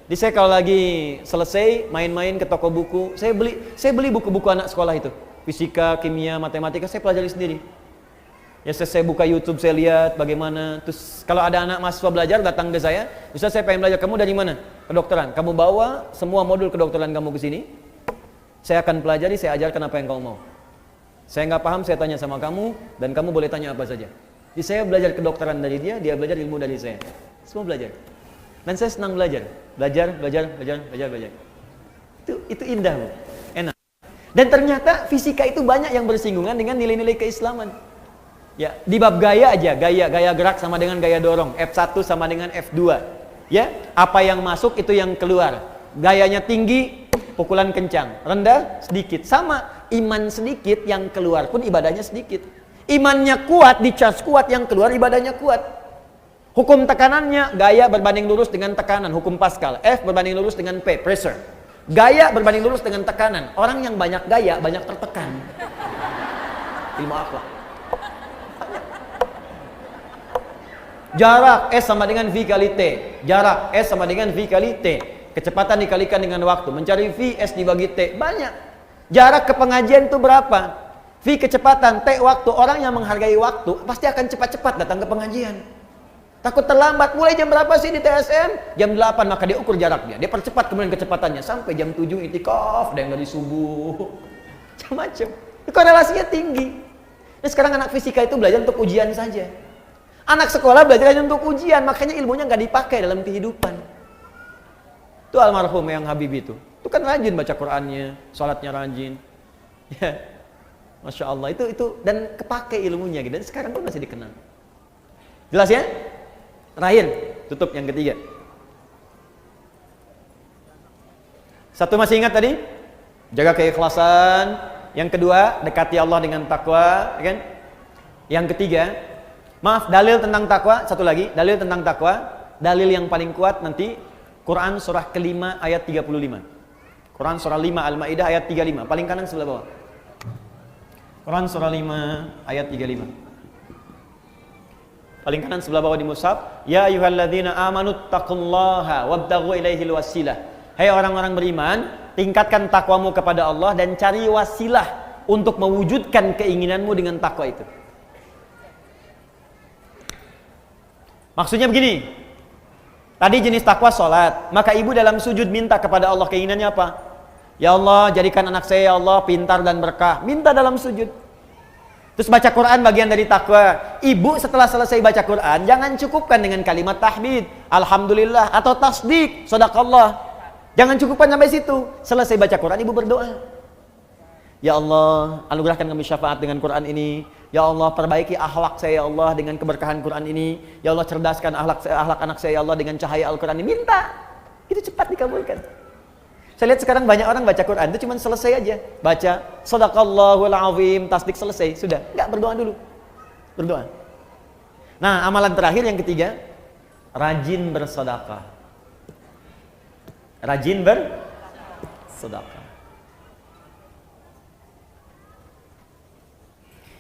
[SPEAKER 1] Jadi saya kalau lagi selesai main-main ke toko buku, saya beli buku-buku anak sekolah itu. Fisika, kimia, matematika, saya pelajari sendiri. Ya saya buka YouTube, saya lihat bagaimana. Terus kalau ada anak mahasiswa belajar datang ke saya, Ustaz saya pengen belajar, kamu dari mana? Kedokteran. Kamu bawa semua modul kedokteran kamu ke sini. Saya akan pelajari, saya ajarkan apa yang kamu mau. Saya nggak paham, saya tanya sama kamu, dan kamu boleh tanya apa saja. Jadi saya belajar kedokteran dari dia belajar ilmu dari saya. Semua belajar. Dan saya senang belajar. Belajar. Itu indah, Bu. Enak. Dan ternyata fisika itu banyak yang bersinggungan dengan nilai-nilai keislaman. Ya, di bab gaya aja, gaya gerak sama dengan gaya dorong, F1 sama dengan F2. Ya, apa yang masuk itu yang keluar. Gayanya tinggi, pukulan kencang, rendah sedikit. Sama, iman sedikit yang keluar pun ibadahnya sedikit. Imannya kuat, dicas kuat, yang keluar ibadahnya kuat. Hukum tekanannya, gaya berbanding lurus dengan tekanan, hukum Pascal. F berbanding lurus dengan P, pressure. Gaya berbanding lurus dengan tekanan. Orang yang banyak gaya, banyak tertekan. Ilmu akhlak. Jarak S sama dengan V kali T. Jarak S sama dengan V kali T. Kecepatan dikalikan dengan waktu. Mencari V, S dibagi T. Banyak. Jarak ke pengajian itu berapa? V kecepatan, T waktu. Orang yang menghargai waktu pasti akan cepat-cepat datang ke pengajian. Takut terlambat. Mulai jam berapa sih di TSM? Jam 8, maka dia ukur jaraknya. Dia percepat kemudian kecepatannya. Sampai jam 7 itikaf. Ada yang dari subuh. Macam-macam. Korelasinya tinggi. Nah, sekarang anak fisika itu belajar untuk ujian saja. Anak sekolah belajar hanya untuk ujian, makanya ilmunya nggak dipakai dalam kehidupan. Itu almarhum yang Habib itu kan rajin baca Qur'annya, sholatnya rajin. Ya, Masya Allah, itu dan kepake ilmunya gitu. Dan sekarang pun masih dikenal. Jelas ya? Terakhir, tutup yang ketiga. Satu masih ingat tadi? Jaga keikhlasan. Yang kedua, dekati Allah dengan takwa, kan? Yang ketiga, maaf, dalil tentang takwa, satu lagi, dalil tentang takwa, dalil yang paling kuat nanti Quran surah kelima ayat 35. Quran surah 5 Al-Maidah ayat 35, paling kanan sebelah bawah. Quran surah 5 ayat 35. Paling kanan sebelah bawah di mushaf, ya ayyuhalladzina amanu taqullaha wabtaghu ilaihil wasilah. Hai orang-orang beriman, tingkatkan takwamu kepada Allah dan cari wasilah untuk mewujudkan keinginanmu dengan takwa itu. Maksudnya begini, tadi jenis takwa sholat, maka ibu dalam sujud minta kepada Allah keinginannya apa? Ya Allah, jadikan anak saya ya Allah pintar dan berkah. Minta dalam sujud. Terus baca Quran bagian dari takwa. Ibu setelah selesai baca Quran, jangan cukupkan dengan kalimat tahmid, alhamdulillah, atau tasdik, shadaqallah. Jangan cukupkan sampai situ. Selesai baca Quran, ibu berdoa. Ya Allah, anugerahkan kami syafaat dengan Quran ini. Ya Allah, perbaiki akhlak saya ya Allah dengan keberkahan Quran ini. Ya Allah, cerdaskan akhlak anak saya ya Allah dengan cahaya Al-Quran ini. Minta. Itu cepat dikabulkan. Saya lihat sekarang banyak orang baca Quran itu cuma selesai aja. Baca shadaqallahul azim, tasdik, selesai, sudah. Enggak, berdoa dulu. Berdoa. Nah, amalan terakhir yang ketiga, rajin bersedekah. Rajin bersedekah.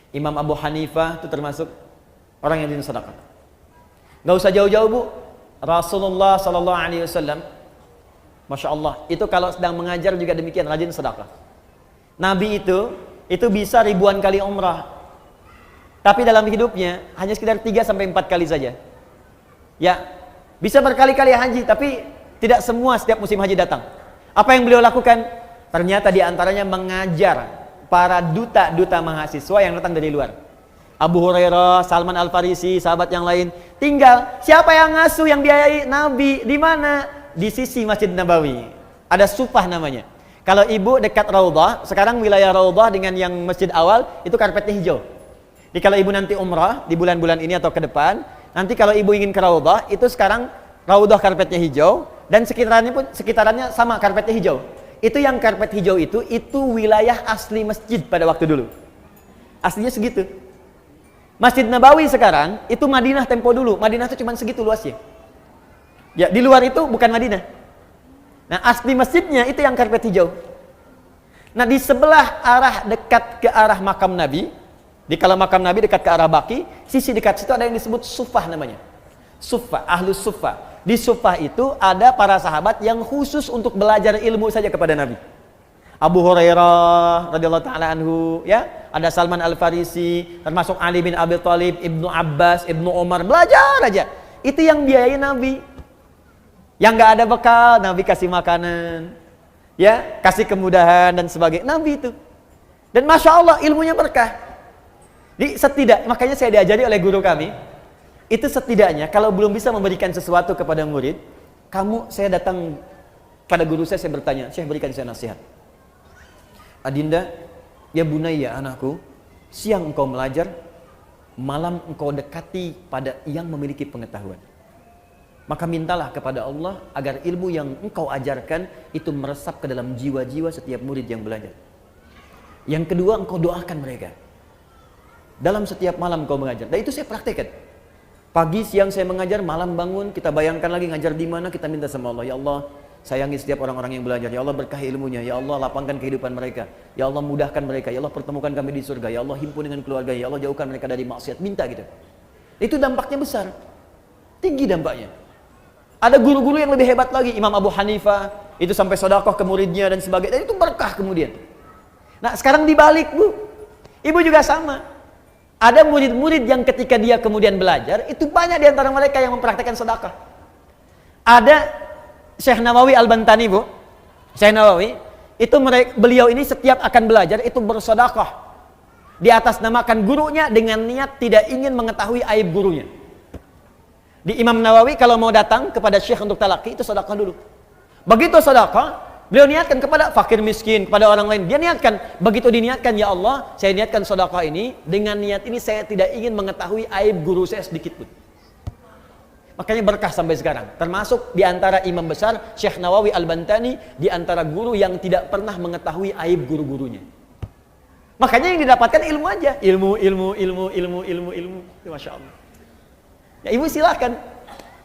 [SPEAKER 1] Imam Abu Hanifah itu termasuk orang yang rajin sedekah. Gak usah jauh-jauh, Bu. Rasulullah sallallahu alaihi wasallam, Masya Allah, itu kalau sedang mengajar juga demikian, rajin sedekah. Nabi itu bisa ribuan kali umrah. Tapi dalam hidupnya hanya sekitar 3 sampai 4 kali saja. Ya, bisa berkali-kali haji, tapi tidak semua setiap musim haji datang. Apa yang beliau lakukan? Ternyata diantaranya mengajar para duta-duta mahasiswa yang datang dari luar. Abu Hurairah, Salman Al-Farisi, sahabat yang lain. Tinggal siapa yang ngasuh, yang biayai? Nabi. Di mana? Di sisi Masjid Nabawi. Ada Sufah namanya. Kalau ibu dekat Raudhah, sekarang wilayah Raudhah dengan yang masjid awal itu karpetnya hijau. Jadi kalau ibu nanti umrah di bulan-bulan ini atau ke depan, nanti kalau ibu ingin ke Raudhah, itu sekarang Raudhah karpetnya hijau dan sekitarannya sama karpetnya hijau. Itu yang karpet hijau itu wilayah asli masjid pada waktu dulu. Aslinya segitu. Masjid Nabawi sekarang itu Madinah tempo dulu. Madinah itu cuma segitu luasnya. Ya, di luar itu bukan Madinah. Nah, asli masjidnya itu yang karpet hijau. Nah, di sebelah arah dekat ke arah makam Nabi, kalau makam Nabi dekat ke arah Baqi, sisi dekat situ ada yang disebut Sufah namanya. Sufah, Ahlus Sufah. Di Sufah itu ada para sahabat yang khusus untuk belajar ilmu saja kepada Nabi. Abu Hurairah radhiyallahu taala anhu, ya. ada Salman Al-Farisi, termasuk Ali bin Abi Thalib, Ibnu Abbas, Ibnu Umar, belajar aja. Itu yang biayai Nabi. Yang nggak ada bekal, Nabi kasih makanan, ya, kasih kemudahan dan sebagainya. Nabi itu. Dan masya Allah ilmunya berkah. Makanya saya diajari oleh guru kami, itu setidaknya kalau belum bisa memberikan sesuatu kepada murid, saya datang pada guru saya bertanya, Syekh berikan saya nasihat. Adinda, ya bunayya anakku, siang engkau belajar, malam engkau dekati pada yang memiliki pengetahuan. Maka mintalah kepada Allah agar ilmu yang engkau ajarkan itu meresap ke dalam jiwa-jiwa setiap murid yang belajar. Yang kedua, engkau doakan mereka. Dalam setiap malam engkau mengajar. Dan itu saya praktekkan. Pagi, siang saya mengajar, malam bangun, kita bayangkan lagi ngajar di mana, kita minta sama Allah, ya Allah, sayangi setiap orang-orang yang belajar. Ya Allah, berkahi ilmunya. Ya Allah, lapangkan kehidupan mereka. Ya Allah, mudahkan mereka. Ya Allah, pertemukan kami di surga. Ya Allah, himpun dengan keluarga. Ya Allah, jauhkan mereka dari maksiat. Minta gitu. Itu dampaknya besar. Tinggi dampaknya. Ada guru-guru yang lebih hebat lagi. Imam Abu Hanifah, itu sampai sedekah ke muridnya dan sebagainya. Dan itu berkah kemudian. Nah, sekarang dibalik, Bu. Ibu juga sama. Ada murid-murid yang ketika dia kemudian belajar, itu banyak di antara mereka yang mempraktikkan sedekah. Ada Syekh Nawawi Al-Bantani, Bu. Syekh Nawawi, beliau ini setiap akan belajar itu bersedekah. Di atas namakan gurunya dengan niat tidak ingin mengetahui aib gurunya. Di Imam Nawawi kalau mau datang kepada Syekh untuk talaqi itu sedekah dulu. Begitu sedekah, beliau niatkan kepada fakir miskin, kepada orang lain. Dia niatkan, begitu diniatkan, ya Allah, saya niatkan sedekah ini, dengan niat ini saya tidak ingin mengetahui aib guru saya sedikit pun. Makanya berkah sampai sekarang. Termasuk di antara imam besar Syekh Nawawi Al-Bantani, di antara guru yang tidak pernah mengetahui aib guru-gurunya. Makanya yang didapatkan ilmu aja, ilmu. Masya Allah. Ya ibu silakan.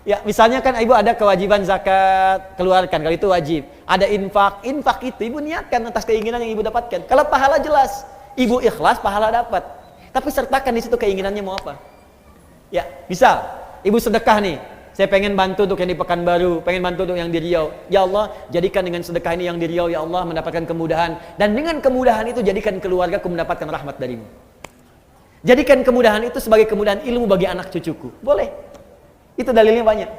[SPEAKER 1] Ya misalnya kan ibu ada kewajiban zakat, keluarkan, kalau itu wajib. Ada infak itu ibu niatkan atas keinginan yang ibu dapatkan. Kalau pahala jelas, ibu ikhlas pahala dapat. Tapi sertakan di situ keinginannya mau apa. Ya, misal ibu sedekah nih, saya pengen bantu untuk yang di Pekanbaru, pengen bantu untuk yang di Riau. Ya Allah, jadikan dengan sedekah ini yang di Riau, ya Allah mendapatkan kemudahan. Dan dengan kemudahan itu jadikan keluargaku mendapatkan rahmat darimu. Jadikan kemudahan itu sebagai kemudahan ilmu bagi anak cucuku. Boleh. Itu dalilnya banyak.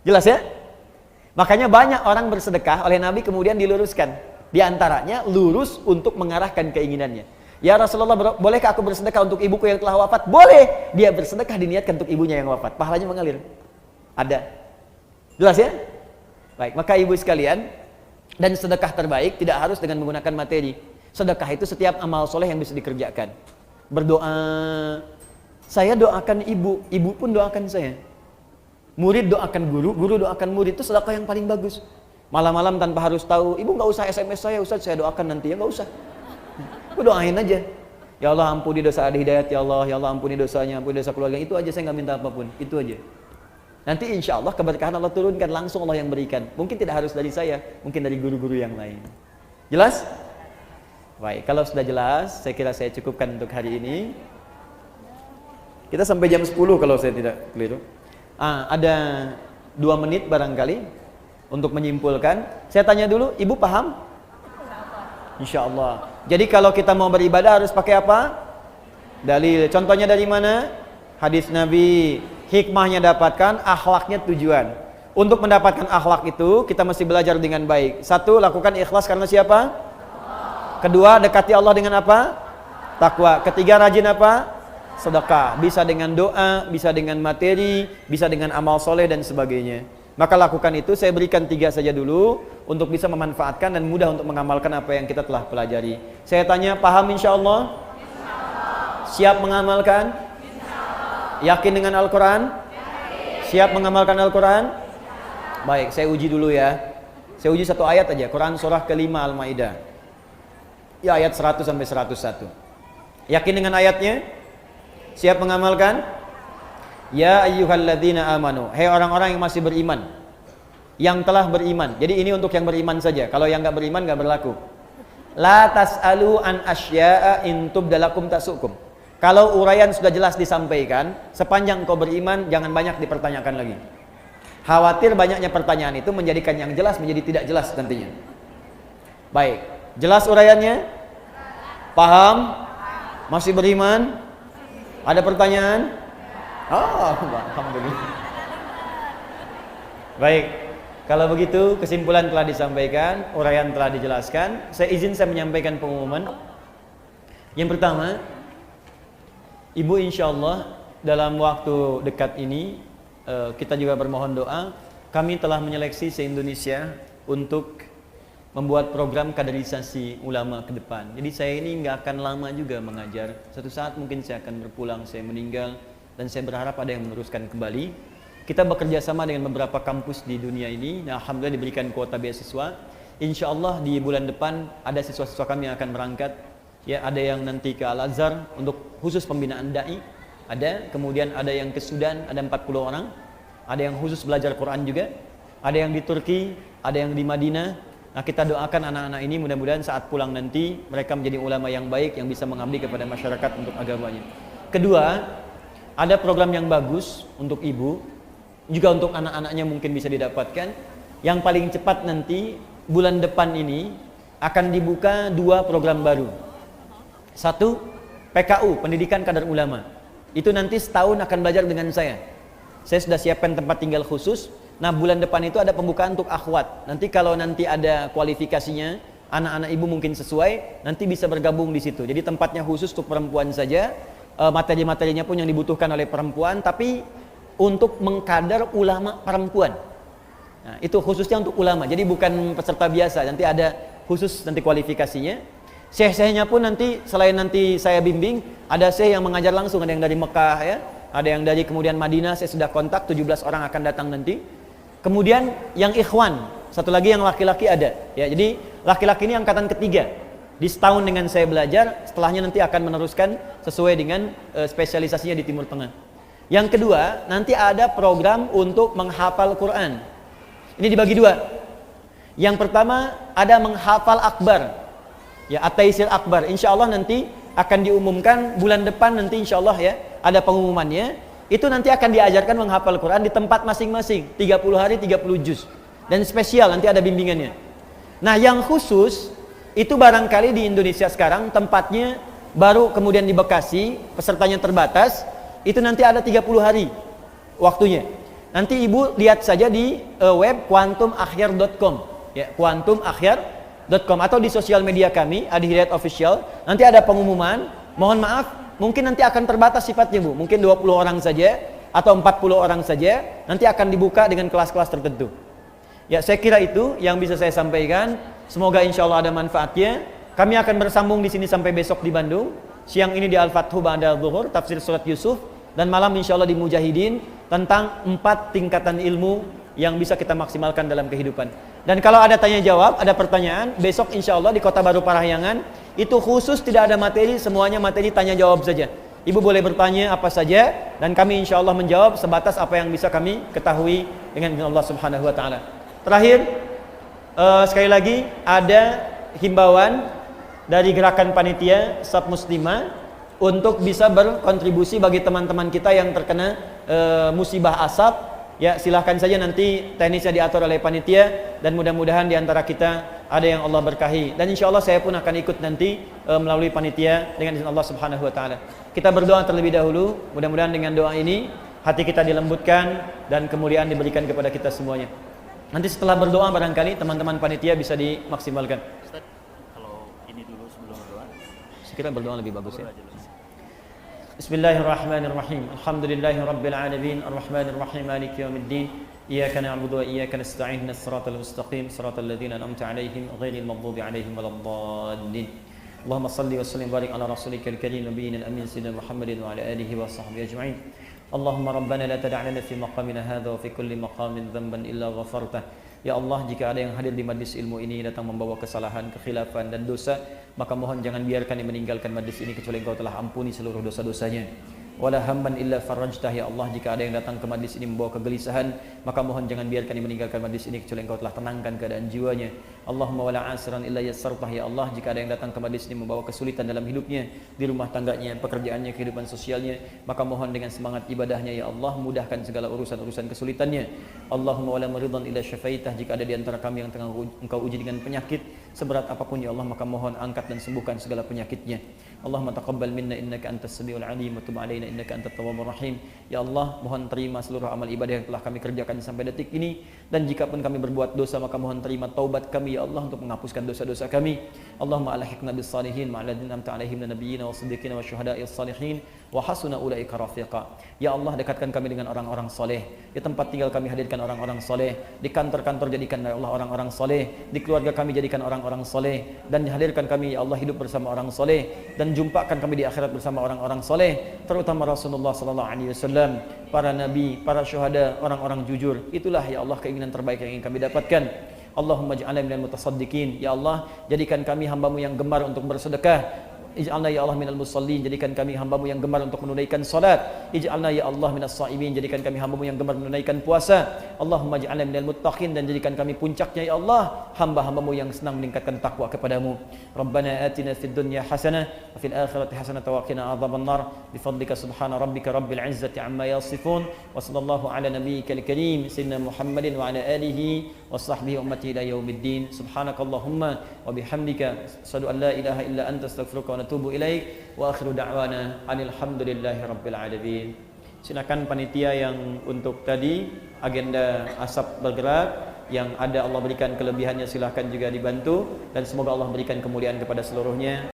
[SPEAKER 1] Jelas ya? Makanya banyak orang bersedekah oleh Nabi kemudian diluruskan. Di antaranya lurus untuk mengarahkan keinginannya. Ya Rasulullah, bolehkah aku bersedekah untuk ibuku yang telah wafat? Boleh. Dia bersedekah diniatkan untuk ibunya yang wafat. Pahalanya mengalir. Ada. Jelas ya? Baik, maka ibu sekalian, dan sedekah terbaik tidak harus dengan menggunakan materi. Sedekah itu setiap amal soleh yang bisa dikerjakan. Berdoa, saya doakan ibu, ibu pun doakan saya. Murid doakan guru, guru doakan murid, itu sedekah yang paling bagus. Malam-malam tanpa harus tahu, ibu nggak usah SMS saya, Ustaz saya doakan nanti, ya nggak usah. Ibu doain aja. Ya Allah ampuni dosa Adi Hidayat, ya Allah ampuni dosanya, ampuni dosa keluarga. Itu aja, saya nggak minta apapun, itu aja. Nanti insya Allah keberkahan Allah turunkan, langsung Allah yang berikan. Mungkin tidak harus dari saya, mungkin dari guru-guru yang lain. Jelas? Baik, kalau sudah jelas, saya kira saya cukupkan untuk hari ini. Kita sampai jam 10 kalau saya tidak keliru. Ada 2 menit barangkali untuk menyimpulkan. Saya tanya dulu, ibu paham? Insya Allah. Jadi kalau kita mau beribadah harus pakai apa? Dalil. Contohnya dari mana? Hadis Nabi. Hikmahnya dapatkan, akhlaknya tujuan. Untuk mendapatkan akhlak itu kita mesti belajar dengan baik. 1, lakukan ikhlas karena siapa? Kedua, dekati Allah dengan apa? Takwa. Ketiga, rajin apa? Sedekah. Bisa dengan doa, bisa dengan materi, bisa dengan amal soleh dan sebagainya. Maka lakukan itu. Saya berikan 3 saja dulu untuk bisa memanfaatkan dan mudah untuk mengamalkan apa yang kita telah pelajari. Saya tanya, paham insya Allah? Siap mengamalkan? Yakin dengan Al-Quran? Siap mengamalkan Al-Quran? Baik, saya uji dulu ya. Saya uji 1 ayat aja. Quran surah ke-5 Al-Maidah. Ya ayat 100 sampai 101. Yakin dengan ayatnya? Siap mengamalkan? Ya ayyuhalladzina amanu. Hei orang-orang yang masih beriman, yang telah beriman. Jadi ini untuk yang beriman saja. Kalau yang enggak beriman enggak berlaku. La tas'alu an asya'a in tubdalakum tasukum. Kalau uraian sudah jelas disampaikan, sepanjang kau beriman jangan banyak dipertanyakan lagi. Khawatir banyaknya pertanyaan itu menjadikan yang jelas menjadi tidak jelas nantinya. Baik, jelas uraiannya? Paham? Masih beriman? Ada pertanyaan? Oh, alhamdulillah. Baik, kalau begitu kesimpulan telah disampaikan, uraian telah dijelaskan. Saya menyampaikan pengumuman. Yang pertama, Ibu insya Allah dalam waktu dekat ini kita juga bermohon doa. Kami telah menyeleksi se-Indonesia untuk membuat program kaderisasi ulama ke depan. Jadi saya ini nggak akan lama juga mengajar. Suatu saat mungkin saya akan berpulang, saya meninggal, dan saya berharap ada yang meneruskan kembali. Kita bekerja sama dengan beberapa kampus di dunia ini. Nah, alhamdulillah diberikan kuota beasiswa. Insya Allah di bulan depan ada siswa-siswa kami yang akan berangkat. Ya, ada yang nanti ke Al-Azhar untuk khusus pembinaan dai. Ada, kemudian ada yang ke Sudan, ada 40 orang. Ada yang khusus belajar Quran juga. Ada yang di Turki, ada yang di Madinah. Nah, kita doakan anak-anak ini mudah-mudahan saat pulang nanti mereka menjadi ulama yang baik yang bisa mengabdi kepada masyarakat untuk agamanya. Kedua, ada program yang bagus untuk ibu, juga untuk anak-anaknya mungkin bisa didapatkan. Yang paling cepat nanti bulan depan ini akan dibuka 2 program baru. 1, PKU, Pendidikan Kadar Ulama. Itu nanti setahun akan belajar dengan saya. Saya sudah siapkan tempat tinggal khusus. Nah, bulan depan itu ada pembukaan untuk akhwat. Nanti kalau nanti ada kualifikasinya, anak-anak ibu mungkin sesuai, nanti bisa bergabung di situ. Jadi tempatnya khusus untuk perempuan saja. Materi-materinya pun yang dibutuhkan oleh perempuan, tapi untuk mengkadar ulama perempuan. Nah, itu khususnya untuk ulama. Jadi bukan peserta biasa. Nanti ada khusus nanti kualifikasinya. Syekh-syekhnya pun nanti selain nanti saya bimbing, ada syekh yang mengajar langsung, ada yang dari Mekah ya, ada yang dari kemudian Madinah. Saya sudah kontak 17 orang akan datang nanti. Kemudian yang ikhwan, satu lagi yang laki-laki ada. Ya, jadi laki-laki ini angkatan ketiga. Di setahun dengan saya belajar, setelahnya nanti akan meneruskan sesuai dengan spesialisasinya di Timur Tengah. Yang kedua, nanti ada program untuk menghafal Quran. Ini dibagi 2. Yang pertama ada menghafal akbar, ya, at-taisir akbar. Insya Allah nanti akan diumumkan bulan depan nanti insya Allah ya, ada pengumumannya. Itu nanti akan diajarkan menghafal Quran di tempat masing-masing, 30 hari 30 juz. Dan spesial nanti ada bimbingannya. Nah, yang khusus itu barangkali di Indonesia sekarang tempatnya baru, kemudian di Bekasi pesertanya terbatas. Itu nanti ada 30 hari waktunya. Nanti ibu lihat saja di web quantumakhyar.com ya, quantumakhyar.com, atau di sosial media kami Adi Hidayat Official. Nanti ada pengumuman. Mohon maaf, mungkin nanti akan terbatas sifatnya Bu. Mungkin 20 orang saja atau 40 orang saja. Nanti akan dibuka dengan kelas-kelas tertentu. Ya, saya kira itu yang bisa saya sampaikan. Semoga insya Allah ada manfaatnya. Kami akan bersambung di sini sampai besok di Bandung. Siang ini di Al-Fathu ba'da Zuhur, tafsir surat Yusuf, dan malam insya Allah di Mujahidin tentang 4 tingkatan ilmu yang bisa kita maksimalkan dalam kehidupan. Dan kalau ada tanya jawab, ada pertanyaan, besok insya Allah di Kota Baru Parahyangan itu khusus tidak ada materi, semuanya materi tanya jawab saja. Ibu boleh bertanya apa saja dan kami insya Allah menjawab sebatas apa yang bisa kami ketahui dengan izin Allah Subhanahu Wa Taala. Terakhir, sekali lagi ada himbauan dari gerakan panitia Sab Muslimah untuk bisa berkontribusi bagi teman-teman kita yang terkena musibah asap. Ya, silahkan saja nanti teknisnya diatur oleh panitia dan mudah-mudahan diantara kita ada yang Allah berkahi. Dan insya Allah saya pun akan ikut nanti melalui panitia dengan izin Allah Subhanahu Wa Taala. Kita berdoa terlebih dahulu. Mudah-mudahan dengan doa ini hati kita dilembutkan dan kemuliaan diberikan kepada kita semuanya. Nanti setelah berdoa barangkali teman-teman panitia bisa dimaksimalkan.
[SPEAKER 2] Ustaz, kalau ini dulu sebelum berdoa.
[SPEAKER 1] Sekira berdoa lebih bagus ya. Bismillahirrahmanirrahim. Alhamdulillahirabbil alamin, arrahmanir rahim, maliki yaumiddin. Iyyaka na'budu wa iyyaka nasta'in. Shiratal mustaqim, shiratal ladzina an'amta 'alaihim ghairil maghdubi 'alaihim waladdallin. Allahumma shalli wa sallim barik ala rasulikal karim nabiyina al-amin sayyidina Muhammadin wa ala alihi wa sahbihi ajma'in. Allahumma rabbana la tada' lana fi maqamina hadha wa fi kulli maqamin dhanban illa ghafartah. Ya Allah, jika ada yang hadir di majlis ilmu ini datang membawa kesalahan, kekhilafan dan dosa, maka mohon jangan biarkan yang meninggalkan majlis ini kecuali Engkau telah ampuni seluruh dosa-dosanya. wala hamman illa farajtah ya Allah. Jika ada yang datang ke majlis ini membawa kegelisahan, maka mohon jangan biarkan dia meninggalkan majlis ini kecuali Engkau telah tenangkan keadaan jiwanya. Allahumma wala asran illa yassartah ya Allah. Jika ada yang datang ke majlis ini membawa kesulitan dalam hidupnya, di rumah tangganya, pekerjaannya, kehidupan sosialnya, maka mohon dengan semangat ibadahnya ya Allah mudahkan segala urusan-urusan kesulitannya. Allahumma wala maridan illa syafaitah. Jika ada di antara kami yang tengah Engkau uji dengan penyakit seberat apapun ya Allah, maka mohon angkat dan sembuhkan segala penyakitnya. Allahumma taqabbal minna innaka antas samiul alim wa tub alaina innaka antat tawwabur rahim. Ya Allah, mohon terima seluruh amal ibadah yang telah kami kerjakan sampai detik ini, dan jika pun kami berbuat dosa maka mohon terima taubat kami ya Allah untuk menghapuskan dosa-dosa kami. Allahumma alhiqna bis salihin ma'al ladzina an'amta 'alaihim minan nabiyyin wasiddiqin wasyuhada'is salihin wa hasuna ulaika rafiqa. Ya Allah, dekatkan kami dengan orang-orang saleh. Di tempat tinggal kami hadirkan orang-orang saleh, di kantor-kantor jadikan ya Allah orang-orang saleh, di keluarga kami jadikan orang-orang saleh, dan hadirkan kami ya Allah hidup bersama orang saleh, dan jumpakan kami di akhirat bersama orang-orang saleh, terutama Rasulullah sallallahu alaihi wasallam, para nabi, para syuhada, orang-orang jujur. Itulah ya Allah keinginan terbaik yang ingin kami dapatkan. Allahumma ij'alna minal mutasaddiqin. Ya Allah, jadikan kami hamba-Mu yang gemar untuk bersedekah. Ij'alna ya Allah minal musallin, jadikan kami hamba-Mu yang gemar untuk menunaikan salat. Ij'alna ya Allah minas shaimin, jadikan kami hamba-Mu yang gemar menunaikan puasa. Allahumma ij'alna minal muttaqin, dan jadikan kami puncaknya ya Allah hamba-hamba-Mu yang senang meningkatkan takwa kepada-Mu. Rabbana atina fid dunya hasanah wa fil akhirati hasanah wa qina adzabannar. Bi fadlika subhana rabbika rabbil izzati amma yasifun, wa sallallahu ala nabiyyikal karim sayyidina Muhammadin wa ala alihi wa sahbihi ummati ila yaumiddin. Subhanakallahumma wa bihamdika asyhadu an la ilaha illa anta astaghfiruka wa atubu ilaik, wa akhiru da'wana alhamdulillahi rabbil alamin. Silakan panitia yang untuk tadi agenda asap bergerak yang ada Allah berikan kelebihannya, silahkan juga dibantu, dan semoga Allah berikan kemuliaan kepada seluruhnya.